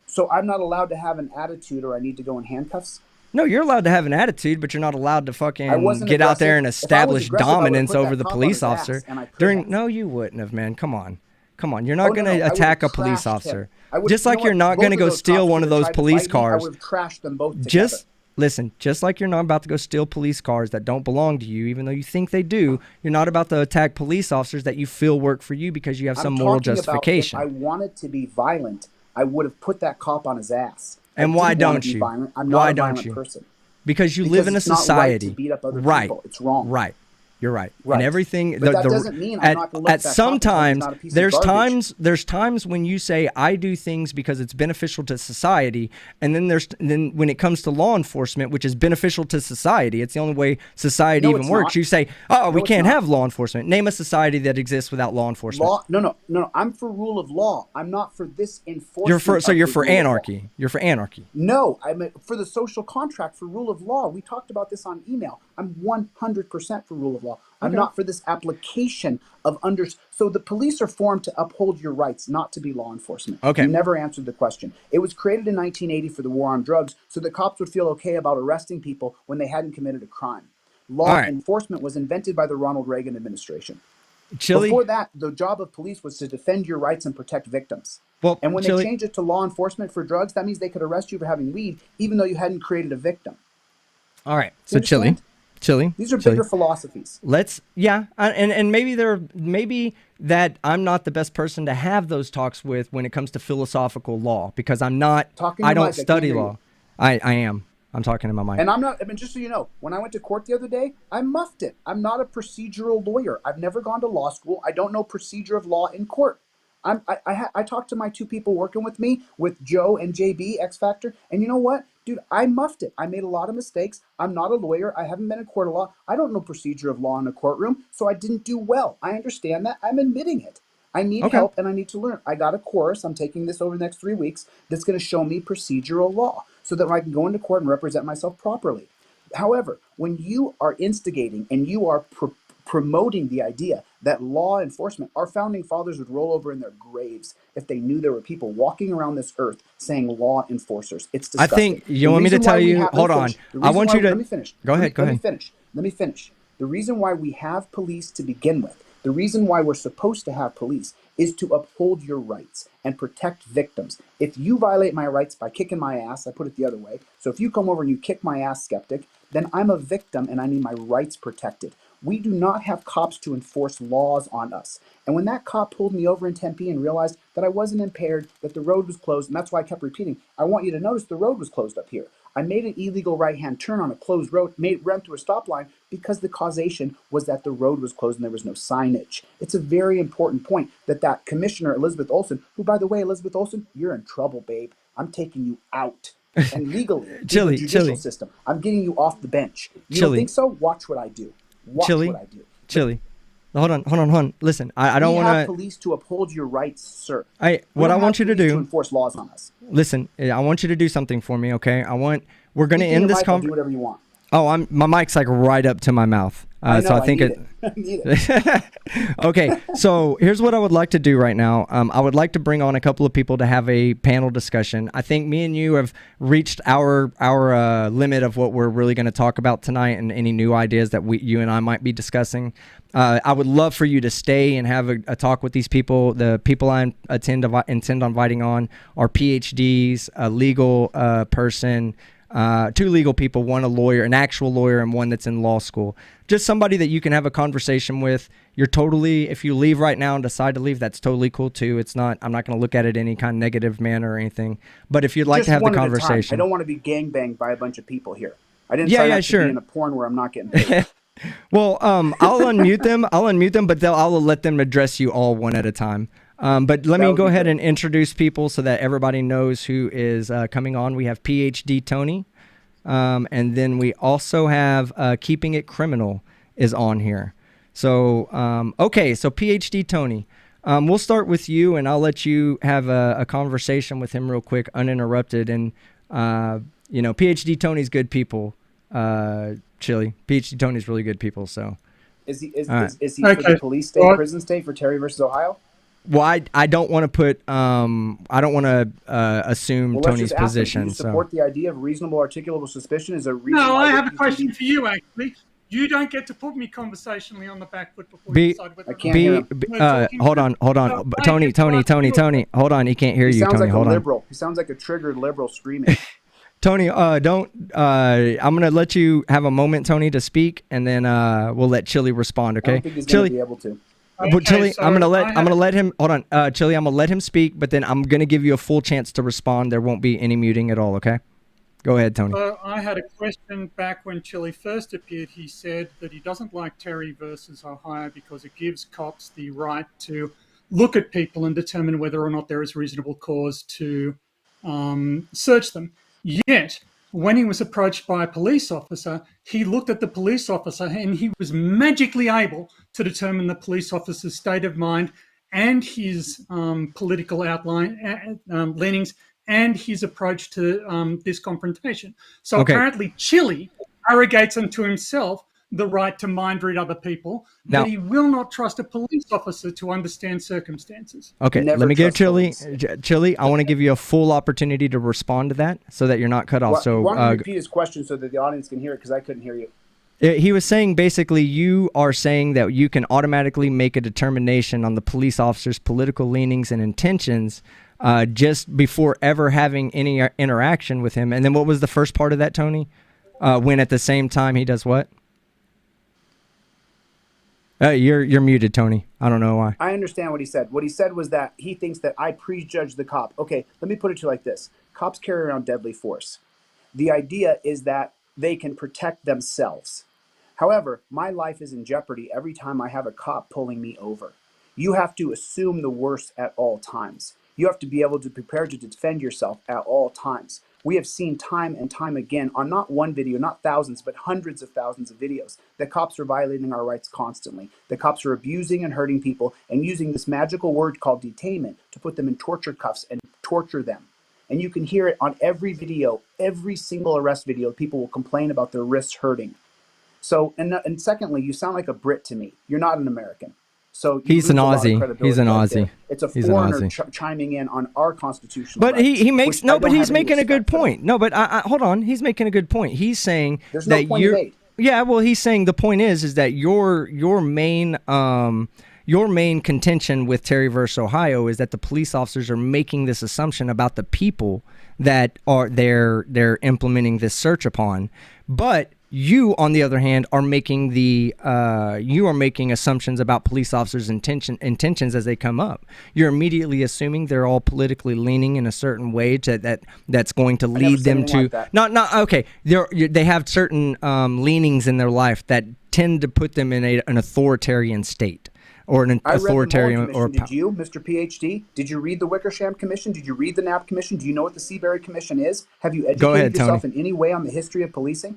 So I'm not allowed to have an attitude or I need to go in handcuffs? No, you're allowed to have an attitude, but you're not allowed to fucking get out there and establish dominance over the police officer. No, you wouldn't have, man. Come on. Come on, you're not going to I attack a would've police trashed him. officer. I would, Just you know like you're what? not Both going to of go those steal cops one of would've those tried to police fight me. I cars. would have trashed them both together. Just listen, just like you're not about to go steal police cars that don't belong to you, even though you think they do, you're not about to attack police officers that you feel work for you because you have some moral justification. About if I wanted to be violent, I would have put that cop on his ass. And why don't you? I'm not a violent person. Because you live in a society. It's not right to beat up other right. people. It's wrong. Right. You're right. Right. And everything. But that doesn't mean I'm not going to look at that sometimes cop and say he's not a piece of garbage. there's times when you say I do things because it's beneficial to society, and then when it comes to law enforcement, which is beneficial to society, it's the only way society even works. You say, oh, we can't have law enforcement. Name a society that exists without law enforcement. No. I'm for rule of law. I'm not for this enforcement. You're for anarchy. You're for anarchy. No, I'm for the social contract, for rule of law. We talked about this on email. I'm 100% for rule of law. I'm not for this application of So the police are formed to uphold your rights, not to be law enforcement. Okay. You never answered the question. It was created in 1980 for the war on drugs, so the cops would feel okay about arresting people when they hadn't committed a crime. Law enforcement was invented by the Ronald Reagan administration. Before that, the job of police was to defend your rights and protect victims. And when they changed it to law enforcement for drugs, that means they could arrest you for having weed, even though you hadn't created a victim. All right. So Chille. These are bigger philosophies. And maybe that I'm not the best person to have those talks with when it comes to philosophical law, because I don't study law. I am. I'm talking to my mic. And I'm not, just so you know, when I went to court the other day, I muffed it. I'm not a procedural lawyer. I've never gone to law school. I don't know procedure of law in court. I talked to my two people working with me, with Joe and JB, X Factor, and you know what? Dude, I muffed it. I made a lot of mistakes. I'm not a lawyer. I haven't been in court of law. I don't know procedure of law in a courtroom, so I didn't do well. I understand that. I'm admitting it. I need help and I need to learn. I got a course. I'm taking this over the next 3 weeks that's going to show me procedural law so that I can go into court and represent myself properly. However, when you are instigating and you are promoting the idea that law enforcement, our founding fathers would roll over in their graves if they knew there were people walking around this earth saying law enforcers. It's disgusting. I think you want me to tell you, hold on. I want you to, let me finish. Go ahead. Let me finish. The reason why we have police to begin with, the reason why we're supposed to have police is to uphold your rights and protect victims. If you violate my rights by kicking my ass, I put it the other way. So if you come over and you kick my ass, skeptic, then I'm a victim and I need my rights protected. We do not have cops to enforce laws on us. And when that cop pulled me over in Tempe and realized that I wasn't impaired, that the road was closed, and that's why I kept repeating, I want you to notice the road was closed up here. I made an illegal right-hand turn on a closed road, ran through a stop line because the causation was that the road was closed and there was no signage. It's a very important point that Commissioner Elizabeth Olsen, who, by the way, Elizabeth Olsen, you're in trouble, babe. I'm taking you out. And legally, the judicial system, I'm getting you off the bench. You don't think so? Watch what I do. Chille. Hold on. Listen, I don't want to. We have police to uphold your rights, sir. What I want you to do to enforce laws on us. Listen, I want you to do something for me, okay? We're going to end this conversation. Do whatever you want. Oh, my mic's like right up to my mouth. So I think I need it. Okay, so here's what I would like to do right now. I would like to bring on a couple of people to have a panel discussion. I think me and you have reached our limit of what we're really going to talk about tonight, and any new ideas that you and I might be discussing. I would love for you to stay and have a talk with these people. The people I intend on inviting on are PhDs, a legal person, 2 legal people, one a lawyer, an actual lawyer, and one that's in law school. Just somebody that you can have a conversation with. If you leave right now and decide to leave, that's totally cool too. I'm not going to look at it any kind of negative manner or anything. But if you'd like to have the conversation. I don't want to be gangbanged by a bunch of people here. I didn't sign up to be in a porn where I'm not getting paid. Well, I'll unmute them. But I'll let them address you all one at a time. But let me go ahead and introduce people so that everybody knows who is coming on. We have PhD Tony, and then we also have Keeping It Criminal is on here. So, okay, so PhD Tony, we'll start with you, and I'll let you have a conversation with him real quick, uninterrupted. And, PhD Tony's good people, Chille. PhD Tony's really good people, so. Is he for the police state, prison state for Terry versus Ohio? Well, I don't want to put I don't want to assume Tony's position. Do you support the idea of reasonable articulable suspicion as a reason? No, I have a question for you actually. You don't get to put me conversationally on the back foot before Be- you decide whether I can't hear him. Hold on. Tony. Hold on. He can't hear He you, sounds Tony. like Hold a on. liberal. He sounds like a triggered liberal screaming. Tony, don't. I'm gonna let you have a moment, Tony, to speak, and then we'll let Chille respond. I Okay, don't think he's going Chille. to be able to. But Chille, so I'm gonna I let him. Hold on, Chille. I'm gonna let him speak, but then I'm gonna give you a full chance to respond. There won't be any muting at all. Okay. Go ahead, Tony. I had a question back when Chille first appeared. He said that he doesn't like Terry versus Ohio because it gives cops the right to look at people and determine whether or not there is reasonable cause to search them. Yet, when he was approached by a police officer, he looked at the police officer and he was magically able to determine the police officer's state of mind and his political leanings and his approach to this confrontation. So apparently Chille arrogates unto himself the right to mind read other people, but he will not trust a police officer to understand circumstances. Okay, Never let me give trust Chille. I want to give you a full opportunity to respond to that so that you're not cut off. So why don't you repeat his question so that the audience can hear it, because I couldn't hear you. he was saying basically you are saying that you can automatically make a determination on the police officer's political leanings and intentions just before ever having any interaction with him. And then what was the first part of that, Tony? When at the same time he does what? You're muted, Tony. I don't know why. I understand what he said. What he said was that he thinks that I prejudge the cop. Okay, let me put it to you like this. Cops carry around deadly force. The idea is that they can protect themselves. However, my life is in jeopardy every time I have a cop pulling me over. You have to assume the worst at all times. You have to be able to prepare to defend yourself at all times. We have seen time and time again on not one video, not thousands, but hundreds of thousands of videos that cops are violating our rights constantly. The cops are abusing and hurting people and using this magical word called detainment to put them in torture cuffs and torture them. And you can hear it on every video, every single arrest video. People will complain about their wrists hurting. So, and secondly, you sound like a Brit to me. You're not an American. So he's an Aussie. He's an Aussie. It's a foreigner chiming in on our constitutional But rights, he makes no. But he's making a good respect for. point. No, but I hold on. He's making a good point. He's saying There's no that point you're. made. Yeah, well, he's saying the point is that your main contention with Terry versus Ohio is that the police officers are making this assumption about the people that are they're implementing this search upon, but you, on the other hand, are making assumptions about police officers' intentions as they come up. You're immediately assuming they're all politically leaning in a certain way that's going to lead them to okay. They have certain leanings in their life that tend to put them in an authoritarian state. Or an authoritarian, or did you, Mr. PhD? Did you read the Wickersham Commission? Did you read the Knapp Commission? Do you know what the Seabury Commission is? Have you educated yourself in any way on the history of policing?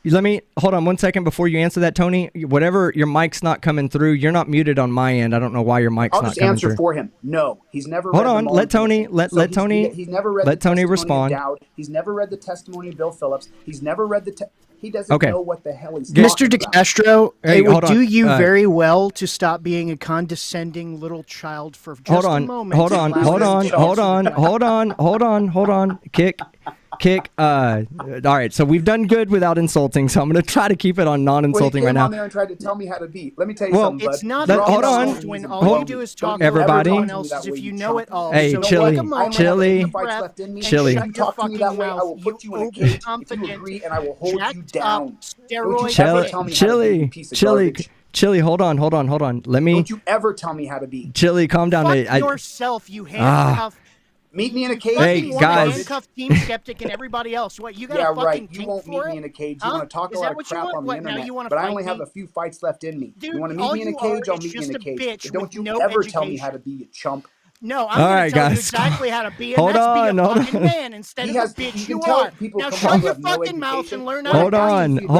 Let me hold on 1 second before you answer that, Tony. Whatever, your mic's not coming through. You're not muted on my end. I don't know why your mic's not coming through. I'll just answer for him. No, he's never. Hold read on. The Let Tony. Let Tony. He's never read. Let the Tony testimony respond. Of Dowd. He's never read the testimony of Bill Phillips. He's never read the. He doesn't know what the hell he's Mr. talking DeCastro, Hey, it would hold on. do you very well to stop being a condescending little child for just a moment. Hold on. Kick. All right, so we've done good without insulting, so I'm going to try to keep it on non-insulting right now. On there and tried to tell me how to be. Let me tell you something, bud. It's not hold on. when all you do is talk Everybody. over everyone else as if you know it all. Hey, so Chille, take a moment, Chille, take a breath, and Chille. shut You your talk to me fucking that way, I will mouth, put you in a you cage if you overconfident, agree, and I will hold you jacked down. up, steroid Chille, hold on. Let me. Don't you ever tell me how to be. Chille, calm down. Fuck yourself, you handcuff. Meet me in a cage. Hey, guys. Handcuff Team Skeptic and everybody else. What, you got a fucking You won't meet me in a cage. You want to talk a Is lot that of what you crap want? on the What, now internet, you wanna but I fight only have me? a few fights left in me. Dude, You want to all meet me in a you cage? are I'll is meet you in just a a cage. bitch Don't with you no ever tell me education. how to be, you chump. No, I'm All going right, to tell you guys. exactly how to be, and Hold that's on, be a hold fucking on. man instead of the bitch you you can tell are. people Now come shut out your with no fucking mouth education. and learn how Hold to on. breathe.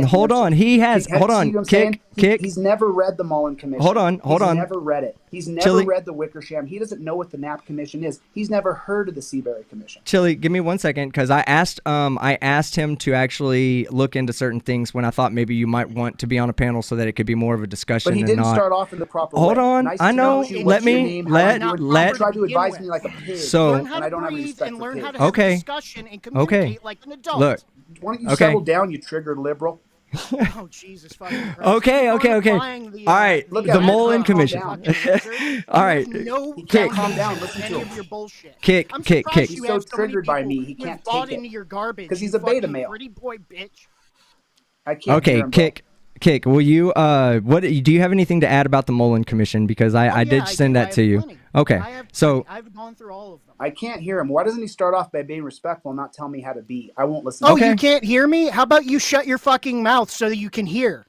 Hold on. He has. Hold on. Kick. He's never read the Mullen Commission. Hold on. He's never read it. He's never Chille. read the Wickersham. He doesn't know what the Knapp Commission is. He's never heard of the Seabury Commission. Chille, give me 1 second, because I asked him to actually look into certain things when I thought maybe you might want to be on a panel so that it could be more of a discussion. But he didn't start off in the proper way. Hold on. Nice I to know. meet you. Let What's your me name? let How let. you try to advise me like a pig. So- Learn how and I to don't have any breathe respect and for learn how pigs. to have Okay. a discussion and communicate like an adult. Look. Why don't you Okay. settle down, you triggered liberal? Oh Jesus fucking Christ! Okay. You Okay. are Okay. applying All right. Look The at Mullen calm Commission. down. All right. No, He can't calm foundation down. for Listen any to of him. your bullshit. Kick, I'm kick, surprised kick. you He's so have so many triggered by people me, he who can't bought take into it. your garbage. 'Cause he's you a beta fucking male. Pretty boy, bitch. I can't Okay, hear him, bro. Kick. Will you? What do you have anything to add about the Mullen Commission? Because I did send that to you. Plenty. Okay, so I've gone through all of them. I can't hear him. Why doesn't he start off by being respectful and not tell me how to be? I won't listen. Oh, Okay. you can't hear me? How about you shut your fucking mouth so that you can hear?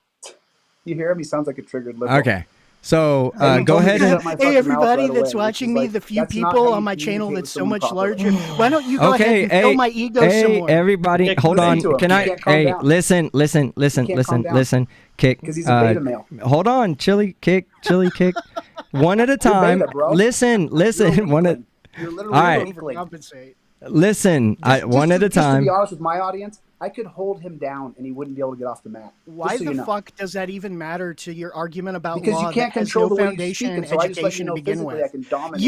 You hear him? He sounds like a triggered liberal. okay, so Hey, go ahead and. Hey, everybody that's away, watching which me, is the like, few that's not people how on you my channel communicate that's with so someone much properly. larger. Why don't you go Okay, ahead and fill my ego some more? everybody, hold listen on. to him. Can He I? can't calm Hey, down. listen, He can't calm down. listen. Kick. Because he's a beta male. Hold on, Chille, kick. One at a time. beta, bro. Listen. You're One at. You're literally All right. a weakling. Overcompensate. Listen. One at a Just to time. be honest with my audience, I could hold him down and he wouldn't be able to get off the mat. Why Just so the you know. fuck does that even matter to your argument about Because law you can't that has control no the way you foundation speak, and and so I just let you education know to begin physically I with? can dominate.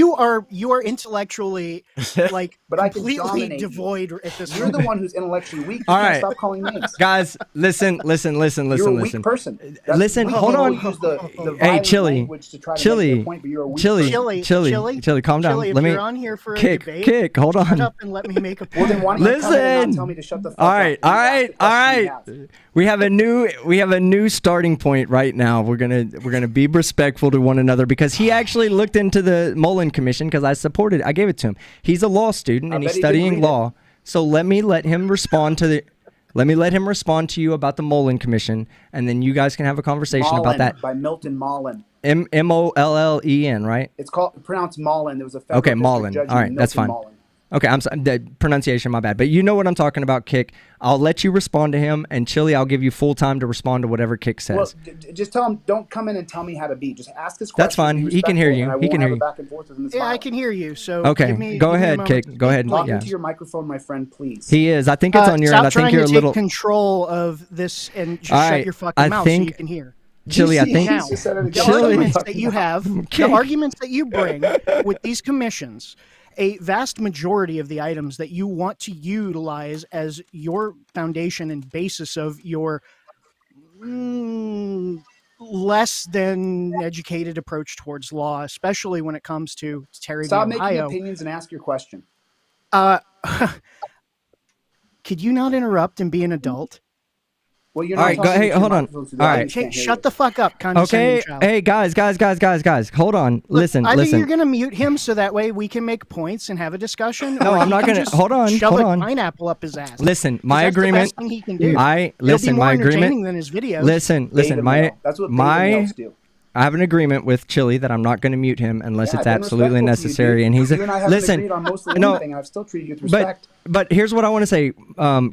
You are intellectually like But I can completely dominate you. devoid at this You're moment. the one who's intellectually weak. You All can't right. stop calling names. Guys, listen. You're a weak person. Listen, weak hold people on. Use the Hey, violent Chille. language to try to make their point, but you're a weak person. Chille, calm down. Chille, if Let me you're on here for a kick. debate, Hold shut on. up and let me make a Well, point. then why don't you come in and not tell me to shut the fuck All up? right. and ask the question you have? We have a new starting point right now. We're gonna be respectful to one another because he actually looked into the Mullen Commission because I gave it to him. He's a law student and I he's bet he didn't studying read law. So let him respond to you about the Mullen Commission, and then you guys can have a conversation about that. By Milton Mullen. Mullen, right? It's pronounced Mullen. There was a federal Okay, district Mullen. judge All right, named that's Milton fine. Mullen. Okay, I'm sorry, the pronunciation, my bad. But you know what I'm talking about, Kick. I'll let you respond to him, and Chille, I'll give you full time to respond to whatever Kick says. Well, just tell him, don't come in and tell me how to be. Just ask his questions. That's fine. Be He can hear you. and I He won't can have hear a you. back and forth with him. It's Yeah, I violent. can hear you. So Okay, give me, go give me a ahead, moment. Kick. Go ahead. Talk Yeah. into your microphone, my friend, please. He is. I think it's on your end. Stop I think trying you're a to little. take control of this and just All shut right, your fucking I mouth think- so you can hear. Chille, I think. Now, Just said it the again. Chille. arguments that you have, Kick. the arguments that you bring with these commissions, a vast majority of the items that you want to utilize as your foundation and basis of your less than educated approach towards law, especially when it comes to Terry v. Stop making Ohio. opinions and ask your question. Could you not interrupt and be an adult? Well, you're All not right, go- talking hey, into your hold on. microphone, so the All right. audience Hey, can't hear shut you. the fuck up, condescending Okay. child. Hey, guys. Hold on. Look, Listen. Either you're going to mute him so that way we can make points and have a discussion. No, or I'm he not can gonna- just hold on, Shove hold a on. pineapple up his ass. Listen, 'Cause my that's agreement. The best thing he can do. I He'll listen. be more My entertaining agreement. than his videos. Listen. Beta My male. That's what beta males do. I have an agreement with Chille that I'm not going to mute him unless Yeah, it's I've been absolutely respectful to you, necessary. dude. And he's You and I haven't listen. agreed on mostly no, anything, and I've still treated you with respect. But here's what I want to say.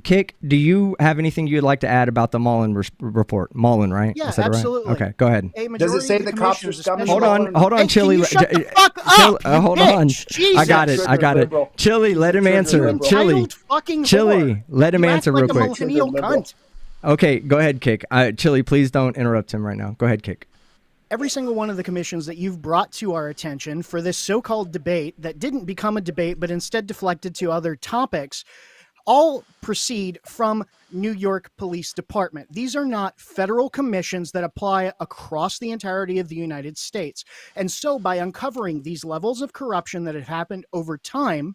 Kick, do you have anything you'd like to add about the Mullen report? Mullen, right? Yeah, I said it right? absolutely. Okay, go ahead. A Does it majority say of the cops are commissions, scum and especially- Hold on, Hey, Chille. can you shut the fuck Chill- up, you hold on. bitch? Jesus. I got it. Liberal. Chille, let him Triggered answer. liberal. Chille, Entitled fucking Chille, whore. let him You answer act real like quick. a millennial Triggered liberal. cunt. Okay, go ahead, Kick. Chille, please don't interrupt him right now. Go ahead, Kick. Every single one of the commissions that you've brought to our attention for this so-called debate that didn't become a debate but instead deflected to other topics all proceed from New York Police Department. These are not federal commissions that apply across the entirety of the United States. And so by uncovering these levels of corruption that have happened over time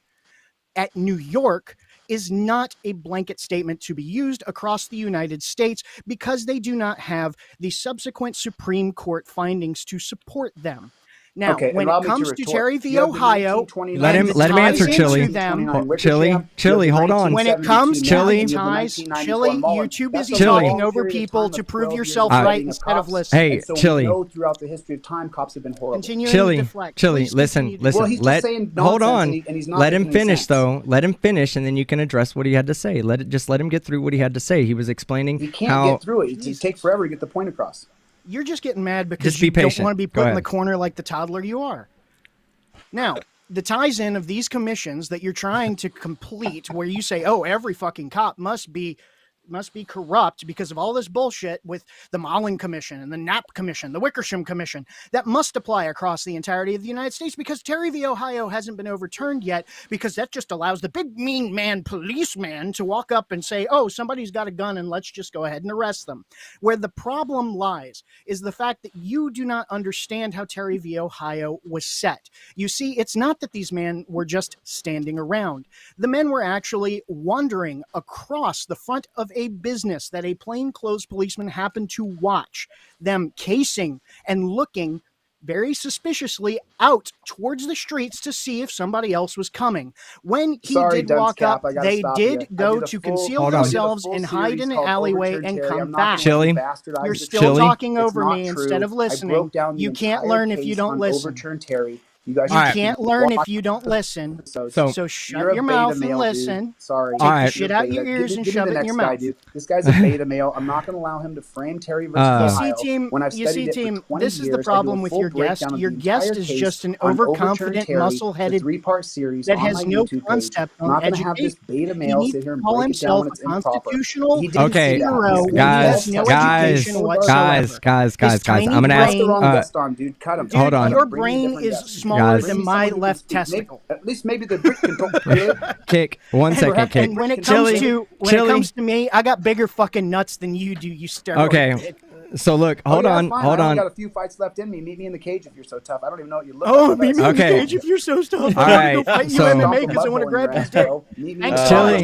at New York is not a blanket statement to be used across the United States because they do not have the subsequent Supreme Court findings to support them. Now, Okay, when allow it me to comes to retort. Terry v. You have the Ohio, 1929 Let him- and the let him ties answer, into Chille. them, Chille, hold on. when it comes to Chille. the ties, Chille, you're too busy Chille. talking over people to prove yourself All right right. instead of listening. Hey, And so Chille. we know throughout the history of time, cops have been horrible. Continuing to Chille, deflect. Chille, Please listen, continue to listen. Well, he's just Let saying hold nonsense on. and he's not Let him making any finish sense. though. Let him finish, and then you can address what he had to say. Let him get through what he had to say. He was explaining He can't how. get through it. It takes forever to get the point across. You're just getting mad because Just be you don't patient. want to be Go put in the ahead. corner like the toddler you are. Now, the ties in of these commissions that you're trying to complete, where you say, oh, every fucking cop must be must be corrupt because of all this bullshit with the Mullen Commission and the Knapp Commission, the Wickersham Commission, that must apply across the entirety of the United States, because Terry v. Ohio hasn't been overturned yet, because that just allows the big mean man policeman to walk up and say, oh, somebody's got a gun and let's just go ahead and arrest them. Where the problem lies is the fact that you do not understand how Terry v. Ohio was set. You see, it's not that these men were just standing around. The men were actually wandering across the front of a business that a plainclothes policeman happened to watch them casing and looking very suspiciously out towards the streets to see if somebody else was coming. When he did walk up, they did go to conceal themselves and hide in an alleyway and come back. Chille, you're still talking over me instead of listening. You can't learn if you don't listen. You can't learn if you don't listen. So shut your mouth and listen. Sorry. Take the shit out your ears and shove it in your mouth. This guy's a beta male. I'm not going to allow him to frame Terry versus Ohio. You see, team, this is the problem with your guest. Your guest is just an overconfident, muscle-headed three-part series that has no concept on education. He needs to call himself a constitutional hero. Guys, I'm going to ask. Hold on. Your brain is smaller than my left testicle. At least maybe the brick can talk. Kick. 1 second, Kick. And when it comes to me, I got bigger fucking nuts than you do, you steroid. Okay. So look, hold on. I got a few fights left in me. Meet me in the cage if you're so tough. I don't even know what you look like. Oh, meet me in the cage if you're so tough. All right. Go fight you MMA because I want to grab his dick. Chille.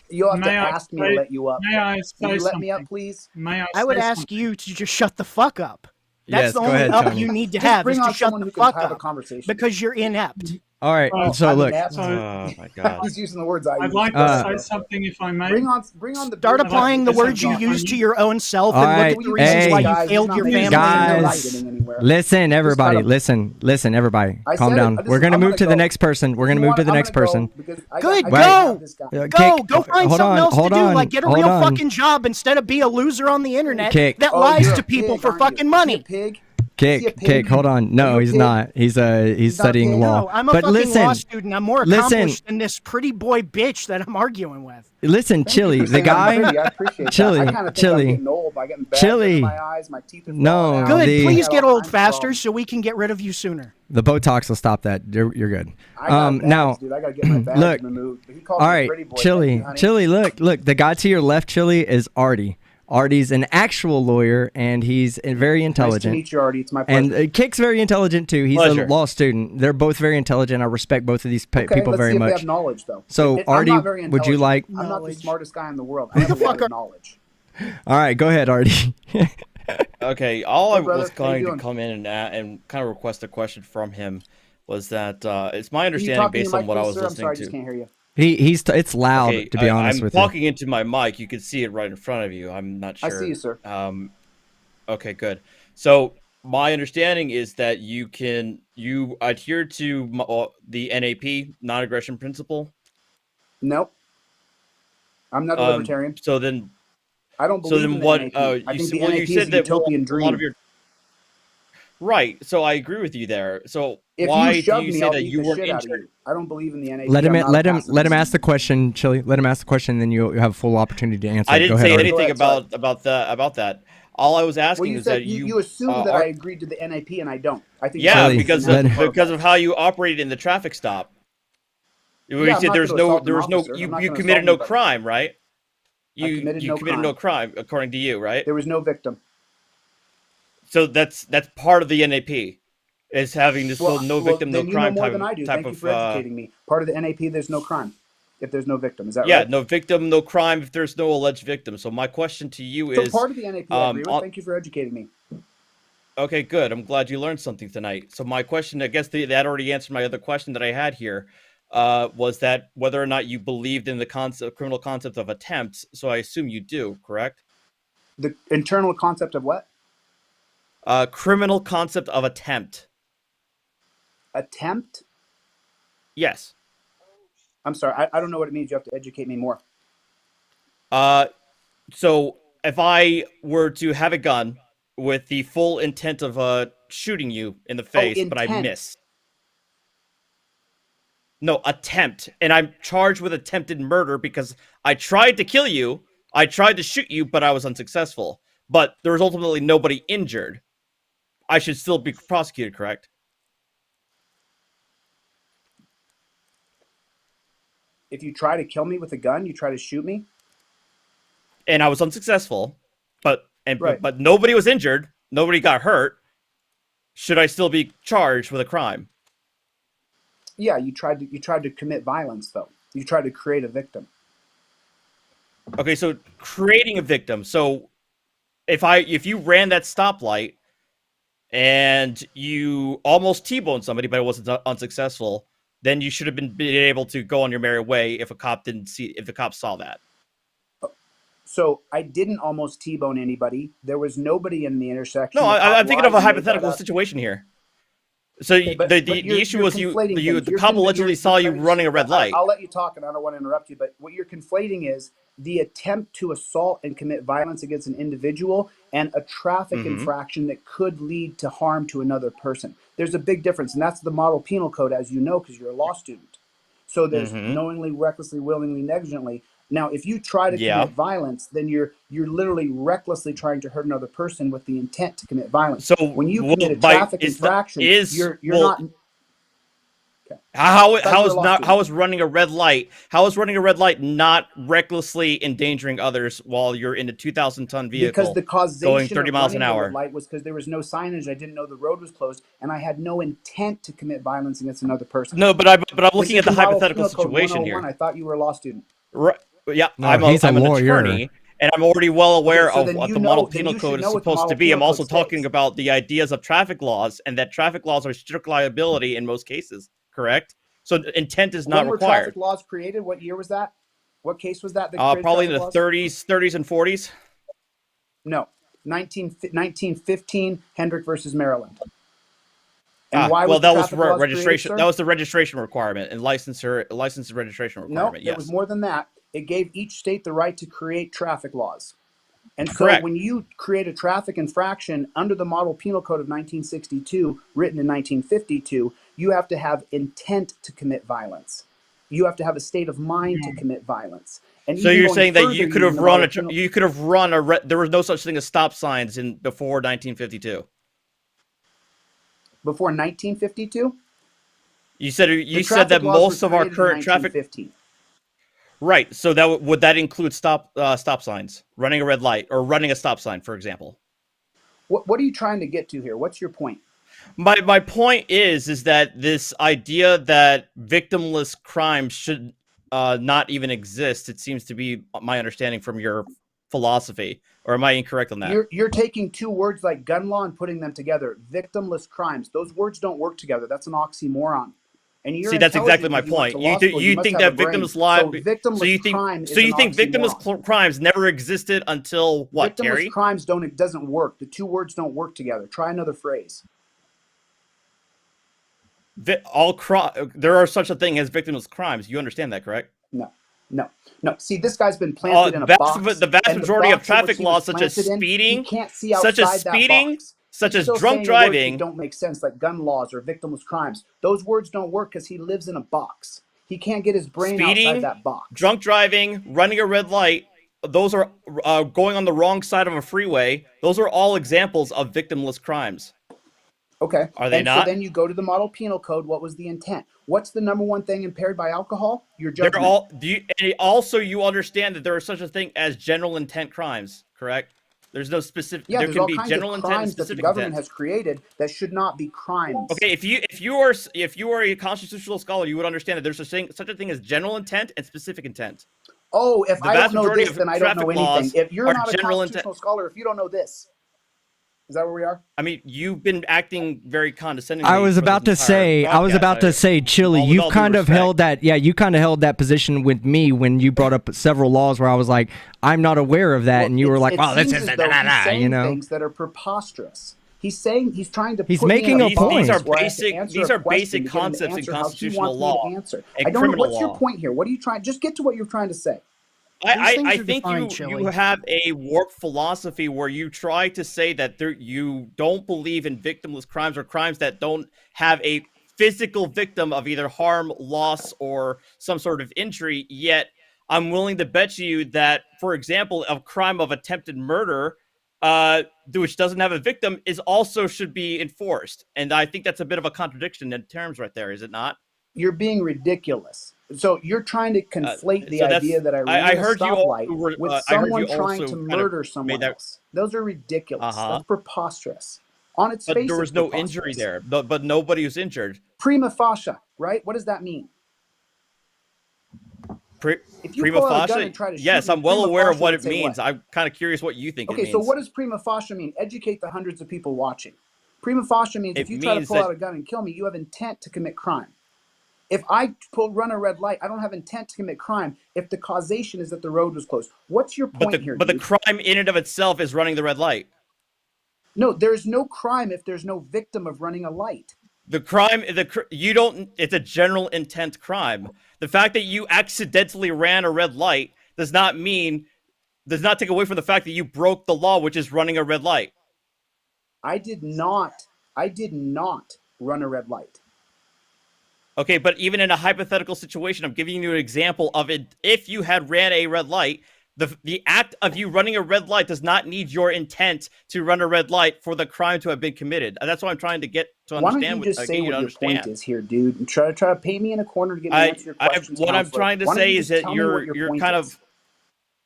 You'll have to ask me to let you up. May I say something? Can you let me up, please? I would ask you to just shut the fuck up. That's the only up you need to have is to shut the fuck up because you're inept. All right, so look. Oh my God. He's using the words I use. I'd like to say something, if I may. Bring on the. Start applying the words you use to your own self and look at the reasons why you failed your family. Guys, listen, everybody. Listen, everybody. Calm down. We're gonna move to the next person. We're gonna move to the next person. Good, go find something else to do. Like get a real fucking job instead of be a loser on the internet that lies to people for fucking money. Kick, hold on. No, he's not. He's studying law. No, I'm a fucking law student. I'm more accomplished than this pretty boy bitch that I'm arguing with. Listen, Chille, the guy. Chille. No. Good. Please get old faster so we can get rid of you sooner. The Botox will stop that. You're good. Now, look. All right, Chille. Look. The guy to your left, Chille, is Artie. Artie's an actual lawyer, and he's very intelligent. Nice to meet you, Artie. It's my pleasure. And Kick's very intelligent, too. He's a law student. They're both very intelligent. I respect both of these people very much. They have knowledge, though. So, Artie, would you like... I'm not the smartest guy in the world. I have a lot of knowledge. All right, go ahead, Artie. Okay, I was going to come in and kind of request a question from him was that it's my understanding based on what I was listening to. I just can't hear you. It's loud, to be honest with you. I'm talking into my mic. You can see it right in front of you. I'm not sure. I see you, sir. Okay, good. So my understanding is that you adhere to the NAP, non-aggression principle. Nope. I'm not a libertarian. So then, I don't believe in the NAP. I think the NAP is a utopian dream. Right. So I agree with you there. So if why do you say that you weren't interested? I don't believe in the NAP. Let him ask the question, Chille. Let him ask the question, then you have a full opportunity to answer. I didn't say anything about that. All I was asking is that you assumed that I agreed to the NAP, and I don't. I think because of how you operated in the traffic stop. You said you committed no crime, right? You committed no crime according to you, right? There was no victim. So that's part of the NAP, is having this no victim, no crime type of. Thank you for educating me. Part of the NAP, there's no crime if there's no victim. Is that right? Yeah, no victim, no crime if there's no alleged victim. So my question to you is. So part of the NAP, I agree with. Thank you for educating me. Okay, good. I'm glad you learned something tonight. So my question, I guess that already answered my other question that I had here, was that whether or not you believed in the criminal concept of attempt. So I assume you do, correct? The internal concept of what? Criminal concept of attempt. Attempt? Yes. I'm sorry. I don't know what it means. You have to educate me more. So if I were to have a gun with the full intent of shooting you in the face, but I miss. No, attempt. And I'm charged with attempted murder because I tried to kill you, I tried to shoot you, but I was unsuccessful. But there was ultimately nobody injured. I should still be prosecuted, correct? If you try to kill me with a gun, you try to shoot me. And I was unsuccessful, but Right. but nobody was injured, nobody got hurt. Should I still be charged with a crime? Yeah, you tried to commit violence though. You tried to create a victim. Okay, so creating a victim. So if you ran that stoplight and you almost T-boned somebody, but it wasn't unsuccessful, then you should have been able to go on your merry way if the cops saw that. So I didn't almost T-bone anybody. There was nobody in the intersection. No, I'm thinking of a hypothetical situation here. So Okay, but the issue was the cop allegedly saw you running a red light. I'll let you talk, and I don't want to interrupt you. But what you're conflating is the attempt to assault and commit violence against an individual and a traffic infraction that could lead to harm to another person. There's a big difference, and that's the model penal code, as you know, because you're a law student. So there's knowingly, recklessly, willingly, negligently. Now, if you try to commit violence, then you're literally recklessly trying to hurt another person with the intent to commit violence. So when you commit a traffic infraction, you're not. Okay. How is running a red light? How is running a red light not recklessly endangering others while you're in a 2,000-ton vehicle? Because the causation going 30 miles an of running hour. the red light was because there was no signage. I didn't know the road was closed, and I had no intent to commit violence against another person. No, but I'm looking at the hypothetical situation here. I thought you were a law student. Right. Yeah, No, I'm he's an lawyer. attorney, and I'm already well aware Okay, so of then what you the know- model then penal you should code is know what the supposed to model be. I'm penal also code talking states. about the ideas of traffic laws, and that traffic laws are strict liability in most cases, correct? So intent is not When were required. traffic laws created? What year was that? What case was that? Created Probably in the traffic laws? 30s and 40s. No, 1915, Hendrick versus Maryland. And why was that the was traffic laws registration. created, sir? That was the registration requirement and license and registration No, requirement. it Yes. was more than that. It gave each state the right to create traffic laws. And so Correct. when you create a traffic infraction under the model penal code of 1962, written in 1952, you have to have intent to commit violence. You have to have a state of mind to commit violence. And So even you're going saying that further, you could using have the run model penal- there was no such thing as stop signs before 1952. before 1952? You said The that traffic laws most were of our created in current traffic. 1915. Right. So that would that include stop signs, running a red light, or running a stop sign, for example? What are you trying to get to here? What's your point? My point is that this idea that victimless crimes should not even exist. It seems to be my understanding from your philosophy, or am I incorrect on that? You're taking two words like gun law and putting them together. Victimless crimes. Those words don't work together. That's an oxymoron. And you're See, that's exactly my intelligent point. because You must think have that a brain. victimless lives. So victimless crime is an victimless oxymoron. crimes never existed until what, Victimless Terry? crimes doesn't work. The two words don't work together. Try another phrase. There are such a thing as victimless crimes. You understand that, correct? No. See, this guy's been planted in a box. The vast and majority of box in which traffic he laws, was such as planted in, speeding, he can't see outside that box. such He's as still drunk saying words that driving. don't make sense, like gun laws or victimless crimes. Those words don't work because he lives in a box. He can't get his brain outside that box. Drunk driving, running a red light, those are going on the wrong side of a freeway. Those are all examples of victimless crimes. Okay. Are they and not? So then you go to the model penal code. What was the intent? What's the number one thing impaired by alcohol? Your judgment. You understand that there is such a thing as general intent crimes, correct? There's no specific. Yeah, there there's can all be kinds general of intent and crimes that the specific government intent. has created that should not be crimes. Okay, if you are a constitutional scholar, you would understand that there's such a thing as general intent and specific intent. Oh, if The I vast don't know majority this, of then I don't know traffic laws anything. If you're are not a general constitutional scholar, if you don't know this, is that where we are? I mean, you've been acting very condescendingly. I was about to say, Chille, you've kind of held that position with me when you brought up several laws where I was like, I'm not aware of that, Well, and you were like, wow, this seems is as though he's saying you know. things that are preposterous. He's trying to. He's put me making in a point. These are box where I have to basic. answer These a are question basic to get him to concepts in answer how he constitutional wants me law to answer. and I don't know. criminal What's your law. point here? What are you trying? Just get to what you're trying to say. I are think defined, you Chille. have a warped philosophy where you try to say that you don't believe in victimless crimes or crimes that don't have a physical victim of either harm, loss, or some sort of injury, yet I'm willing to bet you that, for example, a crime of attempted murder, which doesn't have a victim, is also should be enforced. And I think that's a bit of a contradiction in terms right there, is it not? You're being ridiculous. So you're trying to conflate the idea that I ran a stoplight with someone trying to murder someone else. Those are ridiculous. That's preposterous. On its face, there was no injury there, but nobody was injured. Prima facie, right? What does that mean? If you prima pull out a gun facie? and try to shoot Yes, me, I'm well prima aware of facie what would it say means. what? I'm kind of curious what you think it Okay, means. so what does prima facie mean? Educate the hundreds of people watching. Prima facie means if you try to pull out a gun and kill me, you have intent to commit crime. If I run a red light, I don't have intent to commit crime if the causation is that the road was closed. What's your point here? But the crime in and of itself is running the red light. No, there's no crime if there's no victim of running a light. The crime, it's a general intent crime. The fact that you accidentally ran a red light does not take away from the fact that you broke the law, which is running a red light. I did not run a red light. Okay, but even in a hypothetical situation, I'm giving you an example of it. If you had ran a red light, the act of you running a red light does not need your intent to run a red light for the crime to have been committed. That's what I'm trying to get to understand. Why don't you just say what your point is here, dude, and try to paint me in a corner to get me to answer your questions. What I'm trying to say is that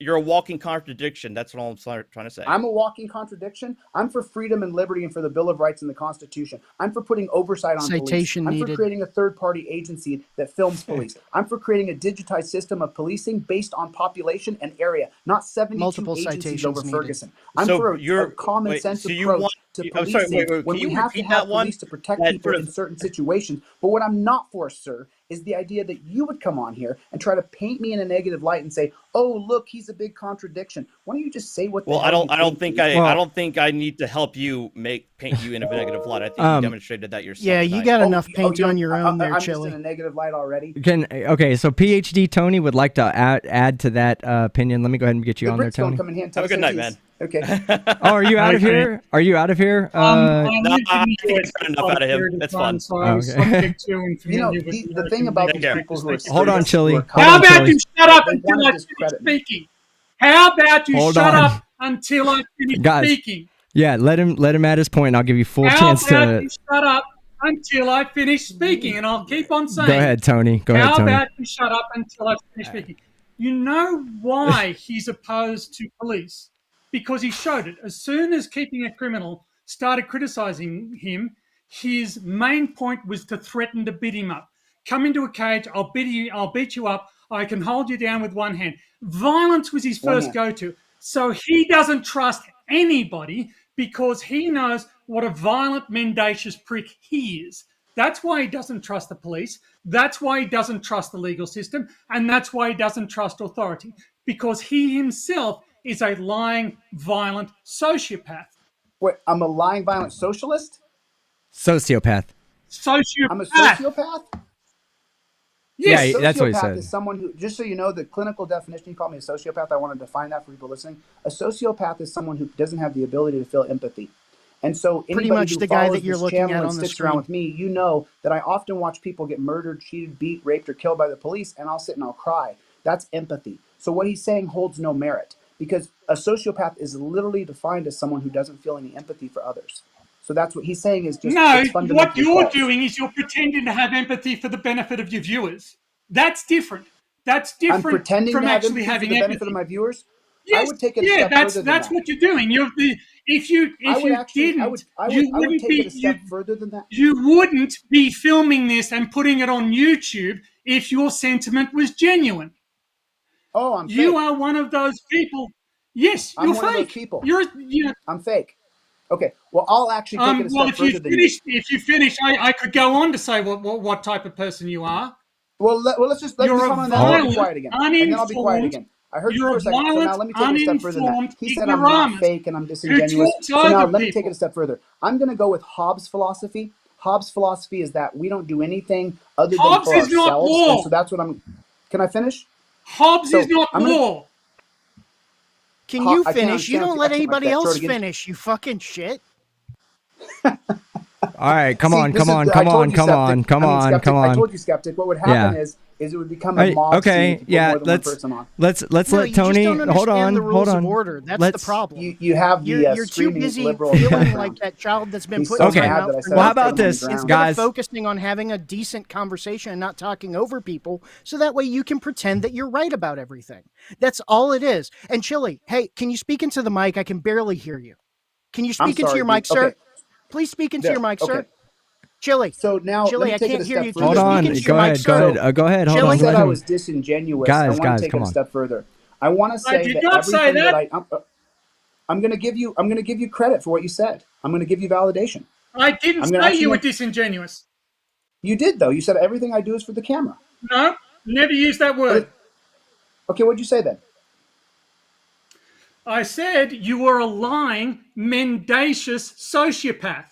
you're a walking contradiction. That's what I'm trying to say. I'm a walking contradiction. I'm for freedom and liberty and for the Bill of Rights and the Constitution. I'm for putting oversight on police. I'm for creating a third-party agency that films police. I'm for creating a digitized system of policing based on population and area, not 72 agencies over Ferguson. I'm for a common sense approach to policing when we have to have police to protect people in certain situations. But what I'm not for, sir, is the idea that you would come on here and try to paint me in a negative light and say, "Oh, look, he's a big contradiction." Why don't you just say what? Well, I don't think I need to help you paint you in a negative light. I think you demonstrated that yourself. Yeah, you got enough paint on your own there, I'm Chille. just in a negative light already. Okay, so PhD Tony would like to add to that opinion. Let me go ahead and get you on there, Tony. Have a good night, man. Okay. Oh, are you out of here? Are you out of here? No, I think I've got enough out of him. That's fun. Okay. You know, the thing about these people who are hold on, Chille. How about you shut up until I finish speaking? How about you shut up until I finish speaking? Yeah, let him add his point. I'll give you full chance to. How about you shut up until I finish speaking, and I'll keep on saying. Go ahead, Tony. How about you shut up until I finish speaking? You know why he's opposed to police? Because he showed it. As soon as Keeping a Criminal started criticizing him, his main point was to threaten to beat him up. Come into a cage, I'll beat you up, I can hold you down with one hand. Violence was his first go-to. So he doesn't trust anybody because he knows what a violent, mendacious prick he is. That's why he doesn't trust the police. That's why he doesn't trust the legal system. And that's why he doesn't trust authority. Because he himself is a lying, violent sociopath. Wait, I'm a lying, violent socialist? Sociopath. Sociopath. I'm a sociopath? Yes. Yeah, that's what he said. Is someone who, just so you know, the clinical definition, you call me a sociopath, I want to define that for people listening. A sociopath is someone who doesn't have the ability to feel empathy. And so pretty much the guy that you're looking at on the sticks screen around with me, you know that I often watch people get murdered, cheated, beat, raped, or killed by the police, and I'll sit and I'll cry. That's empathy. So what he's saying holds no merit because a sociopath is literally defined as someone who doesn't feel any empathy for others. So that's what he's saying is just what you're doing is you're pretending to have empathy for the benefit of your viewers. That's different. That's different I'm pretending from to have actually having for the empathy. benefit of my viewers. Yes, I would take it a step further than that's that. what you're doing. If you didn't, I would take it a step further than that. You wouldn't be filming this and putting it on YouTube if your sentiment was genuine. Oh, I'm fake. You are one of those people. Yes, you're fake. One of those people. You're I'm fake. Okay. Well, I'll actually take it a step further than you. If you finish, I could go on to say what type of person you are. Well, let's just let me come on that. I'll be quiet again. And then I'll be quiet again. I heard you for a second, so now let me take it a step further than that. He said I'm not fake and I'm disingenuous. So now let me take it a step further. I'm going to go with Hobbes' philosophy. Hobbes' philosophy is that we don't do anything other than for ourselves. Not law. And so that's what I'm... Can I finish? Hobbes is not law. Can you finish? You don't let anybody else finish, you fucking shit. All right, come See, on, this come is- on, I come told on, you, come Skeptic. on, come I mean, on, Skeptic, come I on. told you, Skeptic. What would happen Yeah. is it would become a mob scene if Okay, you put yeah, more than one person on. let's No, let you Tony. just don't Hold understand on, the hold rules on. of order. That's Let's- the problem. You have the You're too screaming busy liberal in the feeling background. like that child that's been He's put so in time mad out that I for said Well, how nothing. about this, ground. Instead guys? of focusing on having a decent conversation and not talking over people, so that way you can pretend that you're right about everything. That's all it is. And Chille, hey, can you speak into the mic? I can barely hear you. Can you I'm speak into sorry, your dude. mic, sir? Okay. Please speak into There. your mic, Okay. sir. Chille, So now let Chille, me I take it can't a hear step you. Can further. Hold you on, speak into go your mic, ahead, sir? go ahead. Hold Chille on, You said let I him. was disingenuous. Guys, I want guys, to take come it a on. step further. I want to say did that not say everything that. I'm going to give you credit for what you said. I'm going to give you validation. I didn't I'm gonna say actually you were make- disingenuous. You did though. You said everything I do is for the camera. No, never use that word. Okay, what'd you say then? I said you were a lying, mendacious sociopath.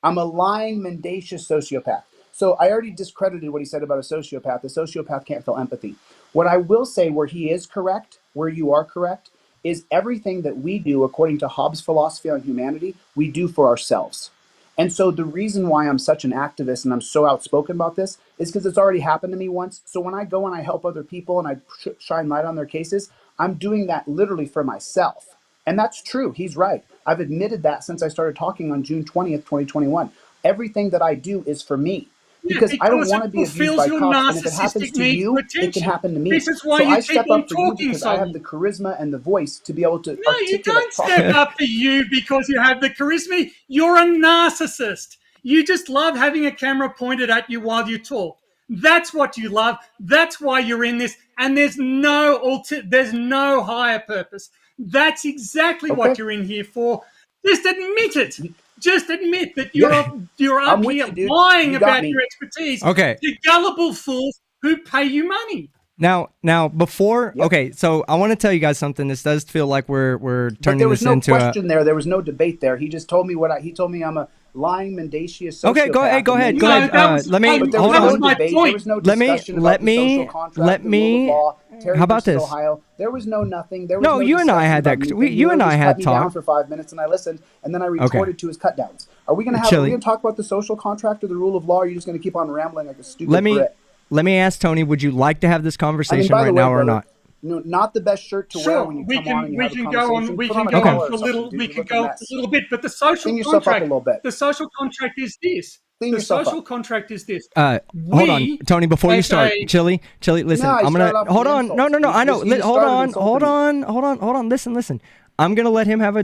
I'm a lying, mendacious sociopath. So I already discredited what he said about a sociopath. A sociopath can't feel empathy. What I will say where he is correct, where you are correct, is everything that we do according to Hobbes' philosophy on humanity, we do for ourselves. And so the reason why I'm such an activist and I'm so outspoken about this is because it's already happened to me once. So when I go and I help other people and I shine light on their cases, I'm doing that literally for myself. And that's true. He's right. I've admitted that since I started talking on June 20th, 2021. Everything that I do is for me. Because I don't want to be it abused fulfills by your cops, and if it narcissistic happens to need for you, it can attention. happen to me. This is why So you I keep step on up for you talking because so I have long. the charisma and the voice to be able to No, you articulate don't properly. step up for you because you have the charisma. You're a narcissist. You just love having a camera pointed at you while you talk. That's what you love. That's why you're in this. And there's no higher purpose. That's exactly what Okay. you're in here for. Just admit it. Just admit that Yeah. you're I'm up with here you, dude. lying You got about me. your expertise Okay. to gullible fools who pay you money. Now, before, Yep. okay, so I want to tell you guys something. This does feel like we're But turning there was this no into a. question there. There was no debate there. He just told me he told me I'm a lying, mendacious sociopath. Okay, go ahead, go and ahead, then go he- ahead. Let me But there hold was no on. my debate. point. There was no Let me- discussion let about the me- social contract, let the rule me- of law, Terry how about versus this? Ohio. There was no nothing. There was No, no you and I discussion had about that- anything. you and Miller I just had cut me down talk. for 5 minutes, and I listened, and then I retorted to his cut downs. Are we going Chille. to talk about the social contract or the rule of law? Or are you just going to keep on rambling like a stupid Let me Brit? ask Tony. Would you like to have this I mean, conversation by the right way, now or brother, not? no, not the best shirt to wear Sure, when you we come on and you have a can conversation. we Put can on a go collar on or for a something, little. dude. We You can look a go for mess. a little bit, but the social Clean yourself up a contract. little bit. The social contract is this. Clean The yourself social up. contract is this. Hold on, Tony. Before you as start, a- Chille, listen. No, I I'm started gonna off with hold the on. No, insults. I know. You just Hold started on, insulting hold on. Listen. I'm gonna let him have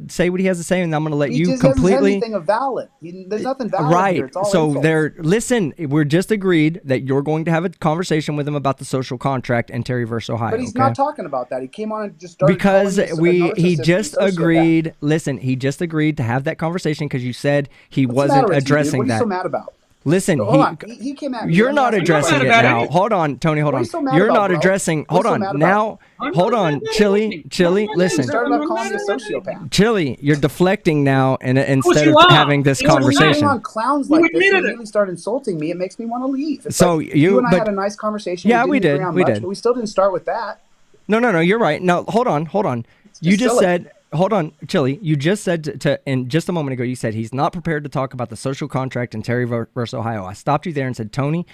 say what he has to say, and I'm gonna let He you just doesn't have completely. anything of valid. There's nothing valid Right. here. It's all So insults. listen, we're just agreed that you're going to have a conversation with him about the social contract and Terry versus Ohio. But he's okay? not talking about that. He came on and just started Because calling me a narcissist he and just sociopath. agreed. Listen, he just agreed to have that conversation because you said he What's the wasn't matter with you, dude? addressing What are you that. so mad about? Listen, Hold on. He came at me. You're Let me not ask him a addressing question. it about now. anything. Hold on, Tony. Hold What are on. you so mad You're about, not bro? addressing. What are Hold you so on. mad about? Now, I'm hold not on, mad about Chille. anything. Chille, I'm not listen. You started I'm off not calling me a mad about anything. sociopath. Chille, you're deflecting now, and instead you of are. having this It's a When you conversation. bring on clowns You like this and admitted it. immediately start insulting me, it makes me want to leave. It's So like, you- and I but- had a nice conversation. Yeah, we didn't agree did. on We much, did. But we still didn't start with that. No, you're right. No, hold on. You just silly. said, hold on, Chille. You just said and just a moment ago, you said he's not prepared to talk about the social contract and Terry versus Ohio. I stopped you there and said, Tony,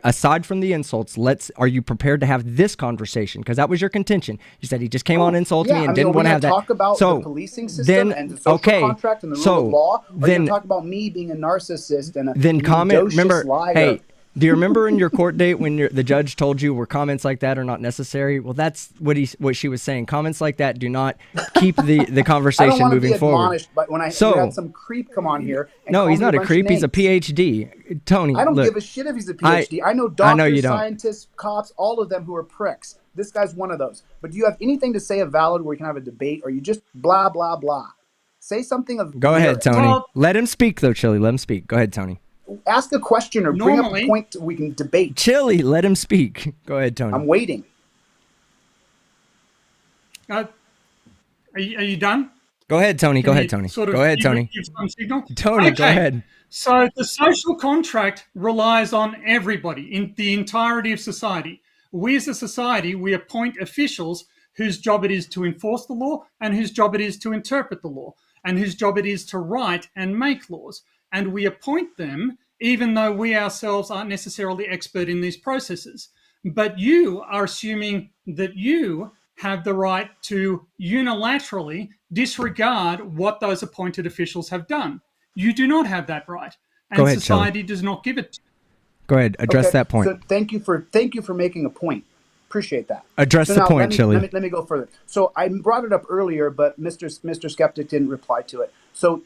aside from the insults, are you prepared to have this conversation? Because that was your contention. You said he just came on and insulted me and didn't want to have that. Talk about so the policing system then, and the social okay, contract and the rule so of law. Or are you then going to talk about me being a narcissist and a then comment. mendacious Remember, liar? hey, do you remember in your court date when the judge told you where comments like that are not necessary? Well, that's what she was saying. Comments like that do not keep the I don't conversation want to be moving forward. admonished, but when you had some creep come on here, and No, call he's me not a bunch of creep. He's a names. PhD. Tony, I don't look, give a shit if he's a PhD. I know doctors, I know you don't. scientists, cops, all of them who are pricks. This guy's one of those. But do you have anything to say of valid where we can have a debate, or you just blah blah blah? Say something of. Go ahead, merit. Tony. Well- Let him speak, though, Chille. Let him speak. Go ahead, Tony. Ask a question or bring up a Normally- point we can debate. Chille, let him speak. Go ahead, Tony. I'm waiting. Are you done? Go ahead, Tony. Go Can ahead, you Tony. sort of Go ahead, give- Tony. give some signal? Tony, go Okay. ahead. So the social contract relies on everybody in the entirety of society. We as a society, we appoint officials whose job it is to enforce the law and whose job it is to interpret the law and whose job it is to write and make laws. and we appoint them, even though we ourselves aren't necessarily expert in these processes. But you are assuming that you have the right to unilaterally disregard what those appointed officials have done. You do not have that right, and Go ahead, society Chille. does not give it to you. Go ahead, address that point. So thank you for making a point. Appreciate that. Address So the now point, Chille. let me go further. So I brought it up earlier, but Mr. Skeptic didn't reply to it. So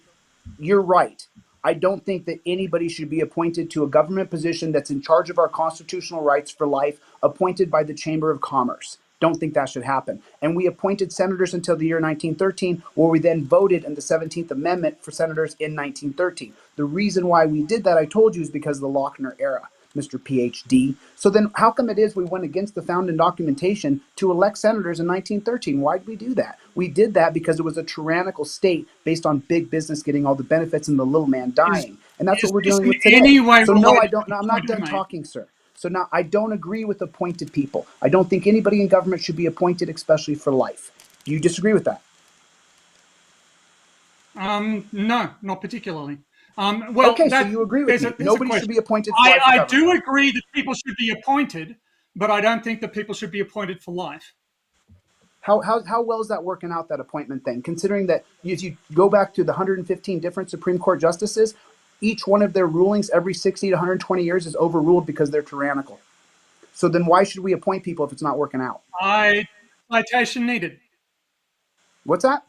you're right. I don't think that anybody should be appointed to a government position that's in charge of our constitutional rights for life, appointed by the Chamber of Commerce. Don't think that should happen. And we appointed senators until the year 1913, where we then voted in the 17th Amendment for senators in 1913. The reason why we did that, I told you, is because of the Lochner era, Mr. PhD. So then how come it is we went against the founding documentation to elect senators in 1913? Why did we do that? We did that because it was a tyrannical state based on big business getting all the benefits and the little man dying. And that's what we're dealing with today. So no, I don't. No, I'm not done talking, sir. So now I don't agree with appointed people. I don't think anybody in government should be appointed, especially for life. Do you disagree with that? No, not particularly. Well, okay, so you agree with me. Nobody should be appointed for life. I do agree that people should be appointed, but I don't think that people should be appointed for life. How well is that working out, that appointment thing? Considering that if you go back to the 115 different Supreme Court justices, each one of their rulings every 60 to 120 years is overruled because they're tyrannical. So then why should we appoint people if it's not working out? Citation needed. What's that?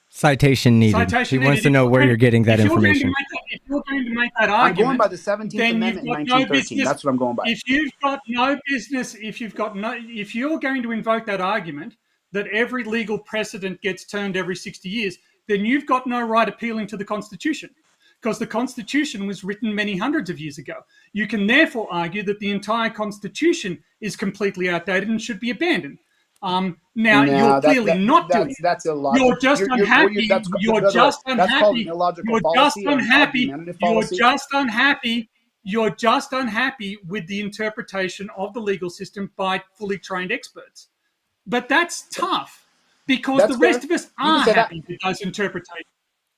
Citation needed. Citation he wants to know where you're getting that information. If you're going to make that argument, I'm going by the 17th Amendment in 1913. That's what I'm going by. If you've got no business, if you're going to invoke that argument that every legal precedent gets turned every 60 years, then you've got no right appealing to the Constitution, because the Constitution was written many hundreds of years ago. You can therefore argue that the entire Constitution is completely outdated and should be abandoned. Now you're clearly not doing it. That's illogical. You're just unhappy. You're just unhappy. You're just unhappy with the interpretation of the legal system by fully trained experts. But that's tough, because the rest of us are happy with those interpretations.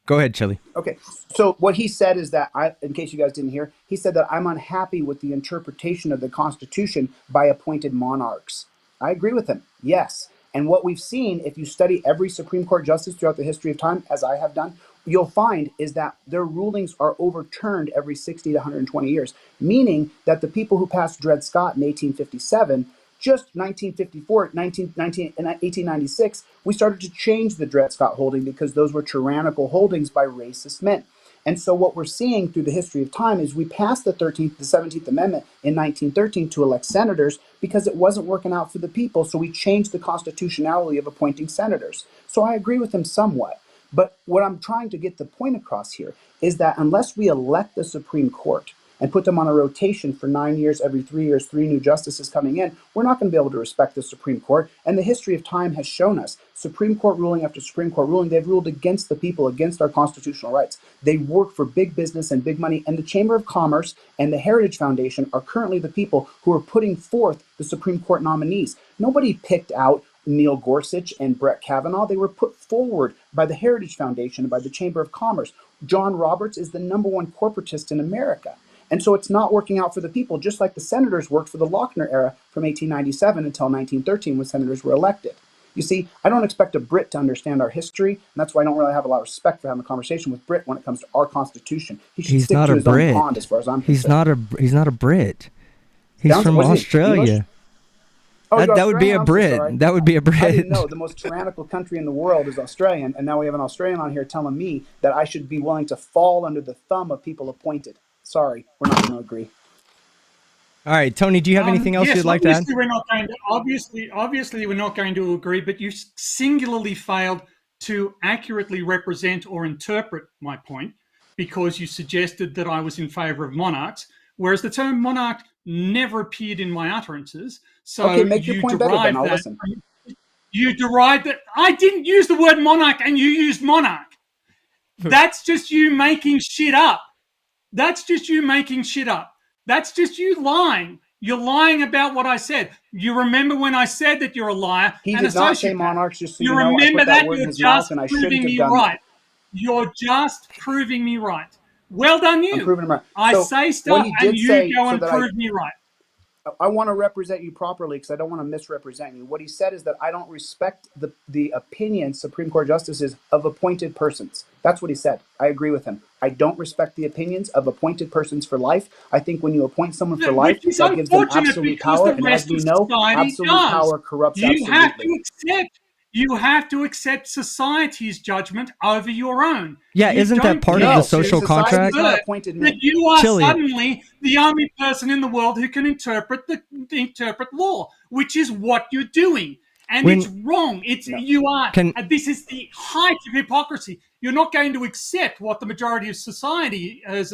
Go ahead, Chille. Okay, so what he said is that, in case you guys didn't hear, he said that I'm unhappy with the interpretation of the Constitution by appointed monarchs. I agree with him, yes. And what we've seen, if you study every Supreme Court justice throughout the history of time, as I have done, you'll find is that their rulings are overturned every 60 to 120 years, meaning that the people who passed Dred Scott in 1857, just 1954, 1896, we started to change the Dred Scott holding because those were tyrannical holdings by racist men. And so what we're seeing through the history of time is we passed the 17th Amendment in 1913 to elect senators because it wasn't working out for the people. So we changed the constitutionality of appointing senators. So I agree with him somewhat. But what I'm trying to get the point across here is that unless we elect the Supreme Court and put them on a rotation for 9 years, every 3 years, 3 new justices coming in, we're not going to be able to respect the Supreme Court. And the history of time has shown us, Supreme Court ruling after Supreme Court ruling, they've ruled against the people, against our constitutional rights. They work for big business and big money. And the Chamber of Commerce and the Heritage Foundation are currently the people who are putting forth the Supreme Court nominees. Nobody picked out Neil Gorsuch and Brett Kavanaugh. They were put forward by the Heritage Foundation and by the Chamber of Commerce. John Roberts is the #1 corporatist in America. And so it's not working out for the people, just like the senators worked for the Lochner era from 1897 until 1913 when senators were elected. You see, I don't expect a Brit to understand our history, and that's why I don't really have a lot of respect for having a conversation with Brit when it comes to our Constitution. He should stick to his own pond as far as I'm concerned. He's not a Brit. He's from Australia. That would be a Brit. That would be a Brit. I didn't know. The most tyrannical country in the world is Australian, and now we have an Australian on here telling me that I should be willing to fall under the thumb of people appointed. Sorry, we're not going to agree. All right, Tony, do you have anything else you'd like to add? Obviously, we're not going to agree, but you singularly failed to accurately represent or interpret my point, because you suggested that I was in favor of monarchs, whereas the term monarch never appeared in my utterances. So okay, make your point better then. I'll listen. You derived that. I didn't use the word monarch and you used monarch. That's just you making shit up. That's just you making shit up. That's just you lying. You're lying about what I said. You remember when I said that you're a liar? He did not say monarchs, just so you know. Remember I put that word in his mouth and I shouldn't have done that. You're just proving me right. Well done, you. I'm proving him right. I So say what stuff he and did you say, go so and that prove me right. I want to represent you properly because I don't want to misrepresent you. What he said is that I don't respect the opinions, Supreme Court justices, of appointed persons. That's what he said. I agree with him. I don't respect the opinions of appointed persons for life. I think when you appoint someone for life, Which is that gives them unfortunate absolute because power. the And as rest we of know, society absolute does. power corrupts You have absolutely. you have to accept society's judgment over your own. Yeah, You isn't that don't part get of the No, to social society contract? is not assert appointed that men. you are Chille. suddenly the only person in the world who can interpret law, which is what you're doing. And When- it's wrong. It's No. you are. Can- This is the height of hypocrisy. You're not going to accept what the majority of society is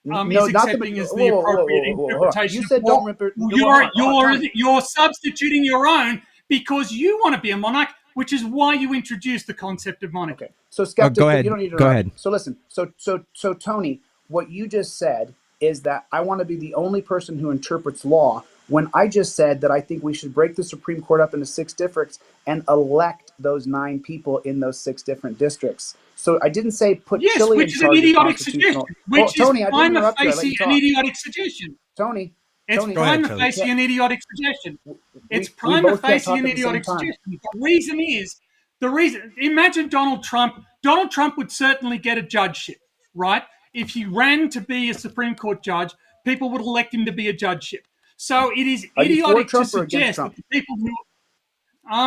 No, not accepting as the appropriate interpretation You said of law. don't rip it. You're substituting your own because you want to be a monarch, which is why you introduced the concept of monarchy. Okay. So skeptic, go ahead. you don't need to Go interrupt. ahead. So listen. So Tony, what you just said is that I want to be the only person who interprets law, when I just said that I think we should break the Supreme Court up into 6 districts and elect those 9 people in those 6 different districts. So I didn't say put Yes, Chille in which is an charge of idiotic constitutional. suggestion. Which Tony, is I didn't prima interrupt you. I let facie you an talk. idiotic suggestion. Tony, It's Tony, Go ahead, prima Chille. facie an idiotic suggestion. It's we prima both can't facie talk an at the same idiotic time. suggestion. The reason, imagine Donald Trump. Donald Trump would certainly get a judgeship, right? If he ran to be a Supreme Court judge, people would elect him to be a judgeship. So it is Are you for idiotic to Trump or against suggest Trump? that the people who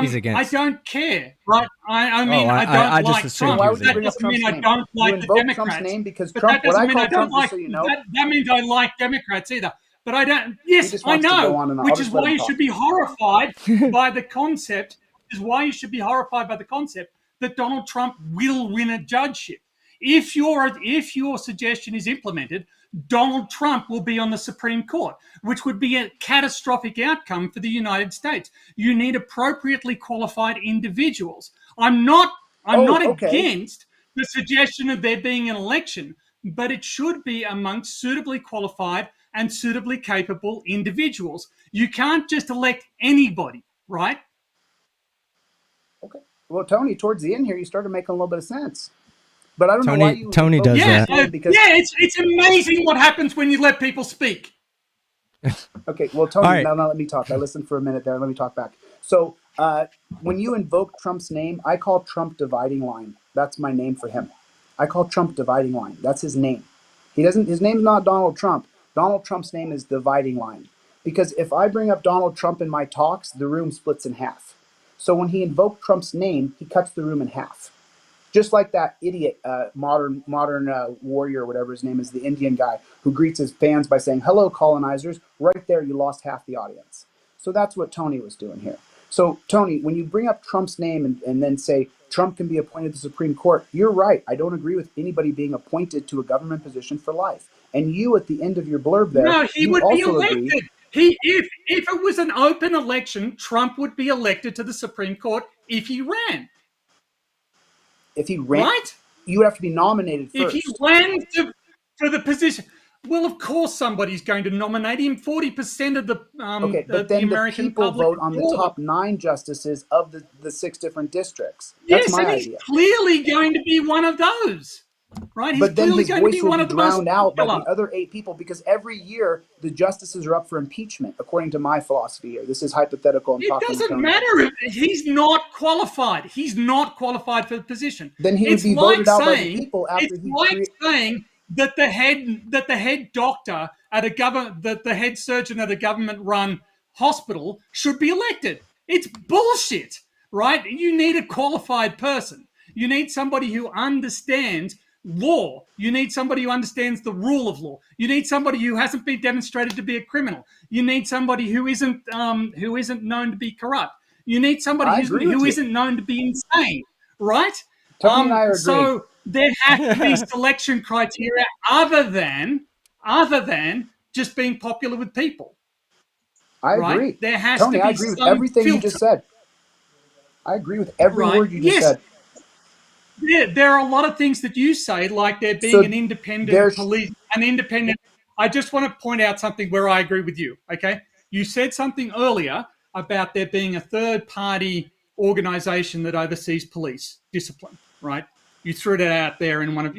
He's against. I don't care, right? I mean, Oh, I don't I just like assumed Trump. he Why was would you That bring up doesn't Trump's mean I name? don't You like the invoke Democrats. Trump's name because But Trump. that What doesn't I mean call I don't Trump, like. just so you know, That means I like Democrats either. But I don't. he Yes, just I wants to go on know. and I'll Which just is let why him you talk. should be horrified by the concept. Is why you should be horrified by the concept that Donald Trump will win a judgeship. If your suggestion is implemented, Donald Trump will be on the Supreme Court, which would be a catastrophic outcome for the United States. You need appropriately qualified individuals. I'm not okay. against the suggestion of there being an election, but it should be amongst suitably qualified and suitably capable individuals. You can't just elect anybody, right? Okay. Well, Tony, towards the end here, you started making a little bit of sense. But I don't know why you. Tony does Yeah, that. Because it's amazing what happens when you let people speak. okay, well, Tony, All right. now let me talk. I listened for a minute there. Let me talk back. So when you invoke Trump's name, I call Trump dividing line. That's my name for him. I call Trump dividing line. That's his name. His name's not Donald Trump. Donald Trump's name is dividing line. Because if I bring up Donald Trump in my talks, the room splits in half. So when he invoked Trump's name, he cuts the room in half. Just like that idiot modern warrior, whatever his name is, the Indian guy who greets his fans by saying, "Hello, colonizers." Right there, you lost half the audience. So that's what Tony was doing here. So, Tony, when you bring up Trump's name and then say Trump can be appointed to the Supreme Court, you're right. I don't agree with anybody being appointed to a government position for life. And you, at the end of your blurb there, No, he you would be also elected. agree. If it was an open election, Trump would be elected to the Supreme Court if he ran. If he ran, right? You would have to be nominated first. If he ran for the position, well, of course somebody's going to nominate him. 40% of the okay, but then the American people public vote on the top 9 justices of the 6 different districts. yes, That's my and idea. he's clearly going to be one of those. Right? He's But then clearly his going to voice be will one be of the most drowned out by popular. the other 8 people because every year the justices are up for impeachment, according to my philosophy here. This is hypothetical. It doesn't matter. He's not qualified. He's not qualified for the position. Then he would be voted out by the people after he saying that the head doctor at a government, that the head surgeon at a government-run hospital should be elected. It's bullshit, right? You need a qualified person. You need somebody who understands law. You need somebody who understands the rule of law. You need somebody who hasn't been demonstrated to be a criminal. You need somebody who isn't known to be corrupt. You need somebody who isn't known to be insane, right? Tony and I are so there have to be selection criteria other than just being popular with people. I right? agree. There has Tony, to be I agree with some everything filter. you just said. I agree with every word you just said. Yeah, there are a lot of things that you say, like there being an independent police, I just want to point out something where I agree with you, okay? You said something earlier about there being a third-party organization that oversees police discipline, right? You threw that out there in one of,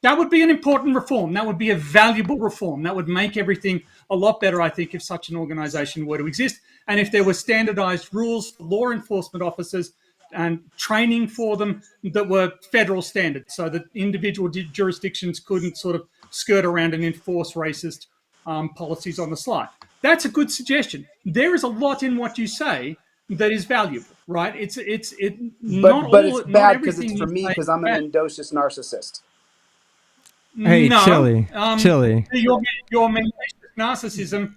That would be an important reform. That would be a valuable reform. That would make everything a lot better, I think, if such an organization were to exist. And if there were standardized rules for law enforcement officers and training for them that were federal standards, so that individual jurisdictions couldn't sort of skirt around and enforce racist policies on the sly. That's a good suggestion. There is a lot in what you say that is valuable, right? But it's bad because it's for me because I'm an endocious narcissist. Hey, No, Chille. Your mendacious narcissism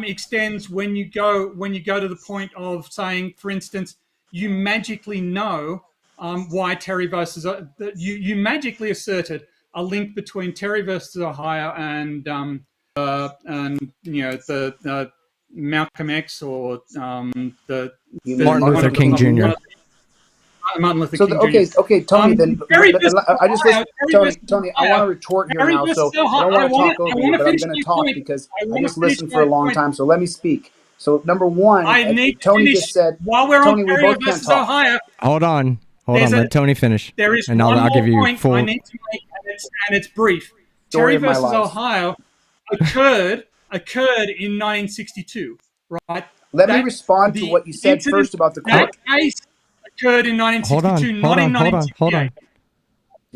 extends when you go to the point of saying, for instance, you magically know why Terry versus you magically asserted a link between Terry versus Ohio and the Malcolm X or the Martin Luther King Jr. Martin Luther King Jr. Okay, Tony. Then I just listen, Tony. I want to retort here now, so I don't want to talk over you, but I'm going to talk because I just listened for a long time. So let me speak. So number one, Tony just said, Tony, we both can't talk. Hold on. Let Tony finish. There is and one I'll give you point full. I need to make, and it's brief. Terry versus Ohio occurred in 1962, right? Let me respond to what you said first about the court. That case occurred in 1962, not in 1968.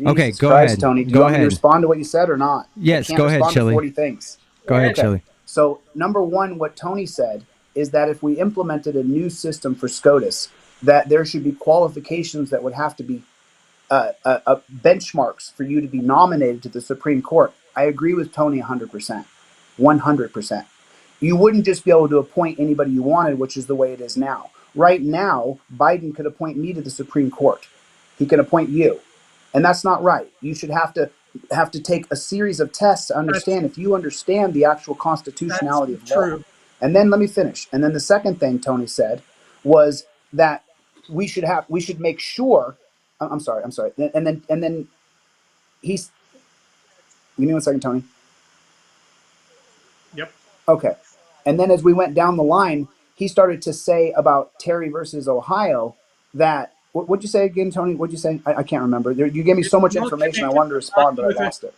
Okay, Jesus go Christ, ahead. Tony. Do you want me to respond to what you said or not? Yes, go ahead, respond to Chille. 40 things. Go ahead, Chille. So number one, what Tony said is that if we implemented a new system for SCOTUS, that there should be qualifications that would have to be benchmarks for you to be nominated to the Supreme Court. I agree with Tony 100%. 100%. You wouldn't just be able to appoint anybody you wanted, which is the way it is now. Right now, Biden could appoint me to the Supreme Court. He can appoint you. And that's not right. You should have to take a series of tests to understand if you understand the actual constitutionality of law. And then let me finish. And then the second thing Tony said was that we should make sure. I'm sorry. And then he's. Give me 1 second, Tony. Yep. Okay. And then as we went down the line, he started to say about Terry versus Ohio that. What'd you say again, Tony? What'd you say? I can't remember. You gave me so much information. I wanted to respond, but I lost it.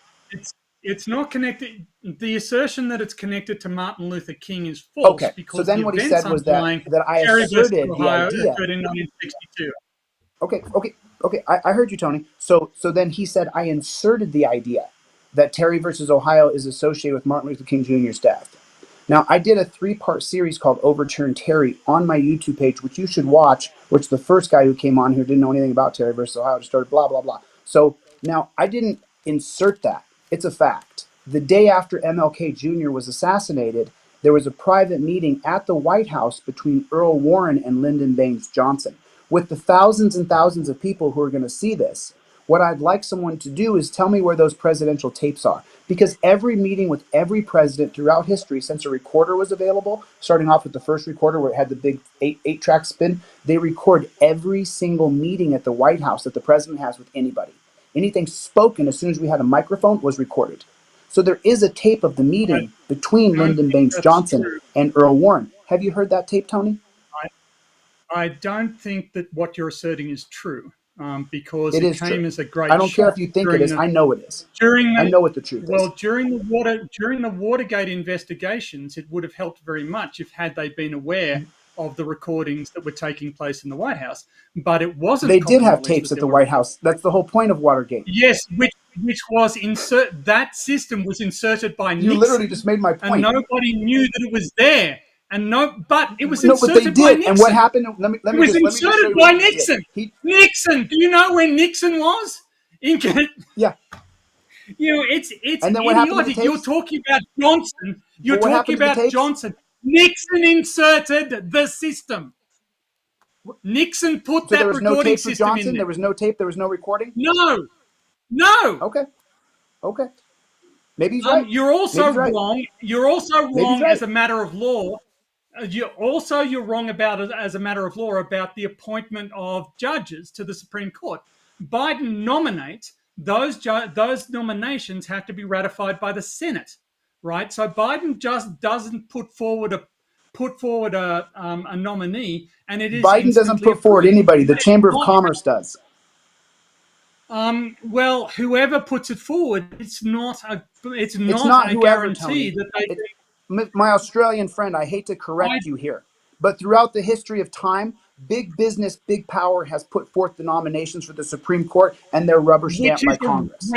It's not connected. The assertion that it's connected to Martin Luther King is false. Okay. Because so then what he said was that I asserted the idea. In 1962. Okay. I heard you, Tony. So then he said I inserted the idea that Terry versus Ohio is associated with Martin Luther King Jr.'s death. Now, I did a 3-part series called Overturn Terry on my YouTube page, which you should watch, which the first guy who came on here didn't know anything about Terry versus Ohio, just started blah, blah, blah. So now I didn't insert that. It's a fact. The day after MLK Jr. was assassinated, there was a private meeting at the White House between Earl Warren and Lyndon Baines Johnson. With the thousands and thousands of people who are going to see this, what I'd like someone to do is tell me where those presidential tapes are. Because every meeting with every president throughout history, since a recorder was available, starting off with the first recorder where it had the big 8-track spin, they record every single meeting at the White House that the president has with anybody. Anything spoken as soon as we had a microphone was recorded. So there is a tape of the meeting between Lyndon Baines Johnson and Earl Warren. Have you heard that tape, Tony? I don't think that what you're asserting is true. Because it came as a great. I don't care if you think it is. I know it is. I know what the truth is. Well, during the Watergate investigations, it would have helped very much had they been aware of the recordings that were taking place in the White House. But it wasn't. They did have tapes at the White House. That's the whole point of Watergate. Yes, which was that system was inserted by Nixon. You literally just made my point. And nobody knew that it was there. But it was inserted by Nixon. And what happened? It was inserted by Nixon. Nixon. Do you know where Nixon was? Yeah. It's and then idiotic. You're talking about Johnson. You're talking about Johnson. Nixon inserted the system. Nixon put that recording system in there. There was no tape. There was no recording. No. Okay. Maybe he's right. You're also wrong. You're also wrong as a matter of law. You're wrong as a matter of law about the appointment of judges to the Supreme Court. Biden nominates those nominations have to be ratified by the Senate, right? So Biden just doesn't put forward a nominee, and it is Biden doesn't put forward anybody. The Chamber of Commerce does. Well, whoever puts it forward, it's not a whoever, guarantee Tony. that they. My Australian friend, I hate to correct you here, but throughout the history of time, big business, big power has put forth the nominations for the Supreme Court, and they're rubber stamped by Congress.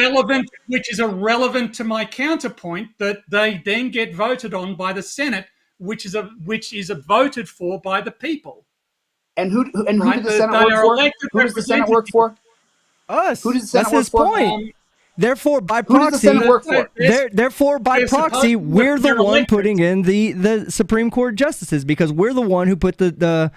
Which is irrelevant to my counterpoint that they then get voted on by the Senate, which is voted for by the people. And who did the Senate work for? Who does the Senate work for? Us. Who does the Senate That's work his for? point. Therefore, by Who does the proxy, Senate work for? Therefore, by proxy, we're the one putting in the Supreme Court justices, because we're the one who put the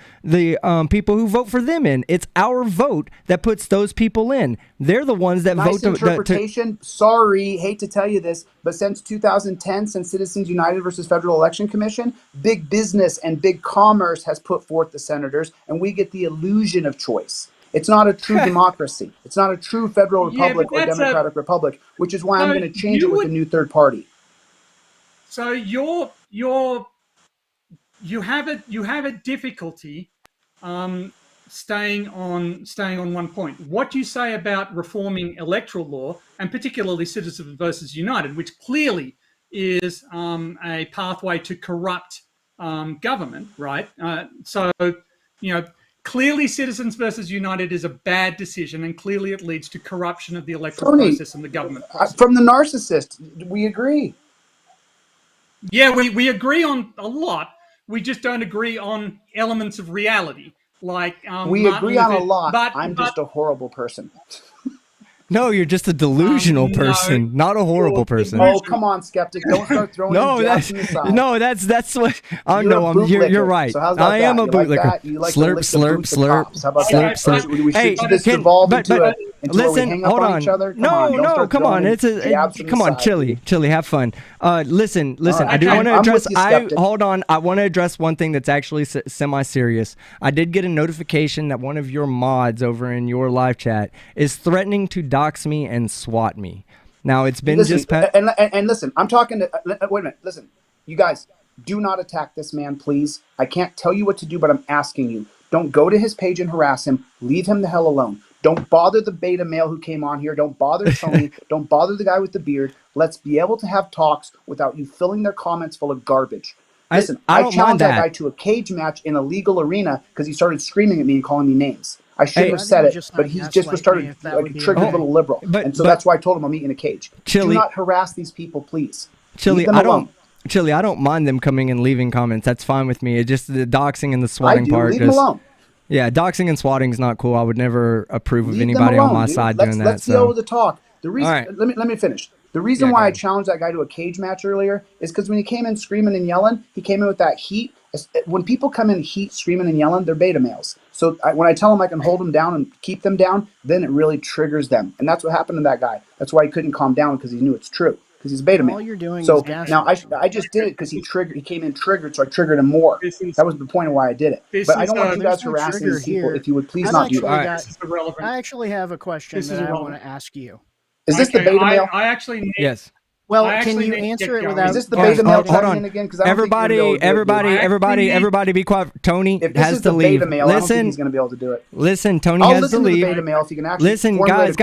people who vote for them in. It's our vote that puts those people in. They're the ones that vote. Interpretation. Sorry, hate to tell you this, but since 2010, since Citizens United versus Federal Election Commission, big business and big commerce has put forth the senators, and we get the illusion of choice. It's not a true democracy. It's not a true federal republic or democratic republic, which is why I'm going to change it with a new third party. So you have a difficulty staying on one point. What you say about reforming electoral law, and particularly Citizens versus United, which clearly is a pathway to corrupt government, right? Clearly, Citizens versus United is a bad decision, and clearly it leads to corruption of the electoral process and the government process. From the narcissist, we agree. Yeah, we agree on a lot. We just don't agree on elements of reality. Like we agree on a lot. I'm just a horrible person. No, you're just a delusional person, not a horrible person. Oh, come on, skeptic! Don't start throwing jabs in the side. No, that's what. You're right. So how's I am a bootlicker. Like you like slurp, How about that? Slurp. We should just evolve into it. Listen, hold on. No, come on. Come on, Chille, have fun. Listen. I do want to address. Hold on. I want to address one thing that's actually semi-serious. I did get a notification that one of your mods over in your live chat is threatening to dox me and SWAT me. Now it's been and listen. I'm talking to. Wait a minute. Listen, you guys, do not attack this man, please. I can't tell you what to do, but I'm asking you. Don't go to his page and harass him. Leave him the hell alone. Don't bother the beta male who came on here. Don't bother Tony. Don't bother the guy with the beard. Let's be able to have talks without you filling their comments full of garbage. Listen, I challenged that guy to a cage match in a legal arena because he started screaming at me and calling me names. I shouldn't have said it, but he just started like a triggered little liberal. And so that's why I told him I'm eating a cage. Chille, do not harass these people, please. Chille, I don't mind them coming and leaving comments. That's fine with me. It's just the doxing and the swatting part. Leave them alone. Yeah, doxing and swatting is not cool. I would never approve of anybody on my side doing that. Let's be able to talk. The reason, let me finish. The reason why I challenged that guy to a cage match earlier is because when he came in screaming and yelling, he came in with that heat. When people come in heat, screaming and yelling, they're beta males. So when I tell them I can hold them down and keep them down, then it really triggers them. And that's what happened to that guy. That's why he couldn't calm down, because he knew it's true. Because he's a beta male. All you're doing so is now I just did it because he came in triggered, so I triggered him more. That was the point of why I did it. But I don't want you guys harassing these people. If you would please not do that. I actually have a question that I want to ask you. Is this the beta male? I actually need, yes. Well, can you answer it without? Is this the beta male? Hold on. Again? Everybody, be quiet. Tony has to leave. Beta male, I don't think he's going to be able to do it. Listen, Tony has to leave. To the beta male if you can actually listen, guys,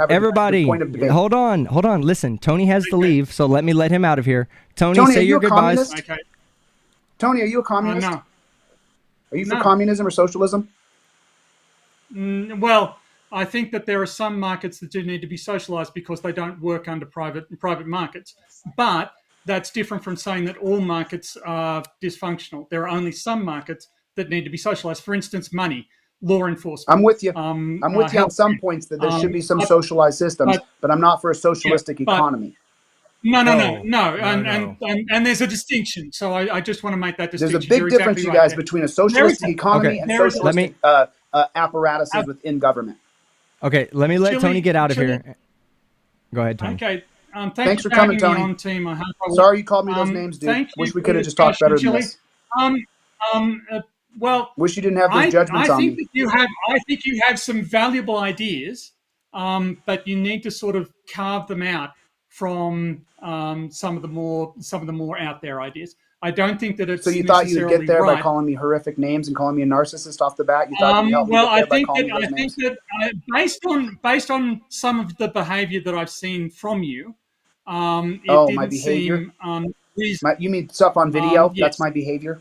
everybody, hold on. Listen, Tony has to leave, so let him out of here. Tony, say your goodbyes. Okay. Tony, are you a communist? No. Are you for communism or socialism? Well, I think that there are some markets that do need to be socialized because they don't work under private markets. But that's different from saying that all markets are dysfunctional. There are only some markets that need to be socialized. For instance, money, law enforcement. I'm with you. I'm with you on some points that there should be some socialized systems, but I'm not for a socialistic economy. No. And there's a distinction. So I just want to make that distinction. There's a big difference, you guys, between a socialistic economy and socialistic apparatuses within government. Okay, let me let Tony get out of here. Go ahead, Tony. Okay. Thanks for coming, Tony. On team. Sorry you called me those names, dude. Wish we could have just talked better than this. Well, wish you didn't have those judgments on me. I think you have some valuable ideas, but you need to sort of carve them out from some of the more out there ideas. I don't think that it's So you thought you would get there right. by calling me horrific names and calling me a narcissist off the bat? You thought you'd help me get there by calling me those names? Based on some of the behaviour that I've seen from you, it my didn't behavior? seem You mean stuff on video? yes. That's my behavior?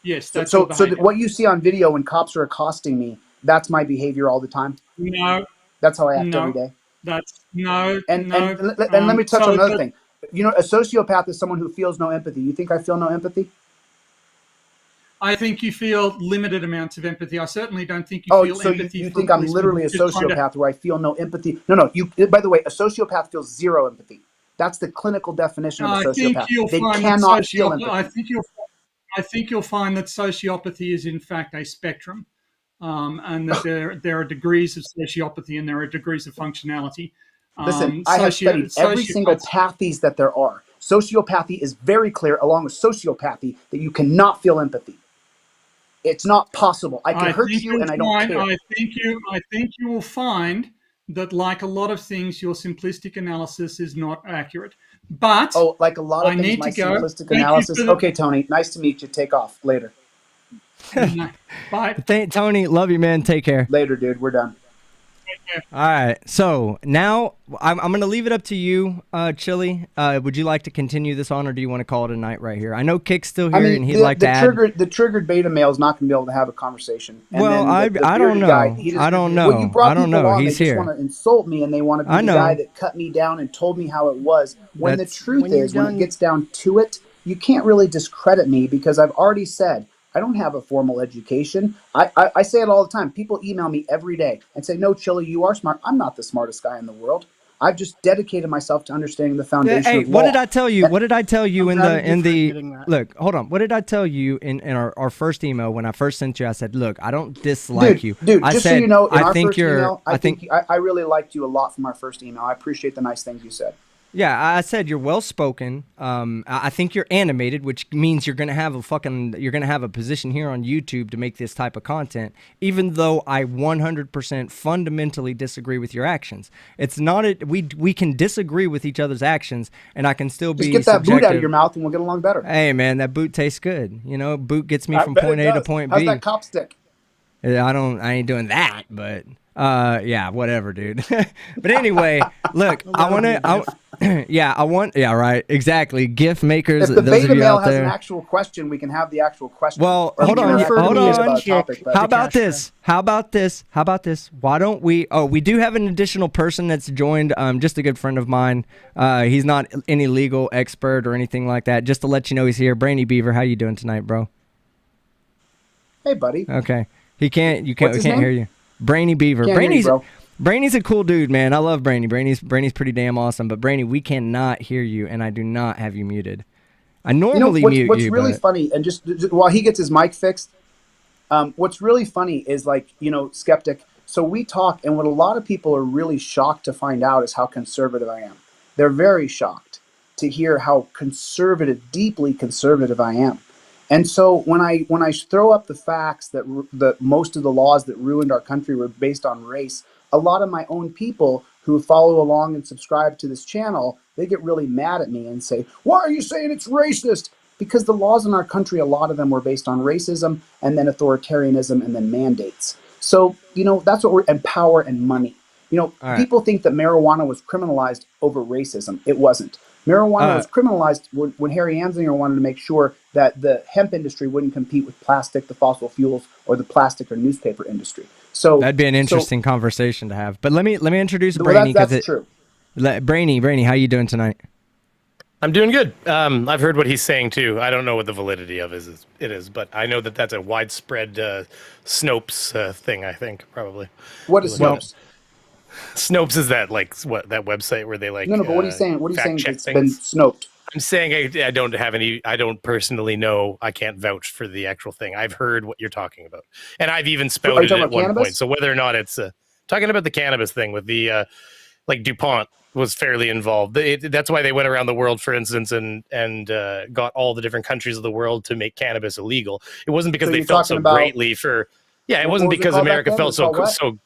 Yes, So, that's your so behaviour. what you see on video when cops are accosting me, that's my behavior all the time? No, That's how I act no, every day? that's no, And no. let me touch so on another the- thing. You know, a sociopath is someone who feels no empathy. You think I feel no empathy? I think you feel limited amounts of empathy. I certainly don't think you feel so empathy. you for think I'm policemen literally a just trying to- sociopath where I feel no empathy? No. By the way, a sociopath feels zero empathy. That's the clinical definition of a sociopath. They cannot feel empathy. I think you'll find that sociopathy is in fact a spectrum, and that there are degrees of sociopathy and there are degrees of functionality. Listen, I have studied every single pathies that there are. Sociopathy is very clear, along with sociopathy, that you cannot feel empathy. It's not possible. I can hurt you and I don't care. I think you will find that, like a lot of things, your simplistic analysis is not accurate. But like a lot of things, my simplistic analysis. Okay, Tony, nice to meet you. Take off later. Bye. Tony, love you, man. Take care. Later, dude. We're done. All right. So now I'm going to leave it up to you, Chille. Would you like to continue this on, or do you want to call it a night right here? I know Kick's still here, and he'd like to add. The triggered beta male is not going to be able to have a conversation. And well, I don't know. I don't know. Well, you brought I don't people know. on, He's they here. just want to insult me, and they want to be the guy that cut me down and told me how it was. When the truth is, when it gets down to it, you can't really discredit me because I've already said I don't have a formal education. I say it all the time. People email me every day and say, no, Chille, you are smart. I'm not the smartest guy in the world. I've just dedicated myself to understanding the foundation of law. What did I tell you? What did I tell you in the look, hold on. What did I tell you in our first email when I first sent you? I said, look, I don't dislike you. Dude, I just said, so you know, in I our think first you're, email, I really liked you a lot from our first email. I appreciate the nice things you said. Yeah, I said you're well spoken. I think you're animated, which means you're gonna have a position here on YouTube to make this type of content. Even though I 100% fundamentally disagree with your actions, it's not we can disagree with each other's actions, and I can still be. Just get that boot out of your mouth, and we'll get along better. Hey man, that boot tastes good. You know, boot gets me from point A to point B. How's that cop stick? I ain't doing that, but yeah, whatever, dude. But anyway, look, right, exactly. GIF makers, if the those of beta you male out there. has an actual question, we can have the actual question. Well, hold on. How about this? Why don't we? Oh, we do have an additional person that's joined. Just a good friend of mine. He's not any legal expert or anything like that. Just to let you know, he's here. Brainy Beaver, how you doing tonight, bro? Hey, buddy. Okay. We can't hear you. Brainy Beaver. Brainy's a cool dude, man. I love Brainy. Brainy's pretty damn awesome. But Brainy, we cannot hear you, and I do not have you muted. I normally mute you. What's really funny, and just while he gets his mic fixed, what's really funny is Skeptic. So we talk, and what a lot of people are really shocked to find out is how conservative I am. They're very shocked to hear how conservative, deeply conservative I am. And so when I throw up the facts that most of the laws that ruined our country were based on race, a lot of my own people who follow along and subscribe to this channel, they get really mad at me and say, why are you saying it's racist? Because the laws in our country, a lot of them were based on racism and then authoritarianism and then mandates. So, that's what and power and money. People think that marijuana was criminalized over racism. It wasn't. Marijuana was criminalized when Harry Anslinger wanted to make sure that the hemp industry wouldn't compete with plastic, the fossil fuels, or the plastic or newspaper industry. So that'd be an interesting conversation to have. But let me introduce Brainy. That's true. Brainy, how you doing tonight? I'm doing good. I've heard what he's saying too. I don't know what the validity of it is, but I know that that's a widespread Snopes thing. I think probably. What is Snopes? Snopes is that that website where they No, but what are you saying? What are you saying? It's been things? snoped. I'm saying I don't personally know. I can't vouch for the actual thing. I've heard what you're talking about, and I've even spouted it at one point. So whether or not it's talking about the cannabis thing with the DuPont was fairly involved. That's why they went around the world, for instance, and got all the different countries of the world to make cannabis illegal. It wasn't because they felt so greatly for. Yeah, it wasn't because America felt so.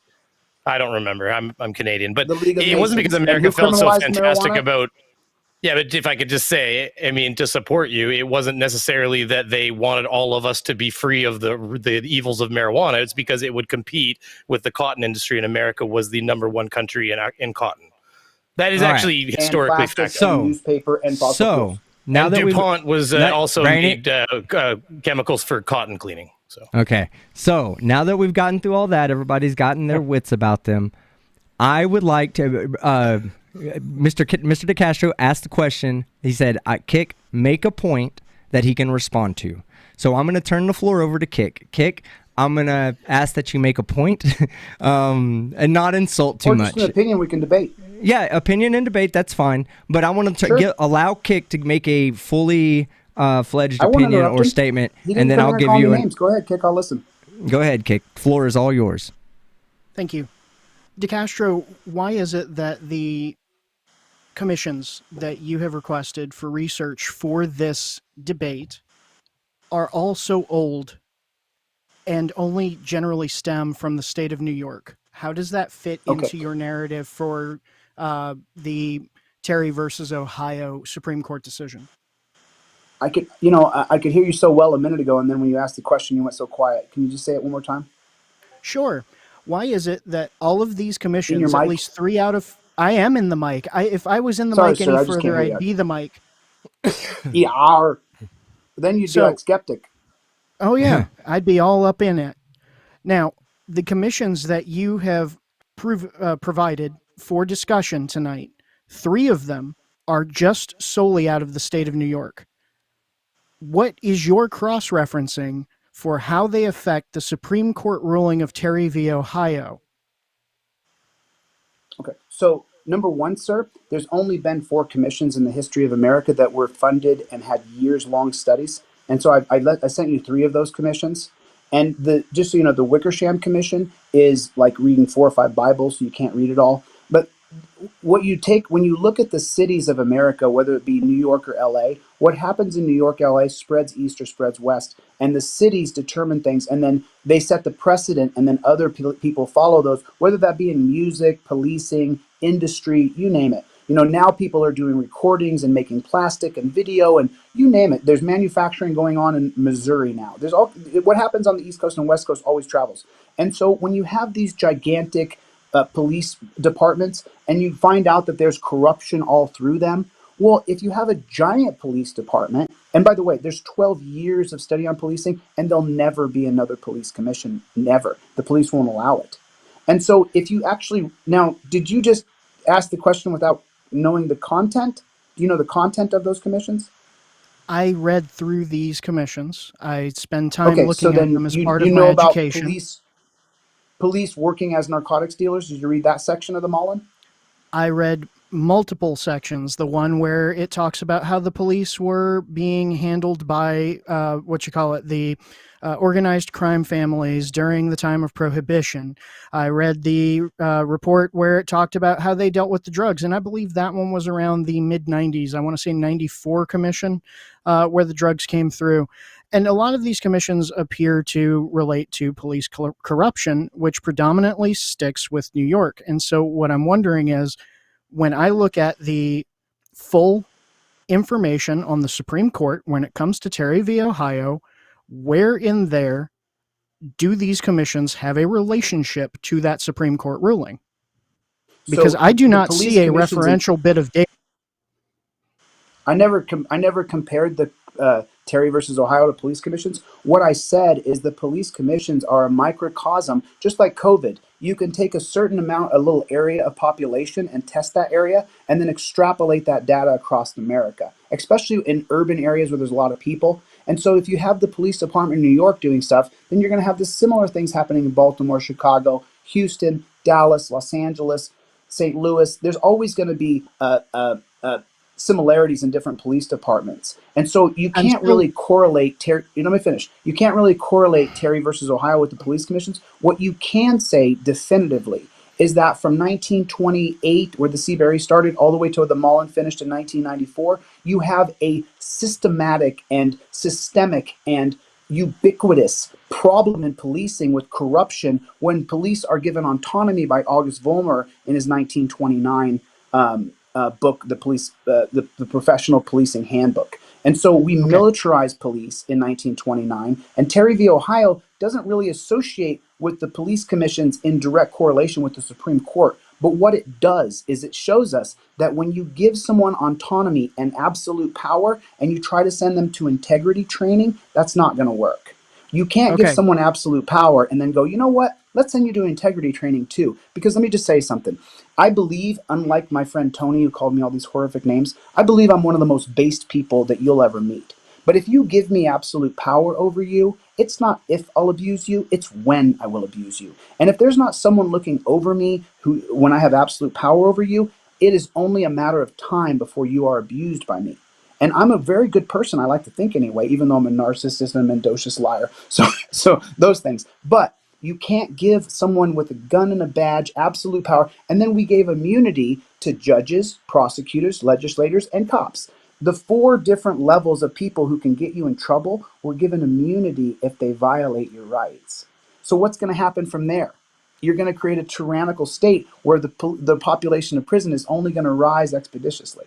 I don't remember. I'm Canadian, but it wasn't because America felt so fantastic about. Yeah, but if I could just say, I mean, to support you, it wasn't necessarily that they wanted all of us to be free of the evils of marijuana. It's because it would compete with the cotton industry, and America was the #1 country in cotton. That is actually historically plastics, factual. and newspaper, and fossil fuels. Now and that DuPont was also Brandon, made chemicals for cotton cleaning. So okay, so now that we've gotten through all that, everybody's gotten their wits about them. I would like to, Mr. DeCastro asked the question. He said, "Kick, make a point that he can respond to." So I'm going to turn the floor over to Kick. Kick, I'm going to ask that you make a point and not insult too much. Or just an opinion we can debate. Yeah, opinion and debate, that's fine. But I want to allow Kick to make a fully fledged opinion or statement, and then I'll give you names. Go ahead, Kick, I'll listen. Go ahead, Kick. Floor is all yours. Thank you. DeCastro, why is it that the commissions that you have requested for research for this debate are all so old and only generally stem from the state of New York? How does that fit into your narrative for the Terry versus Ohio Supreme Court decision? I could hear you so well a minute ago, and then when you asked the question, you went so quiet. Can you just say it one more time? Sure. Why is it that all of these commissions, at least 3 out of... I am in the mic. If I was in the mic any further, I'd be the mic. Yeah. Then you'd be like skeptic. Oh, yeah. I'd be all up in it. Now, the commissions that you have provided for discussion tonight, 3 of them are just solely out of the state of New York. What is your cross-referencing for how they affect the Supreme Court ruling of Terry v. Ohio? Okay, so number one, sir, there's only been 4 commissions in the history of America that were funded and had years-long studies. And so I sent you 3 of those commissions. And just so you know, the Wickersham Commission is like reading 4 or 5 Bibles, so you can't read it all. But what you take, when you look at the cities of America, whether it be New York or LA, what happens in New York, LA spreads east or spreads west, and the cities determine things, and then they set the precedent, and then other people follow those, whether that be in music, policing, industry, you name it. You know, now people are doing recordings and making plastic and video, and you name it. There's manufacturing going on in Missouri now. There's what happens on the East Coast and West Coast always travels. And so when you have these gigantic police departments and you find out that there's corruption all through them, well, if you have a giant police department, and by the way, there's 12 years of study on policing, and there'll never be another police commission, never. The police won't allow it. And so if you actually, now, did you just ask the question without knowing the content? Do you know the content of those commissions? I read through these commissions. I spend time looking at them as part of my education. About police working as narcotics dealers. Did you read that section of the Mullen? I read multiple sections. The one where it talks about how the police were being handled by the organized crime families during the time of Prohibition. I read the report where it talked about how they dealt with the drugs, and I believe that one was around the mid-90s. I want to say 94 commission, where the drugs came through. And a lot of these commissions appear to relate to police corruption, which predominantly sticks with New York. And so what I'm wondering is, when I look at the full information on the Supreme Court when it comes to Terry v. Ohio, where in there do these commissions have a relationship to that Supreme Court ruling? Because I do not see a referential bit of data. I never compared the Terry versus Ohio to police commissions. What I said is the police commissions are a microcosm, just like COVID. You can take a certain amount, a little area of population, and test that area, and then extrapolate that data across America, especially in urban areas where there's a lot of people. And so if you have the police department in New York doing stuff, then you're going to have the similar things happening in Baltimore, Chicago, Houston, Dallas, Los Angeles, St. Louis. There's always going to be similarities in different police departments. And so you can't really correlate let me finish. You can't really correlate Terry versus Ohio with the police commissions. What you can say definitively is that from 1928, where the Seabury started, all the way to the Mullen finished in 1994, you have a systematic and systemic and ubiquitous problem in policing with corruption when police are given autonomy by August Vollmer in his 1929 book, the police, the professional policing handbook. And so we militarized police in 1929, and Terry v. Ohio doesn't really associate with the police commissions in direct correlation with the Supreme Court. But what it does is it shows us that when you give someone autonomy and absolute power and you try to send them to integrity training, that's not going to work. You can't give someone absolute power and then go, you know what? Let's send you to integrity training too. Because let me just say something. I believe, unlike my friend Tony, who called me all these horrific names, I believe I'm one of the most based people that you'll ever meet. But if you give me absolute power over you, it's not if I'll abuse you, it's when I will abuse you. And if there's not someone looking over me who, when I have absolute power over you, it is only a matter of time before you are abused by me. And I'm a very good person, I like to think anyway, even though I'm a narcissist and a mendacious liar. So those things. But you can't give someone with a gun and a badge absolute power. And then we gave immunity to judges, prosecutors, legislators, and cops. The 4 different levels of people who can get you in trouble were given immunity if they violate your rights. So what's going to happen from there? You're going to create a tyrannical state where the population of prison is only going to rise expeditiously.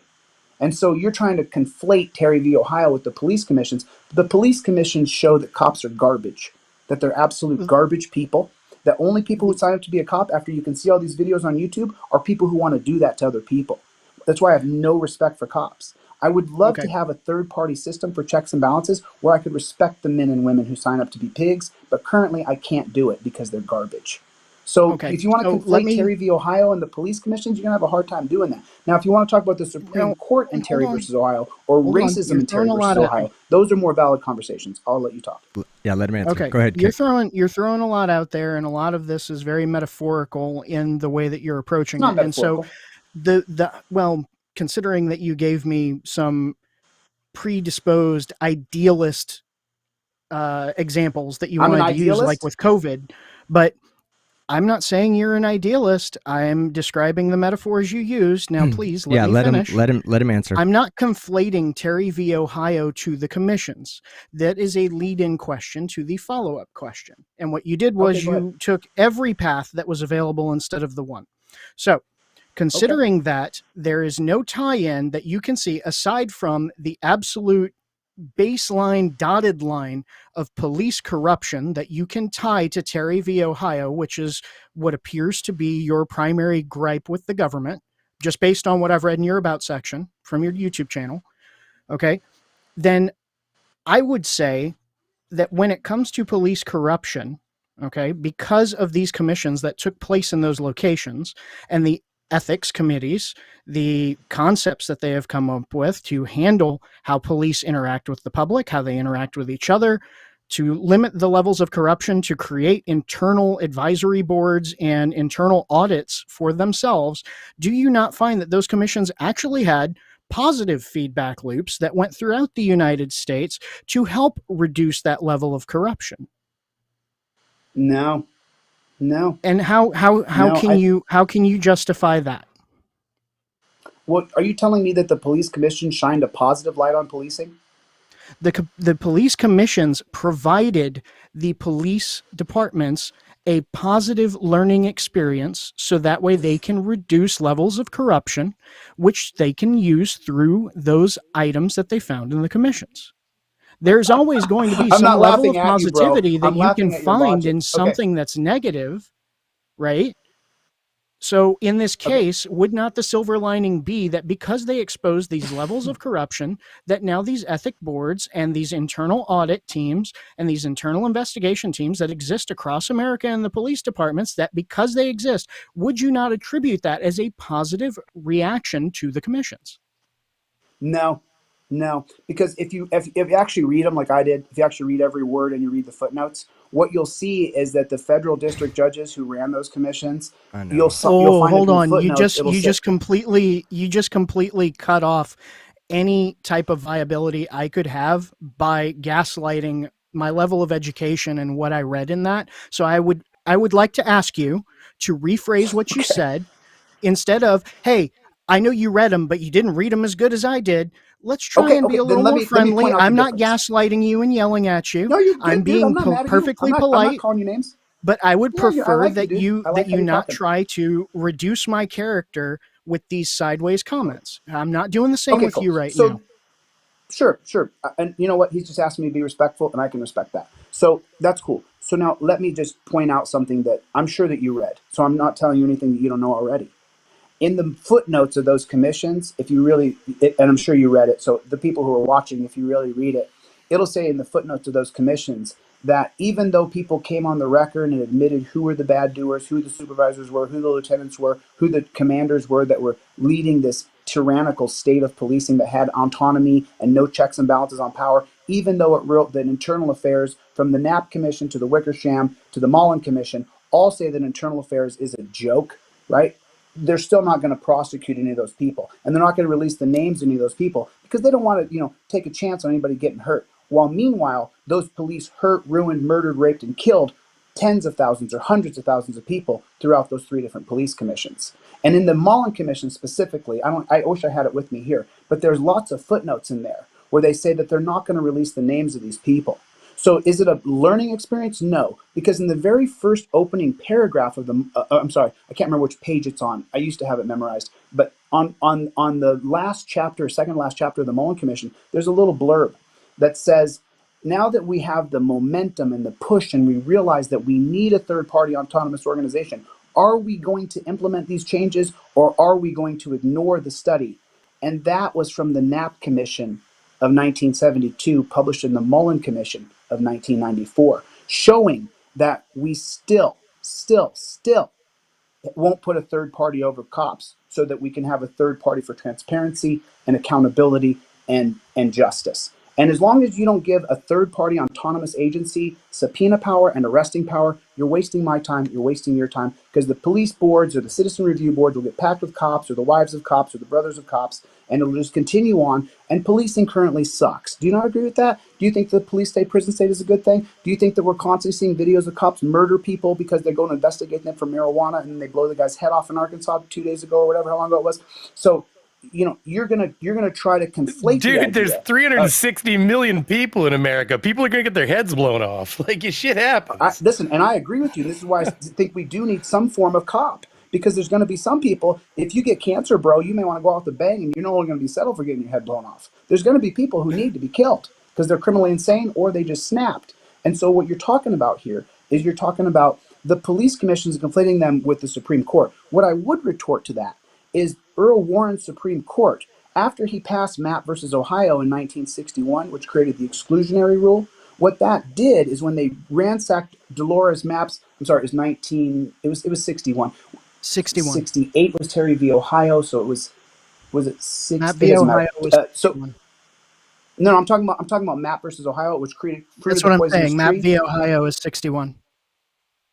And so you're trying to conflate Terry v. Ohio with the police commissions. The police commissions show that cops are garbage, that they're absolute garbage people, that only people who sign up to be a cop, after you can see all these videos on YouTube, are people who want to do that to other people. That's why I have no respect for cops. I would love to have a third-party system for checks and balances where I could respect the men and women who sign up to be pigs, but currently I can't do it because they're garbage. So if you want to conflate Terry v. Ohio and the police commissions, you're going to have a hard time doing that. Now, if you want to talk about the Supreme Court and Terry versus Ohio, or racism in Terry versus Ohio, those are more valid conversations. I'll let you talk. Yeah, let him answer. Okay, go ahead. You're throwing a lot out there, and a lot of this is very metaphorical in the way that you're approaching it. And so, well, considering that you gave me some predisposed idealist examples that you wanted to use, like with COVID, but I'm not saying you're an idealist. I'm describing the metaphors you used. Now, please let me finish. Let him answer. I'm not conflating Terry v. Ohio to the commissions. That is a lead-in question to the follow-up question. And what you did was you took every path that was available instead of the one. So, considering that there is no tie-in that you can see aside from the absolute baseline dotted line of police corruption that you can tie to Terry v. Ohio, which is what appears to be your primary gripe with the government, just based on what I've read in your About section from your YouTube channel, then I would say that when it comes to police corruption, because of these commissions that took place in those locations and the ethics committees, the concepts that they have come up with to handle how police interact with the public, how they interact with each other, to limit the levels of corruption, to create internal advisory boards and internal audits for themselves, do you not find that those commissions actually had positive feedback loops that went throughout the United States to help reduce that level of corruption? No. And how can you justify that? Well, are you telling me that the police commission shined a positive light on policing? The police commissions provided the police departments a positive learning experience so that way they can reduce levels of corruption, which they can use through those items that they found in the commissions. There's always going to be some level of positivity that you can find in something that's negative, right? So in this case, would not the silver lining be that because they exposed these levels of corruption, that now these ethic boards and these internal audit teams and these internal investigation teams that exist across America and the police departments, that because they exist, would you not attribute that as a positive reaction to the commissions? No, because if you actually read them like I did, if you actually read every word and you read the footnotes, what you'll see is that the federal district judges who ran those commissions, you'll find hold on, you just completely cut off any type of viability I could have by gaslighting my level of education and what I read in that. So I would like to ask you to rephrase what you said instead of, hey, I know you read them, but you didn't read them as good as I did. Let's try and be a little more friendly. I'm not gaslighting you and yelling at you. No, you're good, I'm being perfectly polite. I'm not calling you names. But I would prefer that you not try to reduce my character with these sideways comments. I'm not doing the same with cool. you right so, now. Sure. And you know what? He's just asked me to be respectful, and I can respect that. So that's cool. So now let me just point out something that I'm sure that you read. So I'm not telling you anything that you don't know already. In the footnotes of those commissions, if you really, and I'm sure you read it, so the people who are watching, if you really read it, it'll say in the footnotes of those commissions that even though people came on the record and admitted who were the bad doers, who the supervisors were, who the lieutenants were, who the commanders were that were leading this tyrannical state of policing that had autonomy and no checks and balances on power, even though it wrote that internal affairs from the Knapp Commission to the Wickersham to the Mullen Commission all say that internal affairs is a joke, right? They're still not going to prosecute any of those people, and they're not going to release the names of any of those people because they don't want to, take a chance on anybody getting hurt. While meanwhile, those police hurt, ruined, murdered, raped, and killed tens of thousands or hundreds of thousands of people throughout those 3 different police commissions. And in the Mullen Commission specifically, I wish I had it with me here, but there's lots of footnotes in there where they say that they're not going to release the names of these people. So is it a learning experience? No, because in the very first opening paragraph of the, I'm sorry, I can't remember which page it's on. I used to have it memorized, but on the last chapter, second last chapter of the Mullen Commission, there's a little blurb that says, now that we have the momentum and the push and we realize that we need a third-party autonomous organization, are we going to implement these changes or are we going to ignore the study? And that was from the Knapp Commission of 1972, published in the Mullen Commission of 1994, showing that we still won't put a third party over cops so that we can have a third party for transparency and accountability and justice. And as long as you don't give a third party autonomous agency subpoena power and arresting power, you're wasting my time, you're wasting your time, because the police boards or the citizen review boards will get packed with cops or the wives of cops or the brothers of cops, and it'll just continue on. And policing currently sucks. Do you not agree with that? Do you think the police state, prison state is a good thing? Do you think that we're constantly seeing videos of cops murder people because they're going to investigate them for marijuana and they blow the guy's head off in Arkansas 2 days ago or whatever, how long ago it was? So, you're gonna try to conflate. Dude, there's 360 million people in America. People are gonna get their heads blown off. Like, shit happens. Listen, and I agree with you. This is why I think we do need some form of cop, because there's going to be some people. If you get cancer, bro, you may want to go out the bang, and you're no longer going to be settled for getting your head blown off. There's going to be people who need to be killed because they're criminally insane or they just snapped. And so what you're talking about here is you're talking about the police commissions conflating them with the Supreme Court. What I would retort to that is Earl Warren's Supreme Court, after he passed Mapp versus Ohio in 1961, which created the exclusionary rule. What that did is when they ransacked Dolores Mapp's, it was 61. 68 was Terry v. Ohio, so it was it 60? Mapp v. Ohio was 61. No, I'm talking about Mapp versus Ohio, which created That's what I'm saying. Mapp v. Ohio is 61.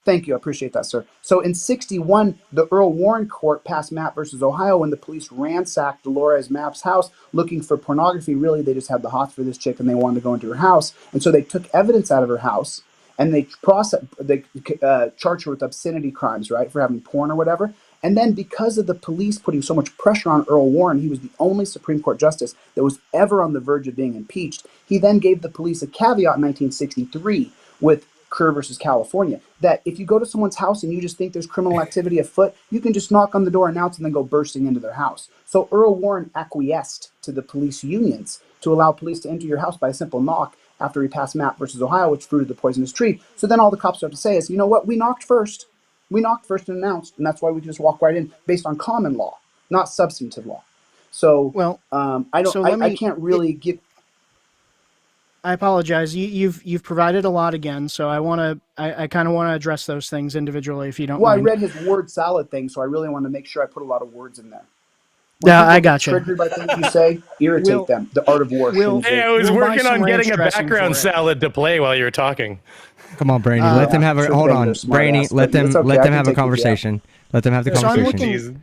Thank you. I appreciate that, sir. So in 61, the Earl Warren court passed Mapp versus Ohio when the police ransacked Dolores Mapp's house looking for pornography. Really, they just had the hots for this chick and they wanted to go into her house. And so they took evidence out of her house and they charged her with obscenity crimes, right, for having porn or whatever. And then because of the police putting so much pressure on Earl Warren, he was the only Supreme Court justice that was ever on the verge of being impeached. He then gave the police a caveat in 1963 with Kerr versus California, that if you go to someone's house and you just think there's criminal activity afoot, you can just knock on the door, announce, and then go bursting into their house. So Earl Warren acquiesced to the police unions to allow police to enter your house by a simple knock after he passed Mapp versus Ohio, which fruited the poisonous tree. So then all the cops have to say is, you know what, we knocked first. We knocked first and announced, and that's why we just walk right in based on common law, not substantive law. So I can't really give. I apologize. You've provided a lot again, so I kind of want to address those things individually, if you don't mind. Well, I read his word salad thing, so I really want to make sure I put a lot of words in there. Yeah, I got you. Triggered by things you say, irritate them. The art of war. Hey, I was working on getting a background salad to play while you were talking. Come on, Brainy. Let them have a hold on, Brainy. Let them have a conversation. Let them have the conversation.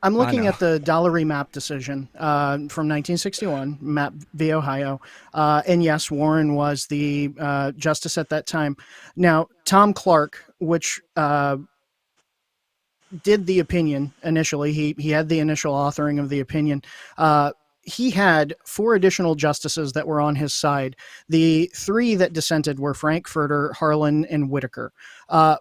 I'm looking at the Dollery Mapp decision from 1961, Mapp v. Ohio. And yes, Warren was the justice at that time. Now, Tom Clark, which did the opinion initially, he had the initial authoring of the opinion. he had 4 additional justices that were on his side. The 3 that dissented were Frankfurter, Harlan, and Whitaker.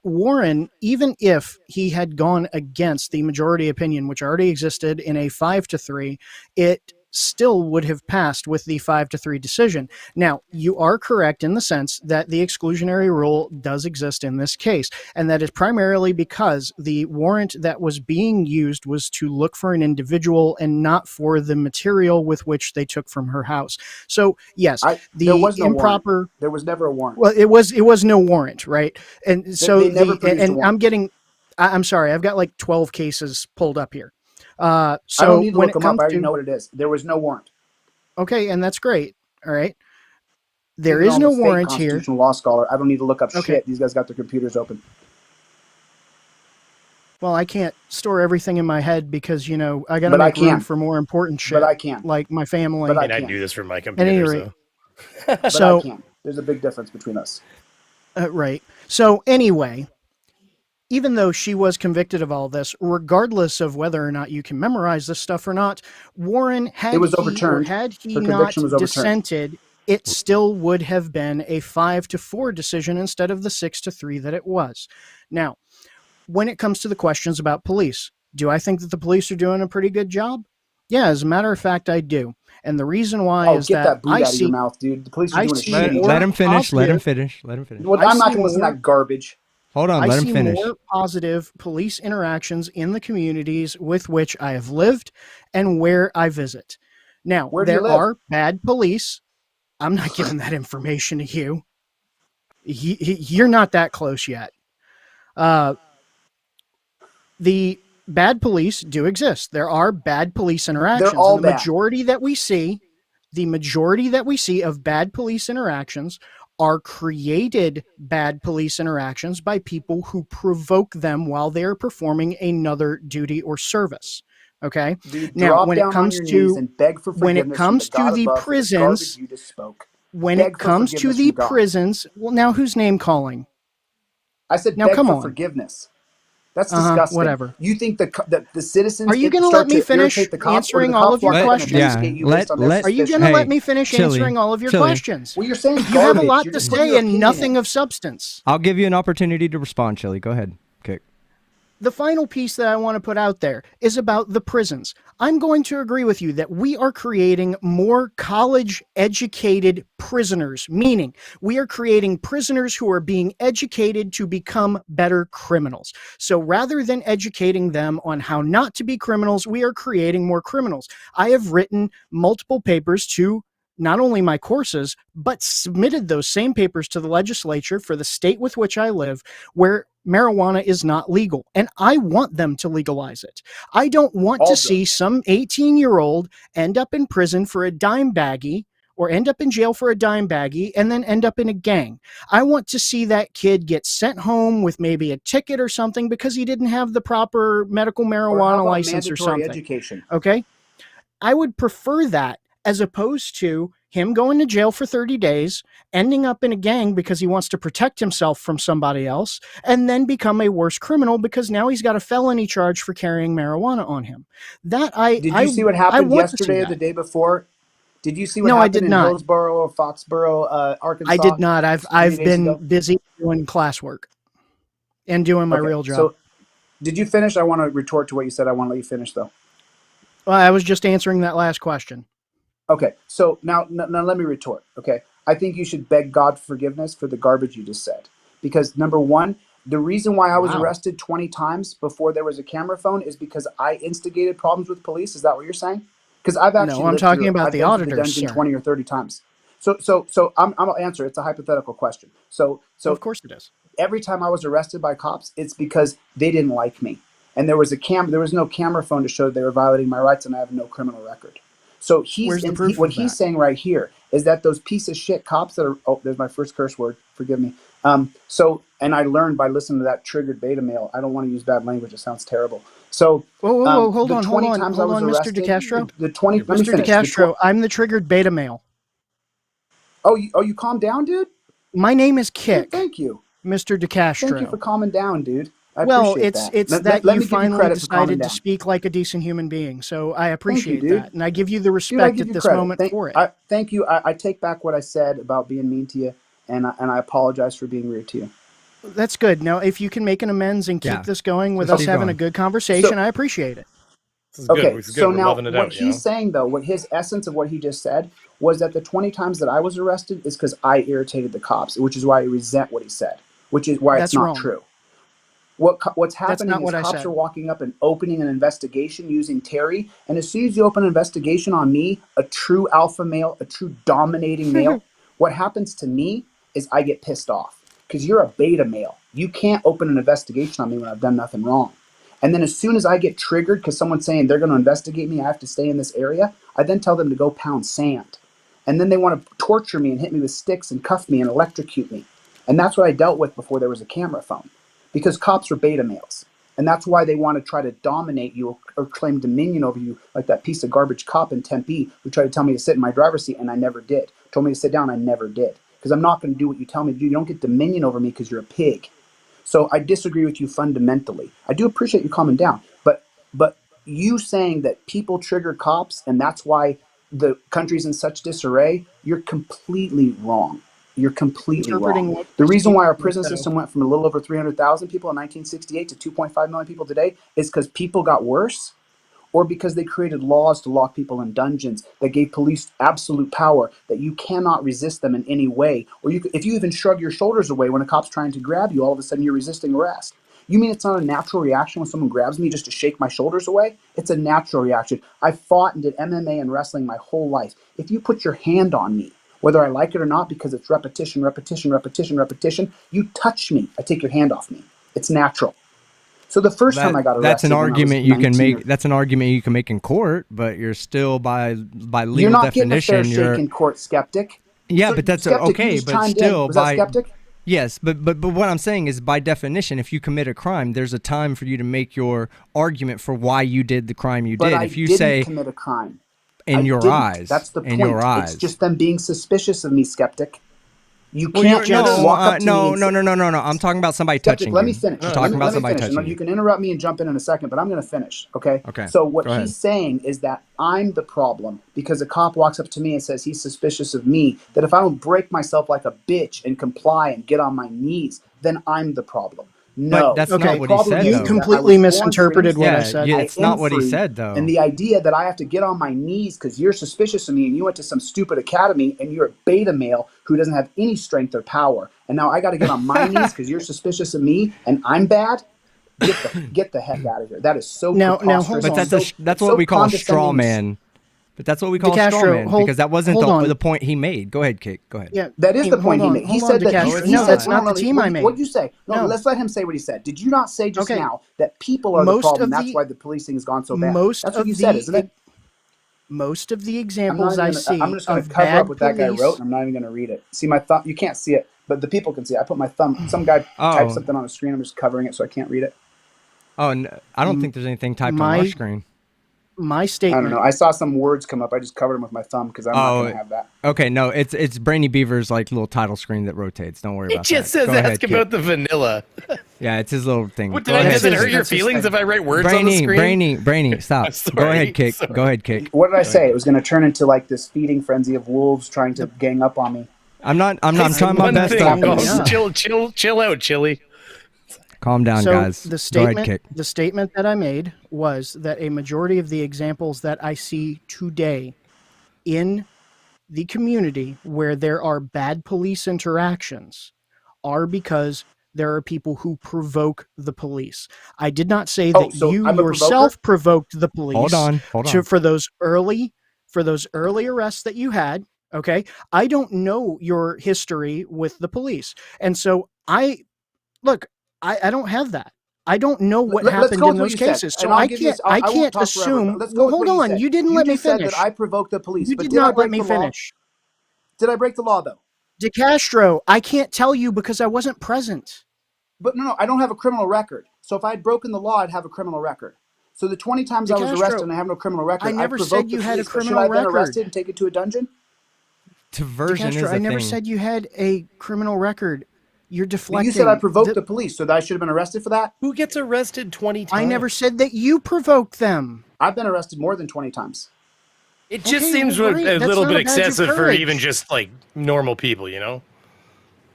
Warren, even if he had gone against the majority opinion, which already existed in a 5-3, it still would have passed with the 5-3 decision. Now, you are correct in the sense that the exclusionary rule does exist in this case, and that is primarily because the warrant that was being used was to look for an individual and not for the material with which they took from her house. So, yes, there was no improper warrant. There was never a warrant. Well, it was no warrant, right? And so they never produced a warrant. I'm sorry, I've got like 12 cases pulled up here. So I don't need to when look it them up. comes I already to, know what it is. There was no warrant. okay, and that's great. All right. There Even is though no I'm a fake warrant here. constitutional law scholar. I don't need to look up Okay. shit. These guys got their computers open. Well, I can't store everything in my head because, you know, I got to But I make room can. for more important shit. But I can. Like my family. But And I can. do this from my At any computer. rate. So. But So I can. There's a big difference between us. right. So anyway, even though she was convicted of all this, regardless of whether or not you can memorize this stuff or not, Warren, had It was he or overturned. had he Her not conviction was overturned. dissented, it still would have been a 5-4 decision instead of the 6-3 that it was. Now, when it comes to the questions about police, do I think that the police are doing a pretty good job? Yeah, as a matter of fact, I do. And the reason why is get that boot I out of see your mouth, dude. The police are doing a see shitty more Let him finish. Let him positive- finish. Let him finish. Well, I I'm not see going to listen to more- that garbage. Hold on. I Let him see finish. more positive police interactions in the communities with which I have lived and where I visit. Now, Where do you there live? are bad police. I'm not giving that information to you. You're not that close yet. The bad police do exist. There are bad police interactions. They're all and the bad. majority that we see of bad police interactions are created bad police interactions by people who provoke them while they are performing another duty or service. Okay. Dude, Now, drop when it down comes on your knees to and beg for when it forgiveness comes from the to God the above for the prisons, garbage you just spoke. when Beg it for comes to forgiveness the from God. prisons, well, now who's name calling? I said Now, beg come for on. forgiveness. That's disgusting. Whatever. You think the citizens Are you going gonna to let me finish irritate the cops, or do answering the all cops of your walk up and questions? investigate you based on their Let- Are you suspicion? going to Hey, let me finish Chille, answering all of your Chille. questions? Well, you're saying You garbage. have a lot You're to just putting say your and opinion nothing in. of substance. I'll give you an opportunity to respond, Chille. Go ahead. Okay. The final piece that I want to put out there is about the prisons. I'm going to agree with you that we are creating more college-educated prisoners, meaning we are creating prisoners who are being educated to become better criminals. So rather than educating them on how not to be criminals, we are creating more criminals. I have written multiple papers to not only my courses, but submitted those same papers to the legislature for the state with which I live, where marijuana is not legal. And I want them to legalize it. I don't want to see some 18-year-old end up in prison for a dime baggie, or end up in jail for a dime baggie, and then end up in a gang. I want to see that kid get sent home with maybe a ticket or something because he didn't have the proper medical marijuana license or something. Education. Okay? I would prefer that as opposed to him going to jail for 30 days, ending up in a gang because he wants to protect himself from somebody else, and then become a worse criminal because now he's got a felony charge for carrying marijuana on him. Did you see what happened yesterday or the day before? Did you see what happened in Hillsborough or Foxborough, Arkansas? I did not. I've been ago? busy doing classwork and doing my real job. So, did you finish? I want to retort to what you said. I want to let you finish, though. Well, I was just answering that last question. Okay, so now let me retort, okay? I think you should beg God for forgiveness for the garbage you just said. Because, number one, the reason why I was arrested 20 times before there was a camera phone is because I instigated problems with police. Is that what you're saying? Because I've actually I'm talking about the auditors, the dungeon sir. 20 or 30 times. So I'm going to answer. It's a hypothetical question. So of course it is. Every time I was arrested by cops, it's because they didn't like me. And there was no camera phone to show they were violating my rights, and I have no criminal record. So what he's saying right here is that those piece of shit cops that are, there's my first curse word, forgive me. And I learned by listening to that triggered beta mail. I don't want to use bad language. It sounds terrible. So whoa, hold on, Mr. DeCastro. Mr. DeCastro, I'm the triggered beta male. Oh, you calm down, dude? My name is Kick. Dude, thank you. Mr. DeCastro. Thank you for calming down, dude. Well, appreciate it's that. that Let you me give you finally credit for calming decided to down. speak like a decent human being. So I Thank you, appreciate dude. that. And I give you the Dude, I respect give at you this credit. moment for it. Thank you. I take back what I said about being mean to you, and I apologize for being rude to you. That's good. Now, if you can make an amends and keep Yeah. this going with Just us keep having going. a good conversation, So- I appreciate it. This is good. Okay, This is so good. We're now loving it what out. he's saying, though, what his essence of what he just said was that the 20 times that I was arrested is because I irritated the cops, which is why I resent what he said, which is why That's it's not wrong. true. What's That's happening not is what I cops said. are walking up and opening an investigation using Terry, and as soon as you open an investigation on me, a true alpha male, a true dominating male, what happens to me is I get pissed off because you're a beta male. You can't open an investigation on me when I've done nothing wrong. And then as soon as I get triggered because someone's saying they're going to investigate me, I have to stay in this area, I then tell them to go pound sand. And then they want to torture me and hit me with sticks and cuff me and electrocute me. And that's what I dealt with before there was a camera phone. Because cops are beta males. And that's why they want to try to dominate you or claim dominion over you, like that piece of garbage cop in Tempe who tried to tell me to sit in my driver's seat, and I never did. Told me to sit down, I never did. Because I'm not going to do what you tell me to do. You don't get dominion over me because you're a pig. So I disagree with you fundamentally. I do appreciate you calming down. But you saying that people trigger cops and that's why the country's in such disarray, you're completely wrong. You're completely Interpreting wrong. what The you're reason why our speaking prison of, system went from a little over 300,000 people in 1968 to 2.5 million people today is because people got worse, or because they created laws to lock people in dungeons that gave police absolute power that you cannot resist them in any way. Or if you even shrug your shoulders away when a cop's trying to grab you, all of a sudden you're resisting arrest. You mean it's not a natural reaction when someone grabs me just to shake my shoulders away? It's a natural reaction. I fought and did MMA and wrestling my whole life. If you put your hand on me, whether I like it or not, because it's repetition, repetition, repetition, repetition, you touch me, I take your hand off me. It's natural. So the first time I got arrested, that's an argument you can make. Or, that's an argument you can make in court, but you're still by legal you're not definition. Getting a fair shake in court, skeptic. Yeah, So, but that's skeptic, okay. But still, was that skeptic? Yes, but what I'm saying is, by definition, if you commit a crime, there's a time for you to make your argument for why you did the crime you did. If you say commit a crime in your eyes, that's the point. In your eyes, it's just them being suspicious of me, skeptic. You can't just walk up to me. No. I'm talking about somebody touching you. Let me finish. I'm talking about somebody touching you. You can interrupt me and jump in a second, but I'm going to finish. Okay. Okay. So what he's saying is that I'm the problem because a cop walks up to me and says he's suspicious of me. That if I don't break myself like a bitch and comply and get on my knees, then I'm the problem. No, but that's not what he said. You completely misinterpreted what I said. Yeah, it's not what he said, though. And the idea that I have to get on my knees because you're suspicious of me and you went to some stupid academy and you're a beta male who doesn't have any strength or power, and now I got to get on my knees because you're suspicious of me and I'm bad. Get the heck out of here. That is so preposterous. But that's what we call a straw man. But that's what we call a straw man because that wasn't the point he made. Go ahead, Kate. Go ahead. Yeah, that is the point he made. He said that. No, that's not the team I made. What'd you say? No, let's let him say what he said. Did you not say just now that people are the problem? That's why the policing has gone so bad. That's what you said, isn't it? Most of the examples I see, I'm just going to cover up what that guy wrote, and I'm not even going to read it. See my thumb? You can't see it, but the people can see it. I put my thumb. Some guy typed something on the screen. I'm just covering it so I can't read it. Oh, no, I don't think there's anything typed on our screen. My statement. I don't know. I saw some words come up. I just covered them with my thumb because I'm not going to have that. Okay, no, it's Brainy Beaver's like little title screen that rotates. Don't worry about that. It just says ask about the vanilla. Yeah, it's his little thing. Does it hurt your feelings if I write words on the screen? Brainy, stop. Go ahead, Kick. Go ahead, Kick. What did I say? It was going to turn into like this feeding frenzy of wolves trying to gang up on me. I'm trying my best. Chill out, Chille. Calm down, guys. The statement that I made was that a majority of the examples that I see today in the community where there are bad police interactions are because there are people who provoke the police. I did not say that you yourself provoked the police. Hold on. For those early arrests that you had. Okay. I don't know your history with the police. And so I don't have that. I don't know what happened in those cases. So I can't assume. Well, hold on. You didn't let me finish. You said that I provoked the police. You did not let me finish. Did I break the law, though? DeCastro, I can't tell you because I wasn't present. But no, I don't have a criminal record. So if I had broken the law, I'd have a criminal record. So the 20 times I was arrested and I have no criminal record, I never said you had a criminal record. Should I have been arrested and taken to a dungeon? Diversion is a thing. I never said you had a criminal record. You're But deflecting. you said I provoked the police, so that I should have been arrested for that? Who gets arrested 20 times? I never said that you provoked them. I've been arrested more than 20 times. It just Okay, seems well, a great. That's little not bit a badge of excessive for courage. even just like normal people, you know?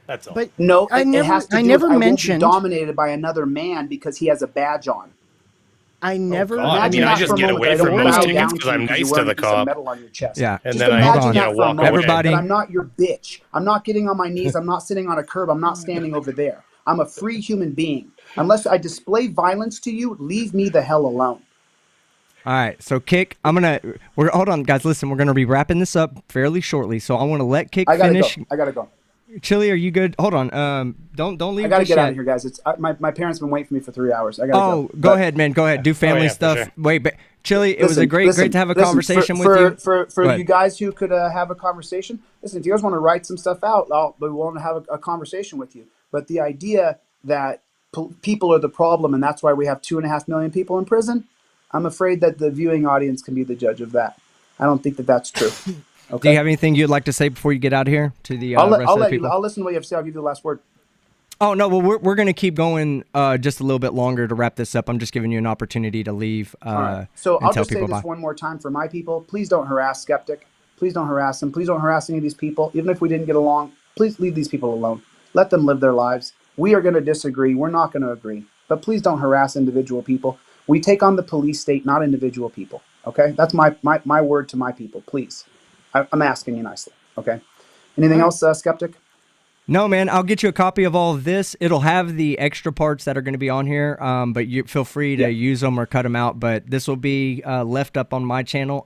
That's all. But No, I it never, has to I do never with mentioned. I won't be dominated by another man because he has a badge on. I never. God. I mean, Imagine I that just for a get moment away that I from don't most bow tickets down because to you I'm because nice you're to wearing the a piece of cop. metal on your chest. Yeah. And Just then I imagine that for a walk moment. Everybody- That I'm not your bitch. I'm not getting on my knees. I'm not sitting on a curb. I'm not standing over there. I'm a free human being. Unless I display violence to you, leave me the hell alone. All right, so Kick, hold on, guys. Listen, we're gonna be wrapping this up fairly shortly, so I want to let Kick finish. I gotta go. Chille, are you good? Hold on. Don't leave. I gotta just get yet. out of here, guys. My parents have been waiting for me for 3 hours. I gotta go. Oh, go ahead, man. Go ahead. Do family for stuff. sure. Wait, but Chille, it was a great to have a conversation with you. For Go ahead. you guys who could have a conversation, listen, if you guys want to write some stuff out, I'll be willing to have a conversation with you. But the idea that people are the problem and that's why we have 2.5 million people in prison, I'm afraid that the viewing audience can be the judge of that. I don't think that that's true. Okay. Do you have anything you'd like to say before you get out of here to the I'll rest of the let people? you. I'll listen to what you have to say. I'll give you the last word. Oh no, well we're gonna keep going just a little bit longer to wrap this up. I'm just giving you an opportunity to leave. All right. So and I'll tell just say people this bye. one more time for my people. Please don't harass Skeptic. Please don't harass him. Please don't harass any of these people. Even if we didn't get along, please leave these people alone. Let them live their lives. We are going to disagree. We're not going to agree. But please don't harass individual people. We take on the police state, not individual people. Okay? That's my word to my people. Please. I'm asking you nicely. Okay? Anything else, Skeptic? No, man, I'll get you a copy of all of this. It'll have the extra parts that are going to be on here, but you feel free to use them or cut them out. But this will be left up on my channel,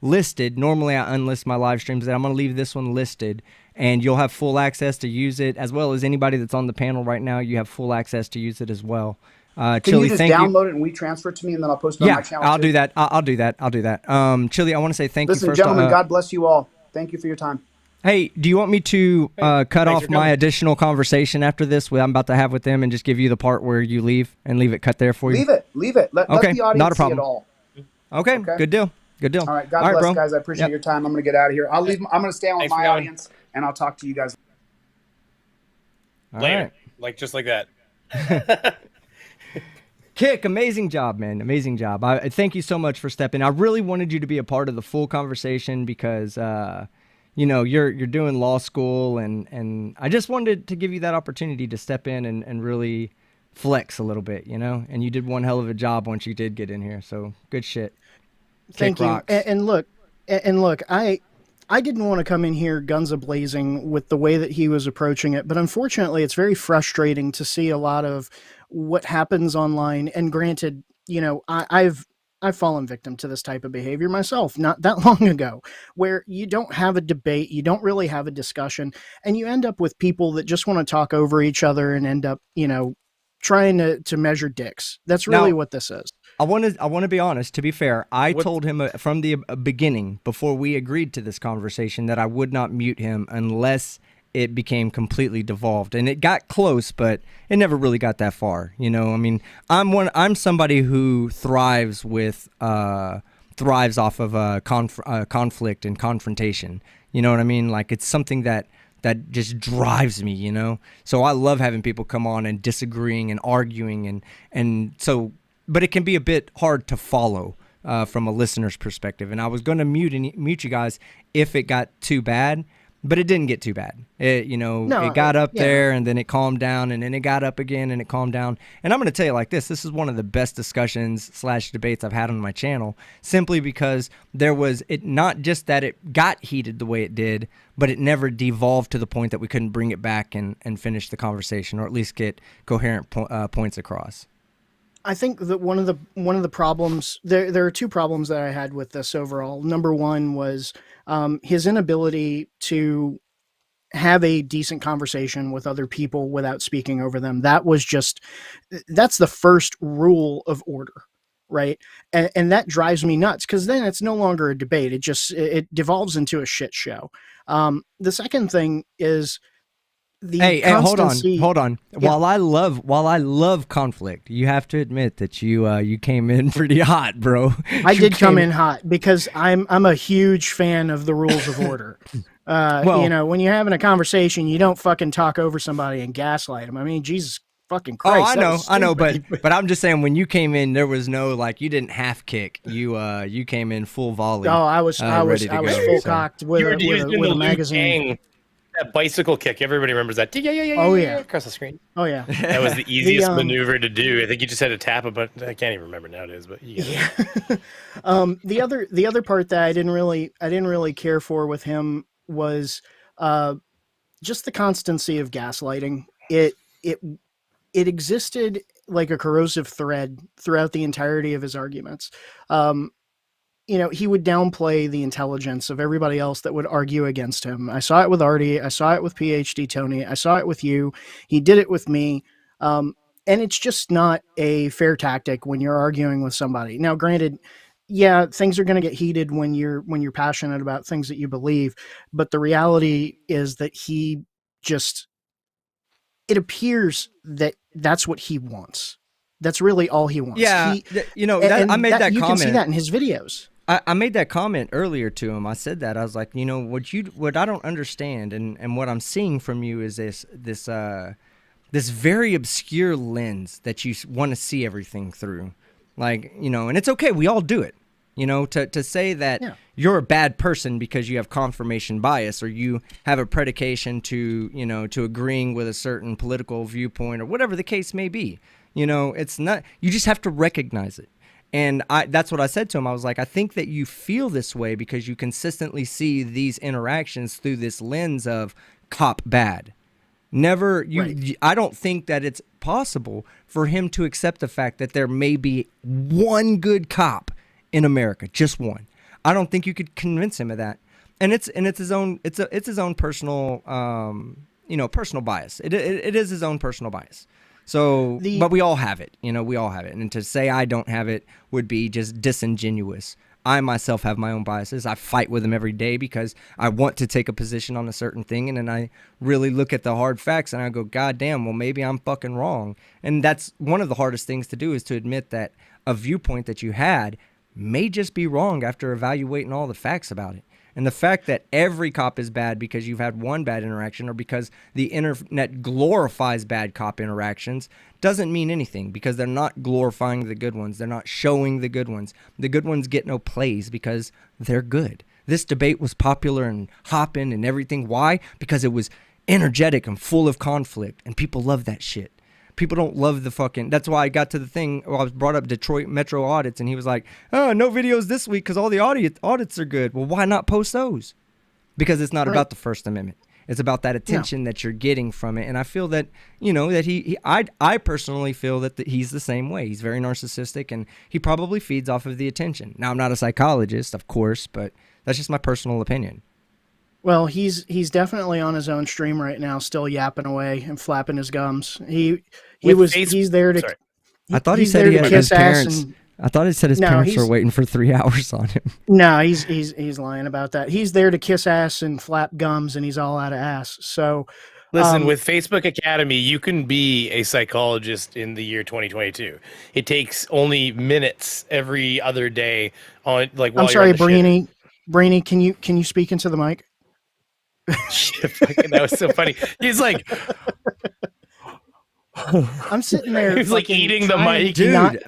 listed. Normally, I unlist my live streams. I'm going to leave this one listed, and you'll have full access to use it, as well as anybody that's on the panel right now. You have full access to use it as well. Can Chille, you just download it and WeTransfer it to me, and then I'll post it on my channel? I'll too? do that. I'll do that. Chille, I want to say thank you Listen, first. gentlemen, God bless you all. Thank you for your time. Hey, do you want me to cut off my additional conversation after this I'm about to have with them and just give you the part where you leave and leave it cut there for you? Leave it. Let the audience not a see problem. it all. Okay, good deal. All right, God bless, bro. guys. I appreciate your time. I'm going to get out of here. I'm going to stay on with my audience, and I'll talk to you guys later. Like just like that. Kick, amazing job, man. Amazing job. I thank you so much for stepping. I really wanted you to be a part of the full conversation because you're doing law school and I just wanted to give you that opportunity to step in and really flex a little bit, and you did one hell of a job once you did get in here. So good shit. Thank you. And look, I didn't want to come in here guns a-blazing with the way that he was approaching it, but unfortunately it's very frustrating to see a lot of what happens online. And granted, I've fallen victim to this type of behavior myself not that long ago, where you don't have a debate, you don't really have a discussion, and you end up with people that just want to talk over each other and end up, trying to measure dicks. That's really what this is. I want to be honest. To be fair, I told him from the beginning, before we agreed to this conversation, that I would not mute him unless it became completely devolved, and it got close, but it never really got that far. I mean, I'm somebody who thrives off of conflict and confrontation. You know what I mean? Like, it's something that just drives me. So I love having people come on and disagreeing and arguing, and so, but it can be a bit hard to follow from a listener's perspective. And I was going to mute you guys if it got too bad. But it didn't get too bad. It got up there and then it calmed down and then it got up again and it calmed down. And I'm going to tell you like this is one of the best discussions / debates I've had on my channel, simply because there was it not just that it got heated the way it did, but it never devolved to the point that we couldn't bring it back and finish the conversation, or at least get coherent points across. I think that one of the problems there are two problems that I had with this overall. Number one was his inability to have a decent conversation with other people without speaking over them. That's the first rule of order, right? And that drives me nuts, because then it's no longer a debate. It devolves into a shit show. The second thing is, Hey, hold on. Yeah. While I love conflict, you have to admit that you came in pretty hot, bro. I did come in hot because I'm a huge fan of the rules of order. Well, you know, when you're having a conversation, you don't fucking talk over somebody and gaslight them. I mean, Jesus fucking Christ. I know, but I'm just saying when you came in, there was no like you didn't half kick. You came in full volley. Oh, I was full cocked with a magazine. That bicycle kick, everybody remembers that. Yeah, across the screen. Oh yeah, that was the easiest maneuver to do. I think you just had to tap it, but I can't even remember nowadays. But yeah. The other part that I didn't really care for with him was just the constancy of gaslighting. It existed like a corrosive thread throughout the entirety of his arguments. You know, he would downplay the intelligence of everybody else that would argue against him. I saw it with Artie. I saw it with PhD Tony. I saw it with you. He did it with me. And it's just not a fair tactic when you're arguing with somebody. Now, granted, yeah, things are going to get heated when you're passionate about things that you believe. But the reality is that it appears that that's what he wants. That's really all he wants. Yeah, I made that comment. You can see that in his videos. I made that comment earlier to him. I said that I was like, what I don't understand, and what I'm seeing from you is this very obscure lens that you want to see everything through, like and it's okay. We all do it. To say that you're a bad person because you have confirmation bias or you have a predication to agreeing with a certain political viewpoint or whatever the case may be. It's not. You just have to recognize it. And that's what I said to him. I was like, I think that you feel this way because you consistently see these interactions through this lens of cop bad. I don't think that it's possible for him to accept the fact that there may be one good cop in America, just one. I don't think you could convince him of that. And it's his own personal personal bias. It is his own personal bias. So, but we all have it, we all have it. And to say I don't have it would be just disingenuous. I myself have my own biases. I fight with them every day because I want to take a position on a certain thing. And then I really look at the hard facts and I go, God damn, well, maybe I'm fucking wrong. And that's one of the hardest things to do, is to admit that a viewpoint that you had may just be wrong after evaluating all the facts about it. And the fact that every cop is bad because you've had one bad interaction or because the internet glorifies bad cop interactions doesn't mean anything, because they're not glorifying the good ones. They're not showing the good ones. The good ones get no plays because they're good. This debate was popular and hopping and everything. Why? Because it was energetic and full of conflict, and people love that shit. People don't love the fucking... That's why I got to the thing where I was brought up Detroit Metro audits, and he was like, oh, no videos this week because all the audits are good. Well, why not post those? Because it's not about the First Amendment. It's about that attention that you're getting from it. And I feel that, that I personally feel that he's the same way. He's very narcissistic, and he probably feeds off of the attention. Now, I'm not a psychologist, of course, but that's just my personal opinion. Well, he's definitely on his own stream right now, still yapping away and flapping his gums. He's there to. Sorry. I thought he said he had his parents. I thought he said his parents were waiting for 3 hours on him. No, he's lying about that. He's there to kiss ass and flap gums, and he's all out of ass. So, listen, with Facebook Academy, you can be a psychologist in the year 2022. It takes only minutes every other day on like. While I'm sorry, Brainy. Can you speak into the mic? Shit, that was so funny. He's like, I'm sitting there. He's like eating the mic, dude.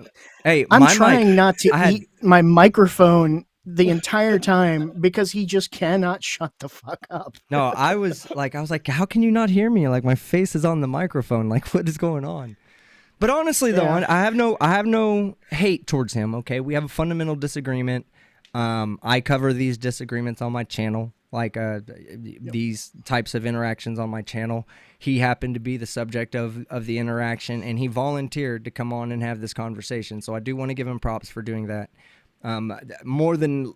I'm trying not to eat my microphone the entire time because he just cannot shut the fuck up. No, I was like, how can you not hear me? Like, my face is on the microphone. Like, what is going on? But honestly, though, I have no hate towards him. Okay, we have a fundamental disagreement. I cover these disagreements on my channel, like these types of interactions on my channel. He happened to be the subject of the interaction, and he volunteered to come on and have this conversation. So I do want to give him props for doing that. More than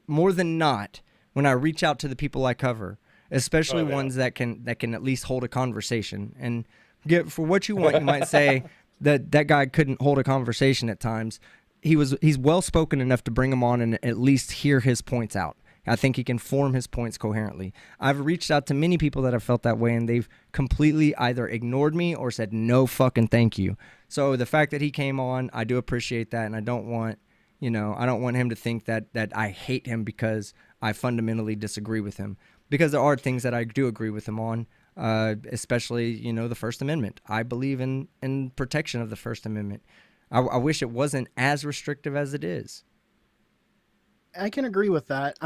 not, when I reach out to the people I cover, especially ones that can at least hold a conversation, and get for what you want, you might say that guy couldn't hold a conversation at times. He's well spoken enough to bring him on and at least hear his points out. I think he can form his points coherently. I've reached out to many people that have felt that way, and they've completely either ignored me or said no fucking thank you. So the fact that he came on, I do appreciate that, and I don't want, I don't want him to think that I hate him because I fundamentally disagree with him. Because there are things that I do agree with him on, especially, the First Amendment. I believe in protection of the First Amendment. I wish it wasn't as restrictive as it is. I can agree with that.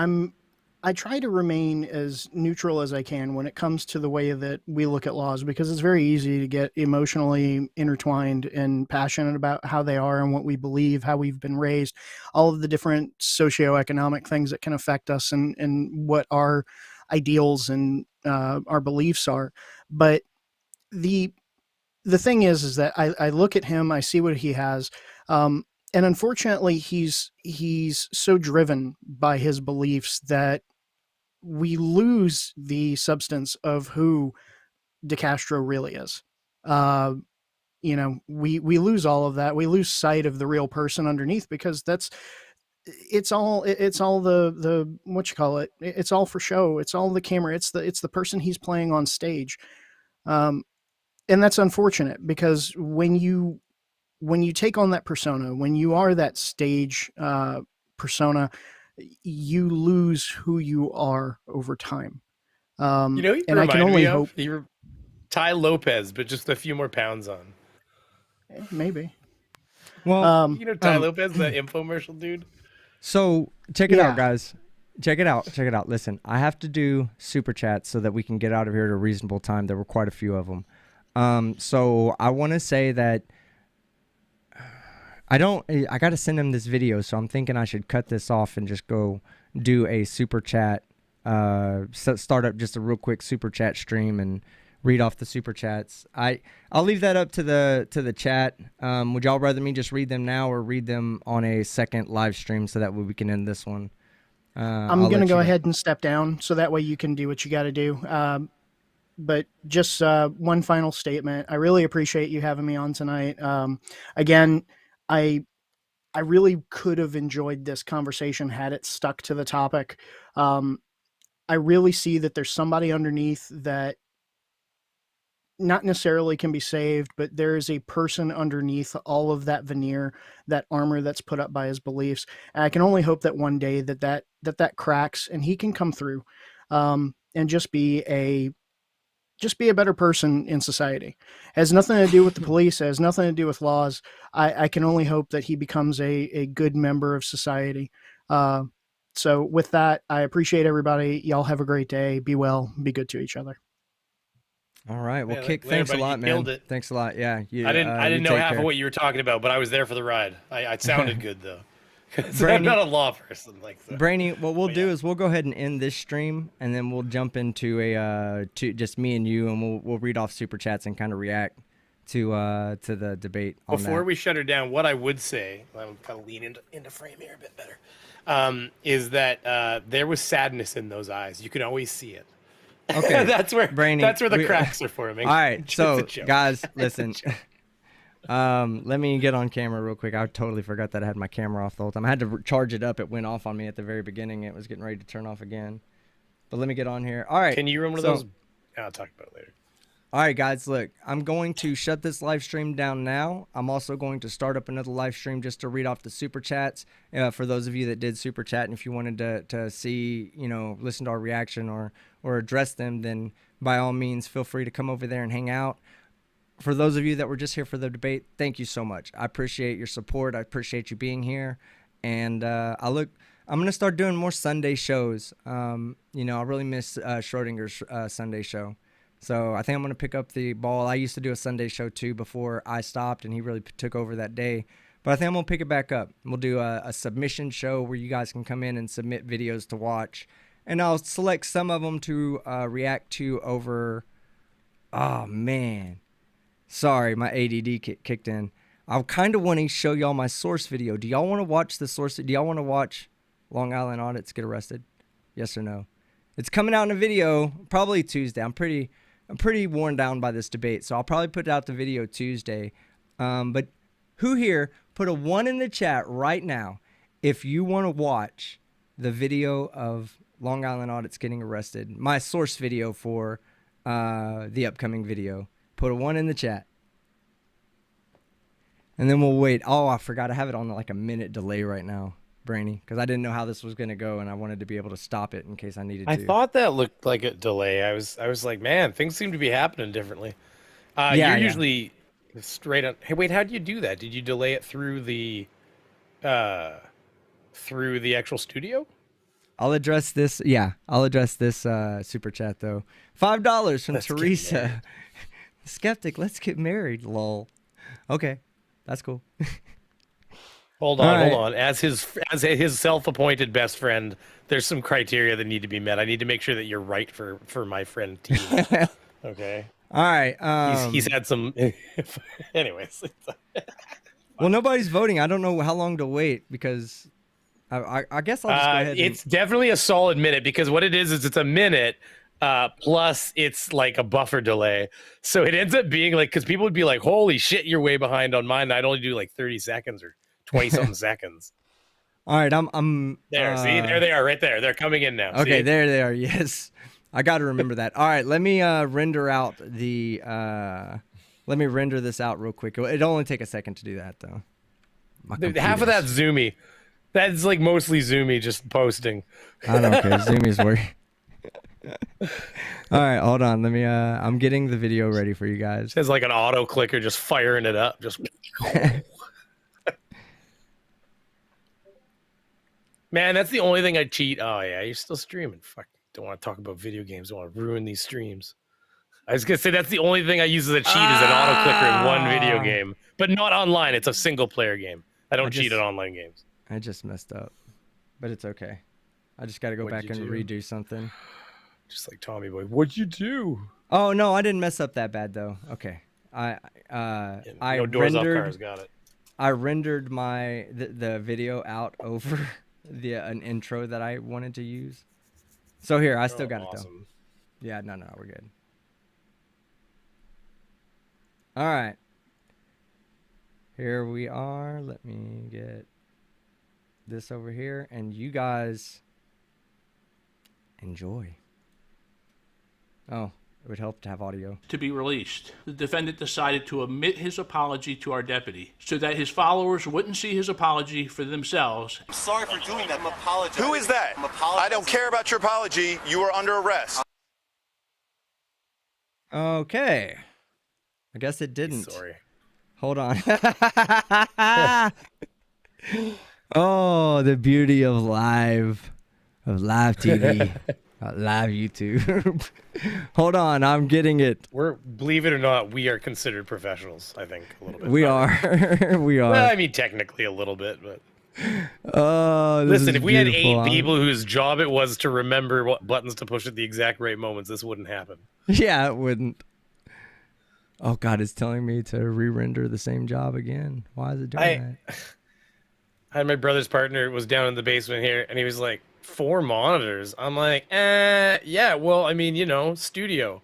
I try to remain as neutral as I can when it comes to the way that we look at laws, because it's very easy to get emotionally intertwined and passionate about how they are and what we believe, how we've been raised, all of the different socioeconomic things that can affect us and what our ideals and our beliefs are. But the thing is that I look at him, I see what he has, and unfortunately he's so driven by his beliefs that we lose the substance of who DeCastro really is. We lose all of that. We lose sight of the real person underneath, because it's all the what you call it. It's all for show. It's all the camera. It's the person he's playing on stage. And that's unfortunate, because when you take on that persona, when you are that stage persona, you lose who you are over time. And I can only hope you're Ty Lopez, but just a few more pounds on. Maybe. Well, Ty Lopez, the infomercial dude. So check it out, guys. Check it out. Listen, I have to do super chats so that we can get out of here at a reasonable time. There were quite a few of them. So I want to say that I got to send him this video, so I'm thinking I should cut this off and just go do a super chat, start up just a real quick super chat stream and read off the super chats. I'll leave that up to the chat. Would y'all rather me just read them now or read them on a second live stream so that way we can end this one? I'm going to go ahead and step down so that way you can do what you got to do. But just one final statement. I really appreciate you having me on tonight. Again, I really could have enjoyed this conversation had it stuck to the topic. I really see that there's somebody underneath that not necessarily can be saved, but there is a person underneath all of that veneer, that armor that's put up by his beliefs. And I can only hope that one day that cracks and he can come through and just be a better person in society. It has nothing to do with the police. It has nothing to do with laws. I can only hope that he becomes a good member of society. So with that, I appreciate everybody. Y'all have a great day. Be well, be good to each other. All right. Well, Kick, thanks a lot, man. Thanks a lot. Yeah. I didn't know half of what you were talking about, but I was there for the ride. I sounded good though. I'm not a law person like that. Brainy, what we'll do is we'll go ahead and end this stream, and then we'll jump into to just me and you, and we'll read off super chats and kind of react to the debate. Before we shut her down, what I would say, I'm kind of lean into frame here a bit better, is that there was sadness in those eyes. You can always see it. Okay, that's where the cracks are forming. All right, so guys, listen. Let me get on camera real quick. I totally forgot that I had my camera off the whole time. I had to charge it up. It went off on me at the very beginning. It was getting ready to turn off again. But let me get on here. All right. Can you remember those? I'll talk about it later. All right, guys, look, I'm going to shut this live stream down now. I'm also going to start up another live stream just to read off the super chats for those of you that did super chat. And if you wanted to see, listen to our reaction or address them, then by all means, feel free to come over there and hang out. For those of you that were just here for the debate, thank you so much. I appreciate your support. I appreciate you being here. And I'm going to start doing more Sunday shows. I really miss Schrodinger's Sunday show. So I think I'm going to pick up the ball. I used to do a Sunday show too before I stopped, and he really took over that day. But I think I'm going to pick it back up. We'll do a submission show where you guys can come in and submit videos to watch. And I'll select some of them to react to over... Oh, man. Sorry, my ADD kicked in. I kind of want to show y'all my source video. Do y'all want to watch the source? Do y'all want to watch Long Island Audits Get Arrested? Yes or no? It's coming out in a video probably Tuesday. I'm pretty worn down by this debate, so I'll probably put out the video Tuesday. But who here, put a 1 in the chat right now if you want to watch the video of Long Island audits getting arrested. My source video for the upcoming video. Put a 1 in the chat. And then we'll wait. Oh, I forgot. I have it on like a minute delay right now, Brainy, because I didn't know how this was going to go, and I wanted to be able to stop it in case I needed to. I thought that looked like a delay. I was like, man, things seem to be happening differently. You're usually straight on. Hey, wait, how do you do that? Did you delay it through the actual studio? I'll address this. Yeah, I'll address this super chat though. $5 from Teresa. Skeptic, let's get married. Lol. Okay, that's cool. Hold on. As his self-appointed best friend, there's some criteria that need to be met. I need to make sure that you're right for my friend T. Okay. All right. He's had some. Anyways. Well, nobody's voting. I don't know how long to wait because I guess I'll just go ahead. It's definitely a solid minute because what it is it's a minute plus it's like a buffer delay. So it ends up being like, because people would be like, holy shit, you're way behind on mine. I'd only do like 30 seconds or 20 something seconds. All right. I'm there. See, there they are right there. They're coming in now. Okay. See? There they are. Yes. I got to remember that. All right. Let me render out let me render this out real quick. It'll only take a second to do that though. Half of that's Zoomy. That's like mostly Zoomy just posting. I don't care. Zoomy's working. All right, hold on. Let me. I'm getting the video ready for you guys. It's like an auto clicker, just firing it up. Just. Man, that's the only thing I cheat. Oh yeah, you're still streaming. Fuck. Don't want to talk about video games. Don't want to ruin these streams. I was gonna say that's the only thing I use as a cheat is an auto clicker in one video game, but not online. It's a single player game. I don't cheat in online games. I just messed up, but it's okay. I just got to go back and redo something. Just like Tommy Boy. What'd you do? Oh no, I didn't mess up that bad though. Okay, I no doors off cars. Got it. I rendered the video out over an intro that I wanted to use. So here, I still got it though. Yeah, no, we're good. All right. Here we are. Let me get this over here, and you guys enjoy. Oh, it would help to have audio. To be released. The defendant decided to omit his apology to our deputy so that his followers wouldn't see his apology for themselves. I'm sorry for doing that. I'm apologizing. Who is that? I don't care about your apology. You are under arrest. Okay. I guess it didn't. Sorry. Hold on. Oh, the beauty of live TV. Live YouTube. Hold on, I'm getting it. Believe it or not, we are considered professionals, I think, a little bit. We are. We are. Well, I mean, technically a little bit, but. Oh, listen, if we had 8 people whose job it was to remember what buttons to push at the exact right moments, this wouldn't happen. Yeah, it wouldn't. Oh, God, it's telling me to re-render the same job again. Why is it doing that? I had my brother's partner was down in the basement here, and he was like, 4 monitors. I'm like, yeah, well, I mean, studio.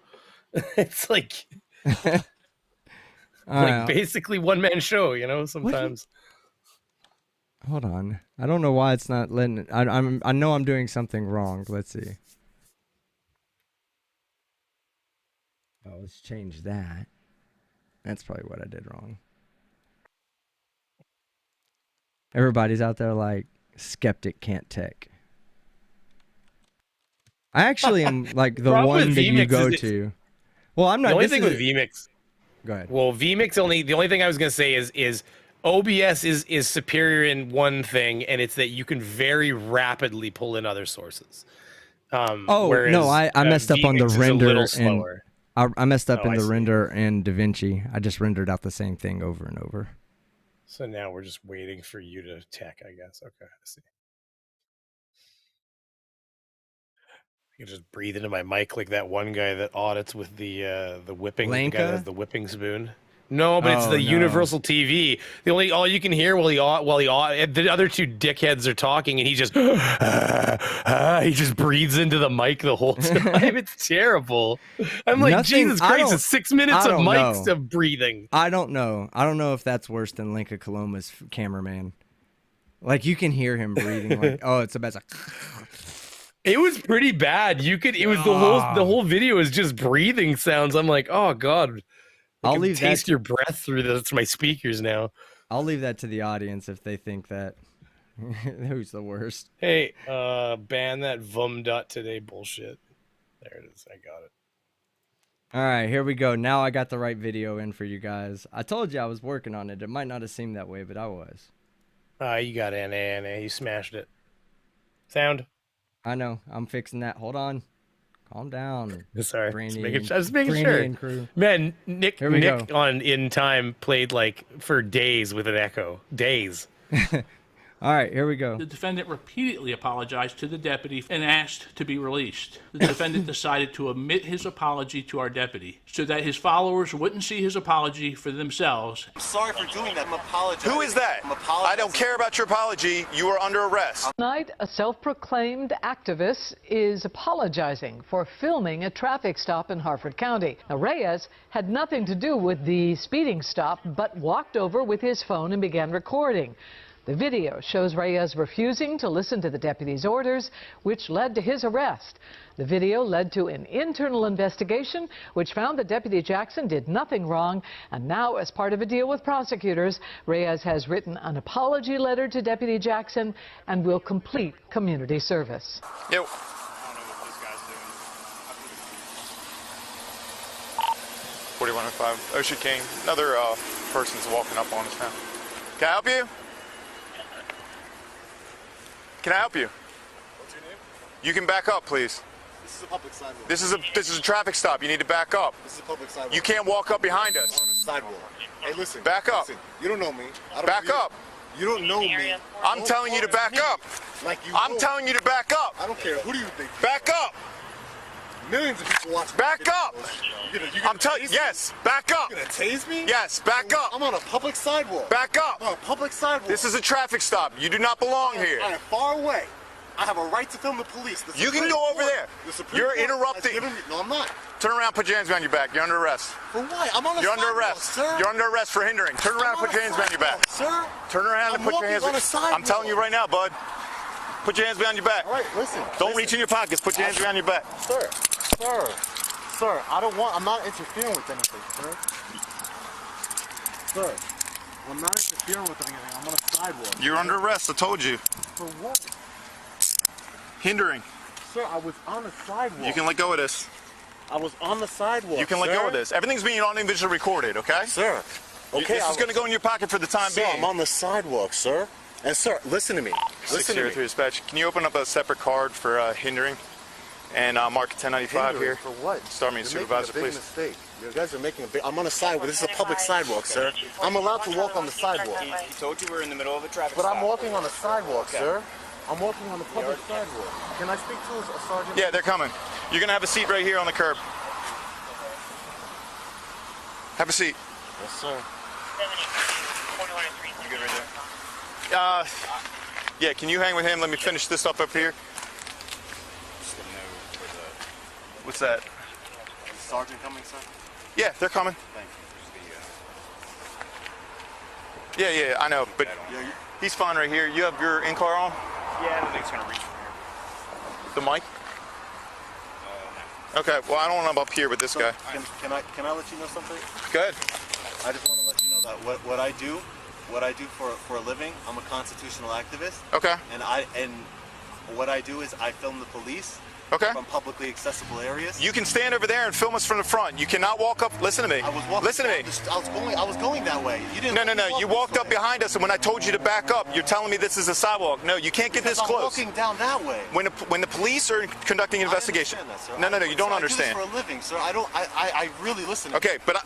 It's like, basically one-man show, sometimes. Hold on. I don't know why it's not letting it. I know I'm doing something wrong. Let's see. Oh, let's change that. That's probably what I did wrong. Everybody's out there like, skeptic can't tech. I actually am like the one that you go to. Well, I'm not. The only thing with vMix. Go ahead. Well, vMix the only thing I was gonna say is OBS is superior in one thing, and it's that you can very rapidly pull in other sources. Whereas, no, I messed up on the render and I messed up in the render and DaVinci. I just rendered out the same thing over and over. So now we're just waiting for you to tech, I guess. Okay, I see. I can just breathe into my mic like that one guy that audits with the whipping. The guy that has the whipping spoon. No, but it's the Universal TV. All you can hear while the other 2 dickheads are talking, and he just he just breathes into the mic the whole time. It's terrible. I'm like, Jesus Christ! It's 6 minutes of mics of breathing. I don't know. I don't know if that's worse than Linka Coloma's cameraman. Like you can hear him breathing. Like, oh, it's about like. It was pretty bad. You could. It was the whole video is just breathing sounds. I'm like, oh god. I can taste your breath through my speakers now. I'll leave that to the audience if they think that who's the worst. Hey, ban that vum.today bullshit. There it is. I got it. All right, here we go. Now I got the right video in for you guys. I told you I was working on it. It might not have seemed that way, but I was. You got NA. You smashed it. Sound. I know. I'm fixing that. Hold on. Calm down. Sorry. Brainy, I was making sure. Crew. Man, Nick on In Time played like for days with an echo. Days. All right, here we go. The defendant repeatedly apologized to the deputy and asked to be released. The defendant decided to omit his apology to our deputy so that his followers wouldn't see his apology for themselves. I'm sorry for doing that. I'm apologizing. Who is that? I don't care about your apology. You are under arrest. Tonight, a self-proclaimed activist is apologizing for filming a traffic stop in Harford County. Now, Reyes had nothing to do with the speeding stop, but walked over with his phone and began recording. The video shows Reyes refusing to listen to the deputy's orders, which led to his arrest. The video led to an internal investigation, which found that Deputy Jackson did nothing wrong. And now, as part of a deal with prosecutors, Reyes has written an apology letter to Deputy Jackson and will complete community service. Yo. 4105 Ocean King. Another person's walking up on us now. Can I help you? Can I help you? What's your name? You can back up, please. This is a public sidewalk. This is a traffic stop. You need to back up. This is a public sidewalk. You can't walk up behind us. On a sidewalk. Hey, listen. Back up. Listen, you don't know me. I don't Back up. You don't know me. I'm telling you to back up. Like you. I'm telling you to back up. I don't care. Who do you think? Back up. Millions of people watching. Back up. I'm telling you. Yes. Back up. You gonna tase me? Yes. Back up. I'm on a public sidewalk. Back up. I'm on a public sidewalk. This is a traffic stop. You do not belong here. I am far away. I have a right to film the police. You can go over there. You're interrupting. No, I'm not. Turn around, put your hands behind your back. You're under arrest. For what? I'm on a You're sidewalk, under arrest. sir. You're under arrest for hindering. Turn around and put your hands behind your back. Sir? Turn around and put your hands on a sidewalk. I'm telling you right now, bud. Put your hands behind your back. All right, listen. Don't reach in your pockets. Put your hands behind your back. Sir, I'm not interfering with anything, sir. Sir, I'm not interfering with anything. I'm on a sidewalk. You're under arrest. I told you. For what? Hindering. Sir, I was on the sidewalk. You can let go of this. I was on the sidewalk. You can let go of this. Everything's being individually recorded, okay? Sir. Okay. This is going to go in your pocket for the time being. being. I'm on the sidewalk, sir. And sir, listen to me. Listen to me. 603 dispatch. Can you open up a separate card for hindering and mark 1095 here? For what? Start me, supervisor, please. Mistake. You guys are making a big. I'm on a sidewalk. This is a public sidewalk, sir. I'm allowed to walk on the sidewalk. He told you we're in the middle of a traffic stop. But I'm stop. walking on the sidewalk, sir. I'm walking on the public sidewalk. Can I speak to a sergeant? Yeah, they're coming. You're going to have a seat right here on the curb. Have a seat. Yes, sir. You good right there? Yeah, can you hang with him? Let me finish this up here. What's that? Is the sergeant coming, sir? Yeah, they're coming. Thank you. Yeah, I know, but he's fine right here. You have your in-car on? Yeah, I don't think it's going to reach from here. The mic? Okay, well, I don't want to up here with this guy. Can I let you know something? Go ahead. I just want to let you know that what I do for a living, I'm a constitutional activist. Okay. And what I do is I film the police. Okay. From publicly accessible areas. You can stand over there and film us from the front. You cannot walk up. Listen to me. I was walking. Listen to me. I was going that way. You didn't. No. You walked up behind us, and when I told you to back up, you're telling me this is a sidewalk. No, you can't get this close. I'm walking down that way. When the police are conducting an investigation. That, no, you don't understand. I do this for a living, sir. I really listen. Okay, but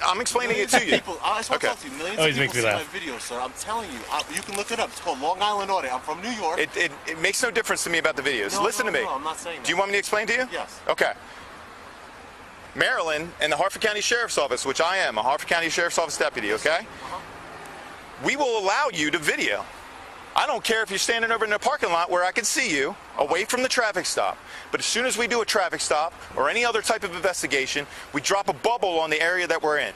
I'm explaining it to you. I just want to talk to you. Millions of people see my videos, sir. I'm telling you. You can look it up. It's called Long Island Audit. I'm from New York. It makes no difference to me about the videos. Listen to me. No, I'm not saying that. Do you want me to explain to you? Yes. Okay. Maryland and the Harford County Sheriff's Office, which I am, a Harford County Sheriff's Office deputy, okay? We will allow you to video. I don't care if you're standing over in the parking lot where I can see you, away from the traffic stop. But as soon as we do a traffic stop or any other type of investigation, we drop a bubble on the area that we're in.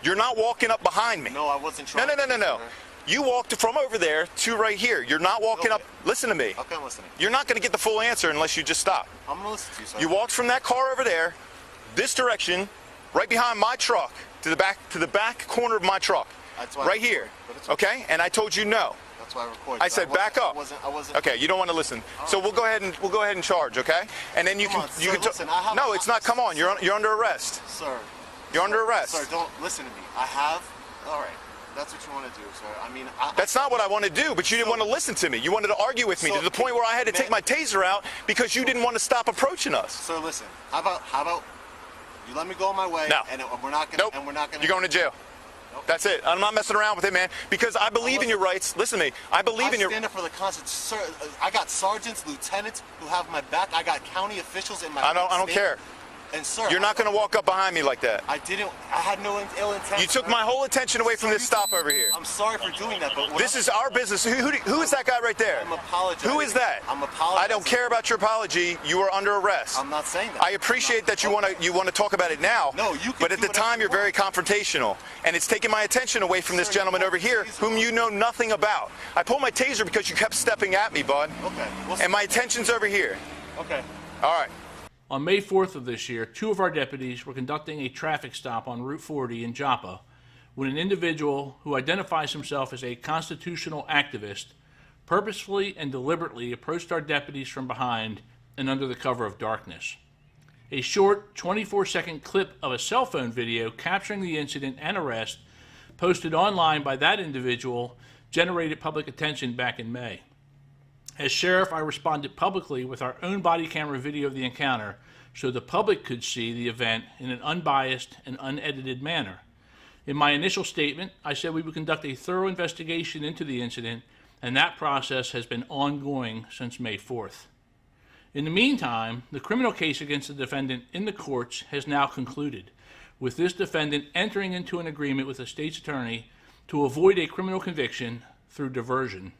You're not walking up behind me. No, I wasn't trying. No. You walked from over there to right here. You're not walking up. Listen to me. Okay, I'm listening. You're not going to get the full answer unless you just stop. I'm going to listen to you, sir. You walked from that car over there, this direction, right behind my truck, to the back corner of my truck. Right here. Okay? And I told you no. That's why I recorded. I said back up. I wasn't. Okay, you don't want to listen. So we'll go ahead and charge, okay? And then you can listen, no, it's not. Come on, you're under arrest. Sir. You're under arrest. Sir, don't listen to me. All right. That's what you want to do, sir. I mean, that's not what I want to do, but you didn't want to listen to me. You wanted to argue with me to the point where I had to take my taser out because you didn't want to stop approaching us. Sir, listen. How about you let me go on my way? No. And we're not gonna. Nope. And we're not gonna. You're going to jail. Nope. That's it. I'm not messing around with it, man. Because I believe in your rights. Listen to me. I believe in your. I stand up for the Constitution, sir. I got sergeants, lieutenants who have my back. I got county officials in my. I don't care. And sir, you're not going to walk up behind me like that. I had no ill intent. You took my whole attention away from this stop over here. I'm sorry for doing that, but this is our business. Who is that guy right there? I'm apologizing. Who is that? I'm apologizing. I don't care about your apology. You are under arrest. I'm not saying that. I appreciate that you want to talk about it now. No, you can. But at the time, you're very confrontational, and it's taking my attention away from this gentleman over here, whom you know nothing about. I pulled my taser because you kept stepping at me, bud. Okay. And my attention's over here. Okay. All right. On May 4th of this year, 2 of our deputies were conducting a traffic stop on Route 40 in Joppa when an individual who identifies himself as a constitutional activist purposefully and deliberately approached our deputies from behind and under the cover of darkness. A short 24-second clip of a cell phone video capturing the incident and arrest posted online by that individual generated public attention back in May. As sheriff, I responded publicly with our own body camera video of the encounter so the public could see the event in an unbiased and unedited manner. In my initial statement, I said we would conduct a thorough investigation into the incident, and that process has been ongoing since May 4th. In the meantime, the criminal case against the defendant in the courts has now concluded, with this defendant entering into an agreement with the state's attorney to avoid a criminal conviction through diversion.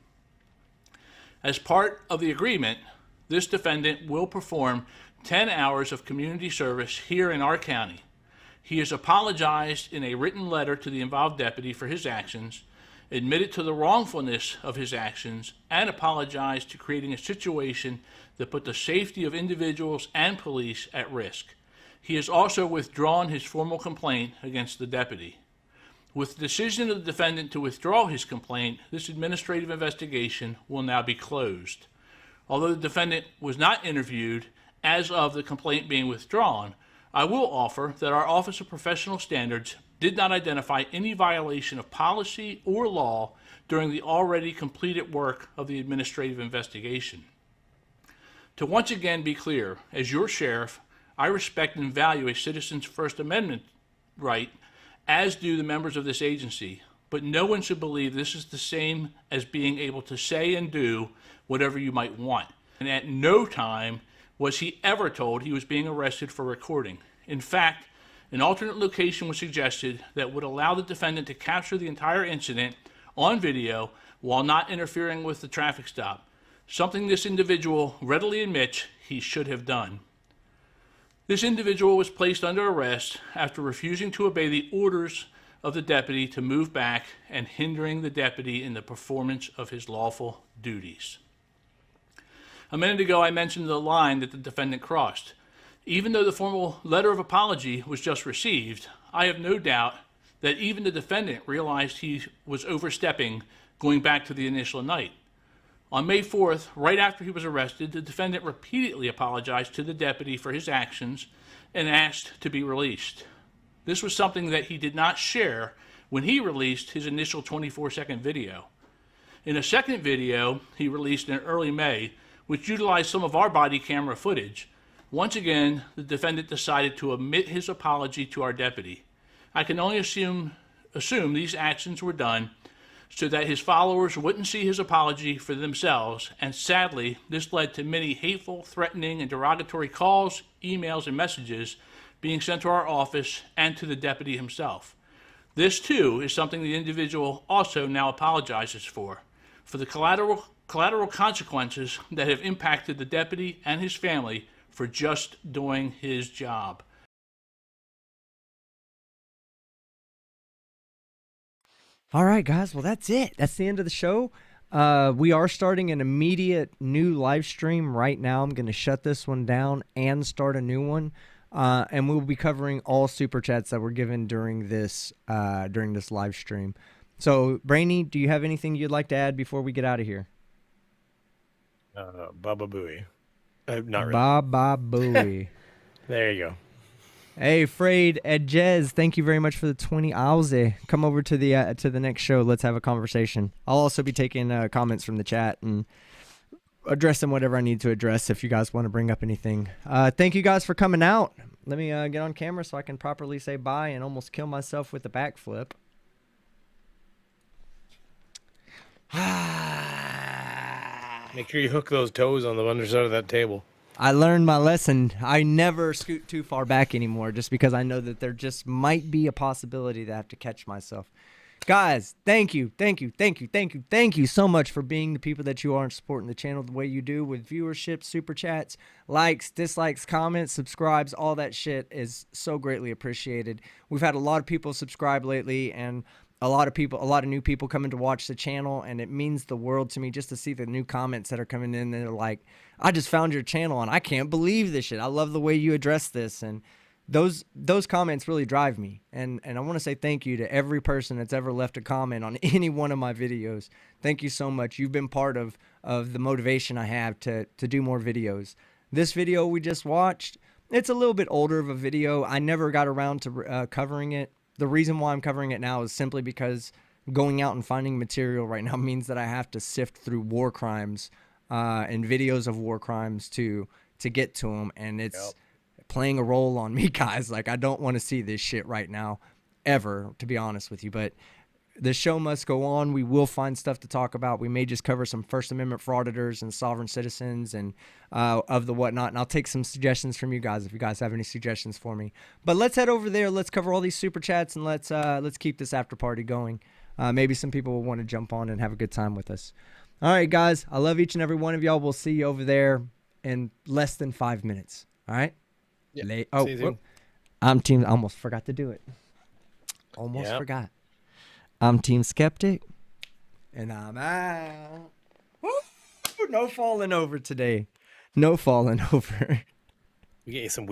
As part of the agreement, this defendant will perform 10 hours of community service here in our county. He has apologized in a written letter to the involved deputy for his actions, admitted to the wrongfulness of his actions, and apologized to creating a situation that put the safety of individuals and police at risk. He has also withdrawn his formal complaint against the deputy. With the decision of the defendant to withdraw his complaint, this administrative investigation will now be closed. Although the defendant was not interviewed as of the complaint being withdrawn, I will offer that our Office of Professional Standards did not identify any violation of policy or law during the already completed work of the administrative investigation. To once again be clear, as your sheriff, I respect and value a citizen's First Amendment right, as do the members of this agency, but no one should believe this is the same as being able to say and do whatever you might want. And at no time was he ever told he was being arrested for recording. In fact, an alternate location was suggested that would allow the defendant to capture the entire incident on video while not interfering with the traffic stop, something this individual readily admits he should have done. This individual was placed under arrest after refusing to obey the orders of the deputy to move back and hindering the deputy in the performance of his lawful duties. A minute ago, I mentioned the line that the defendant crossed. Even though the formal letter of apology was just received, I have no doubt that even the defendant realized he was overstepping going back to the initial night. On May 4th, right after he was arrested, the defendant repeatedly apologized to the deputy for his actions and asked to be released. This was something that he did not share when he released his initial 24-second video. In a second video he released in early May, which utilized some of our body camera footage, once again, the defendant decided to omit his apology to our deputy. I can only assume these actions were done so that his followers wouldn't see his apology for themselves, and sadly, this led to many hateful, threatening, and derogatory calls, emails, and messages being sent to our office and to the deputy himself. This, too, is something the individual also now apologizes for the collateral consequences that have impacted the deputy and his family for just doing his job. All right, guys. Well, that's it. That's the end of the show. We are starting an immediate new live stream right now. I'm going to shut this one down and start a new one. And we'll be covering all super chats that were given during this live stream. So, Brainy, do you have anything you'd like to add before we get out of here? Baba Booey. Not really. Baba Booey. There you go. Hey, Frayed Edgez, thank you very much for the 20 Alze. Come over to the next show. Let's have a conversation. I'll also be taking comments from the chat and addressing whatever I need to address if you guys want to bring up anything. Thank you guys for coming out. Let me get on camera so I can properly say bye and almost kill myself with a backflip. Make sure you hook those toes on the underside of that table. I learned my lesson. I never scoot too far back anymore just because I know that there just might be a possibility that I have to catch myself. Guys, thank you so much for being the people that you are and supporting the channel the way you do with viewership, super chats, likes, dislikes, comments, subscribes. All that shit is so greatly appreciated. We've had a lot of people subscribe lately and a lot of new people coming to watch the channel, and it means the world to me just to see the new comments that are coming in. They're like, I just found your channel and I can't believe this shit. I love the way you address this. And those comments really drive me. And I want to say thank you to every person that's ever left a comment on any one of my videos. Thank you so much. You've been part of the motivation I have to do more videos. This video we just watched, it's a little bit older of a video. I never got around to covering it. The reason why I'm covering it now is simply because going out and finding material right now means that I have to sift through war crimes and videos of war crimes to get to them. And it's playing a role on me, guys. Like, I don't want to see this shit right now, ever, to be honest with you. But the show must go on. We will find stuff to talk about. We may just cover some First Amendment for auditors and sovereign citizens and of the whatnot. And I'll take some suggestions from you guys if you guys have any suggestions for me. But let's head over there. Let's cover all these super chats and let's keep this after party going. Maybe some people will want to jump on and have a good time with us. All right, guys. I love each and every one of y'all. We'll see you over there in less than 5 minutes. All right. Yeah. I'm team. I almost forgot to do it. Almost forgot. I'm Team Skeptic, and I'm out. Woo! No falling over today. No falling over. We get you some